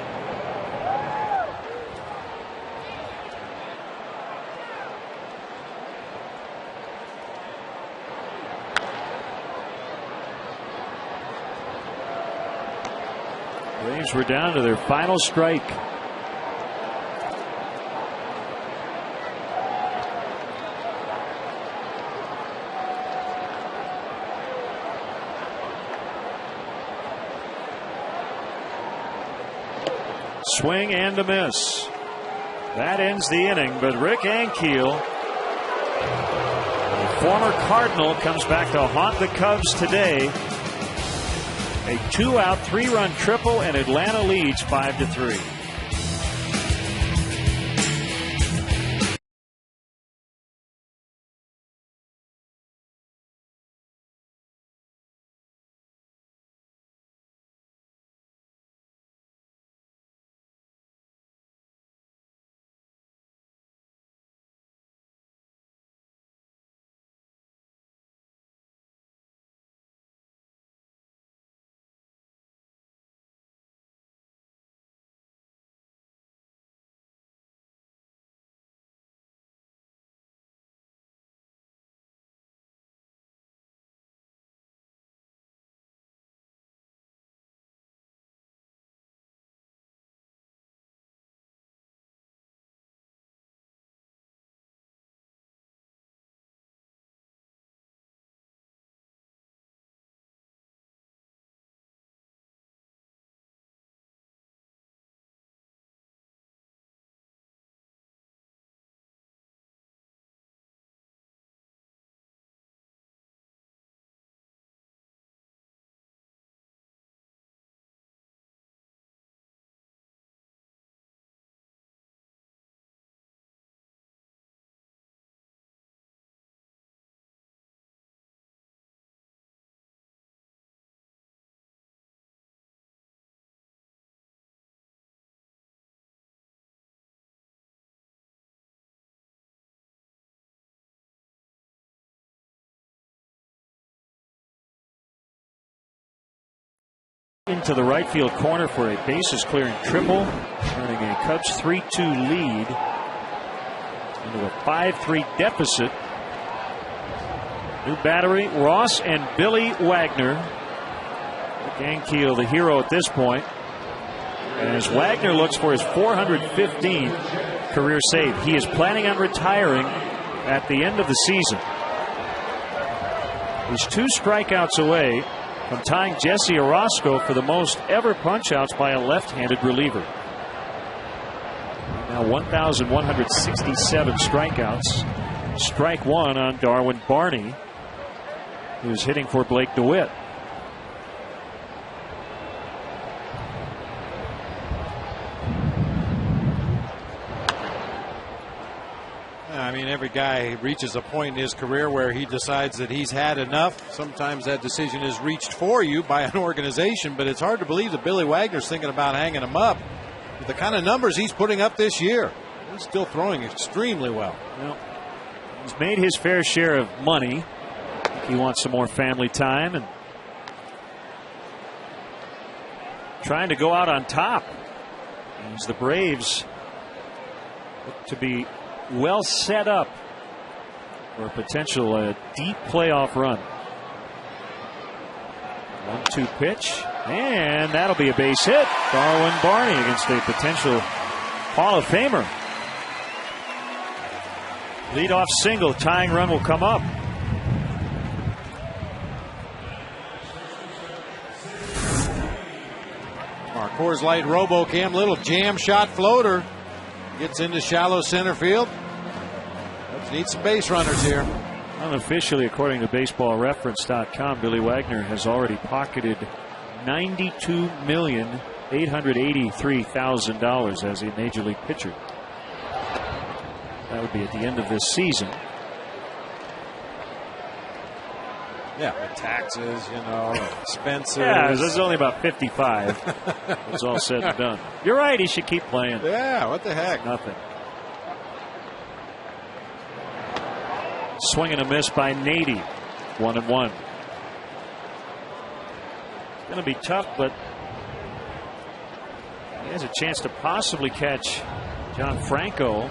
Braves were down to their final strike. Swing and a miss. That ends the inning, but Rick Ankiel, the former Cardinal, comes back to haunt the Cubs today. A 2-out, 3-run triple, and Atlanta leads 5-3. into the right field corner for a bases clearing triple, turning a Cubs 3-2 lead into a 5-3 deficit. New battery, Ross and Billy Wagner. Gankeel, the hero at this point, as Wagner looks for his 415th career save. He is planning on retiring at the end of the season. He's 2 strikeouts away from tying Jesse Orozco for the most ever punch-outs by a left-handed reliever. Now 1,167 strikeouts. Strike 1 on Darwin Barney, who's hitting for Blake DeWitt. I mean, every guy reaches a point in his career where he decides that he's had enough. Sometimes that decision is reached for you by an organization, but it's hard to believe that Billy Wagner's thinking about hanging him up. With the kind of numbers he's putting up this year, he's still throwing extremely well. Well, he's made his fair share of money. He wants some more family time and trying to go out on top as the Braves look to be well set up for a potential deep playoff run. 1-2 pitch, and that'll be a base hit. Darwin Barney against a potential Hall of Famer. Leadoff single, tying run will come up. Our Coors Light RoboCam, little jam shot floater. Gets into shallow center field. Let's need some base runners here. Unofficially, according to BaseballReference.com, Billy Wagner has already pocketed $92,883,000 as a major league pitcher. That would be at the end of this season. Yeah, with taxes, expenses. Yeah, this is only about 55. It's all said and done. You're right, he should keep playing. Yeah, what the heck? Nothing. Swing and a miss by Nady. 1-1. It's going to be tough, but he has a chance to possibly catch John Franco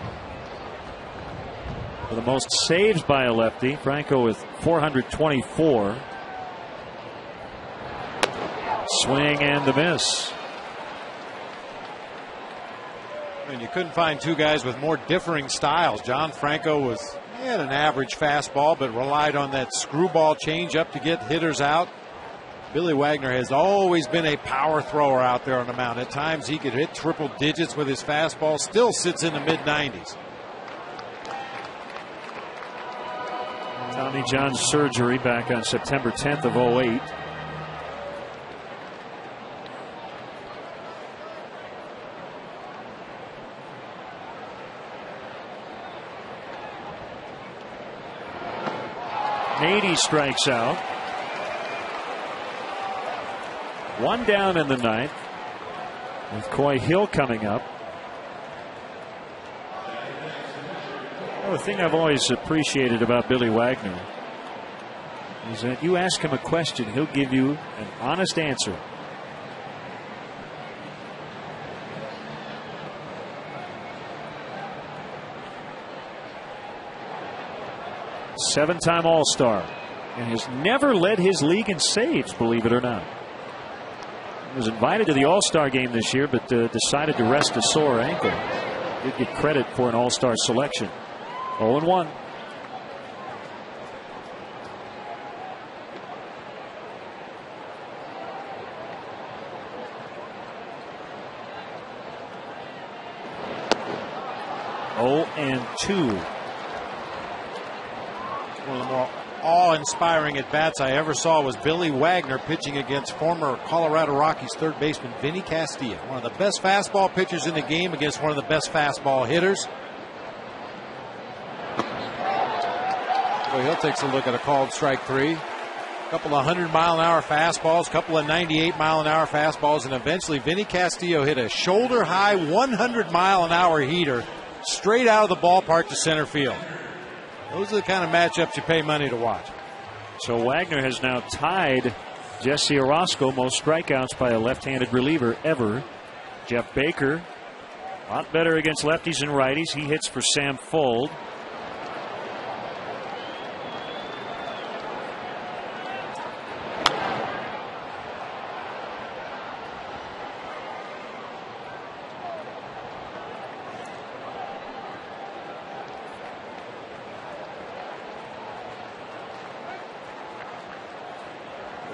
for the most saves by a lefty. Franco with 424. Swing and the miss. And you couldn't find 2 guys with more differing styles. John Franco had an average fastball, but relied on that screwball changeup to get hitters out. Billy Wagner has always been a power thrower out there on the mound. At times he could hit triple digits with his fastball. Still sits in the mid-90s. Tommy John's surgery back on September 10th of 08. Nady strikes out. 1 down in the 9th with Coy Hill coming up. Well, the thing I've always appreciated about Billy Wagner is that you ask him a question, he'll give you an honest answer. Seven-time All-Star and has never led his league in saves, believe it or not. He was invited to the All-Star game this year, but decided to rest a sore ankle. Did get credit for an All-Star selection. 0-1. One of the more awe-inspiring at-bats I ever saw was Billy Wagner pitching against former Colorado Rockies third baseman Vinny Castilla. One of the best fastball pitchers in the game against one of the best fastball hitters. Well, he'll take a look at a called strike 3. A couple of 100-mile-an-hour fastballs, a couple of 98-mile-an-hour fastballs, and eventually Vinny Castillo hit a shoulder-high 100-mile-an-hour heater straight out of the ballpark to center field. Those are the kind of matchups you pay money to watch. So Wagner has now tied Jesse Orozco, most strikeouts by a left-handed reliever ever. Jeff Baker, a lot better against lefties and righties. He hits for Sam Fuld.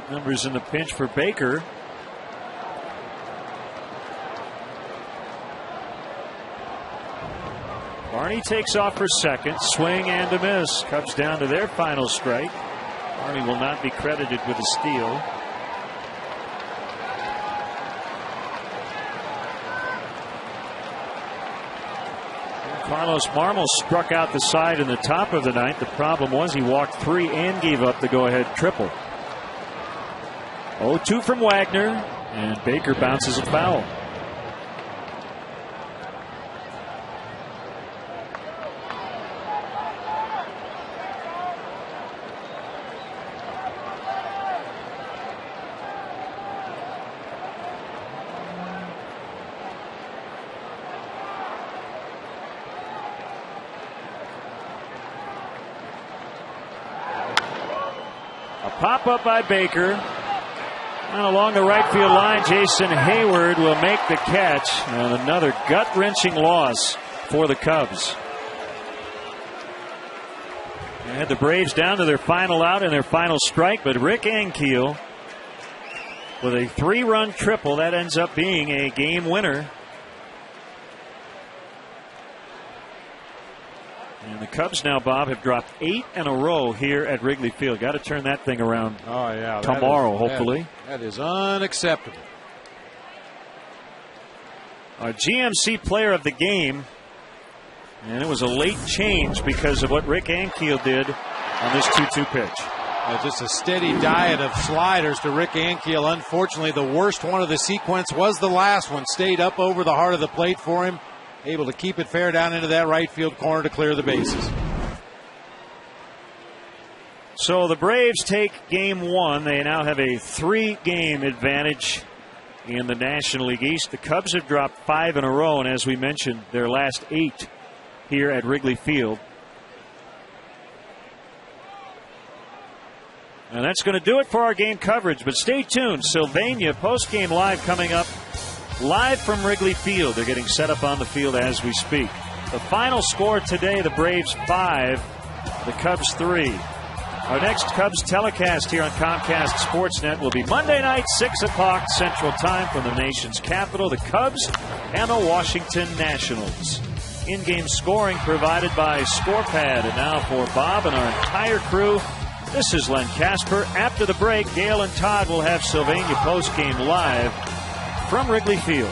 Numbers in the pinch for Baker. Barney takes off for second. Swing and a miss. Cubs down to their final strike. Barney will not be credited with a steal. Carlos Marmol struck out the side in the top of the ninth. The problem was he walked 3 and gave up the go-ahead triple. 0-2 from Wagner, and Baker bounces a foul. A pop-up by Baker. And along the right field line, Jason Hayward will make the catch. And another gut-wrenching loss for the Cubs. They had the Braves down to their final out and their final strike, but Rick Ankiel with a 3-run triple, that ends up being a game winner. And the Cubs now, Bob, have dropped 8 in a row here at Wrigley Field. Got to turn that thing around tomorrow, hopefully. That is unacceptable. Our GMC player of the game, and it was a late change because of what Rick Ankiel did on this 2-2 pitch. Just a steady diet of sliders to Rick Ankiel. Unfortunately, the worst one of the sequence was the last one. Stayed up over the heart of the plate for him. Able to keep it fair down into that right field corner to clear the bases. So the Braves take game 1. They now have a 3-game advantage in the National League East. The Cubs have dropped 5 in a row, and as we mentioned, their last 8 here at Wrigley Field. And that's going to do it for our game coverage. But stay tuned. Sylvania post-game live coming up. Live from Wrigley Field. They're getting set up on the field as we speak. The final score today, the Braves 5, the Cubs 3. Our next Cubs telecast here on Comcast Sportsnet will be Monday night, 6 o'clock Central Time from the nation's capital, the Cubs and the Washington Nationals. In-game scoring provided by ScorePad. And now for Bob and our entire crew, this is Len Casper. After the break, Gail and Todd will have Sylvania postgame live from Wrigley Field.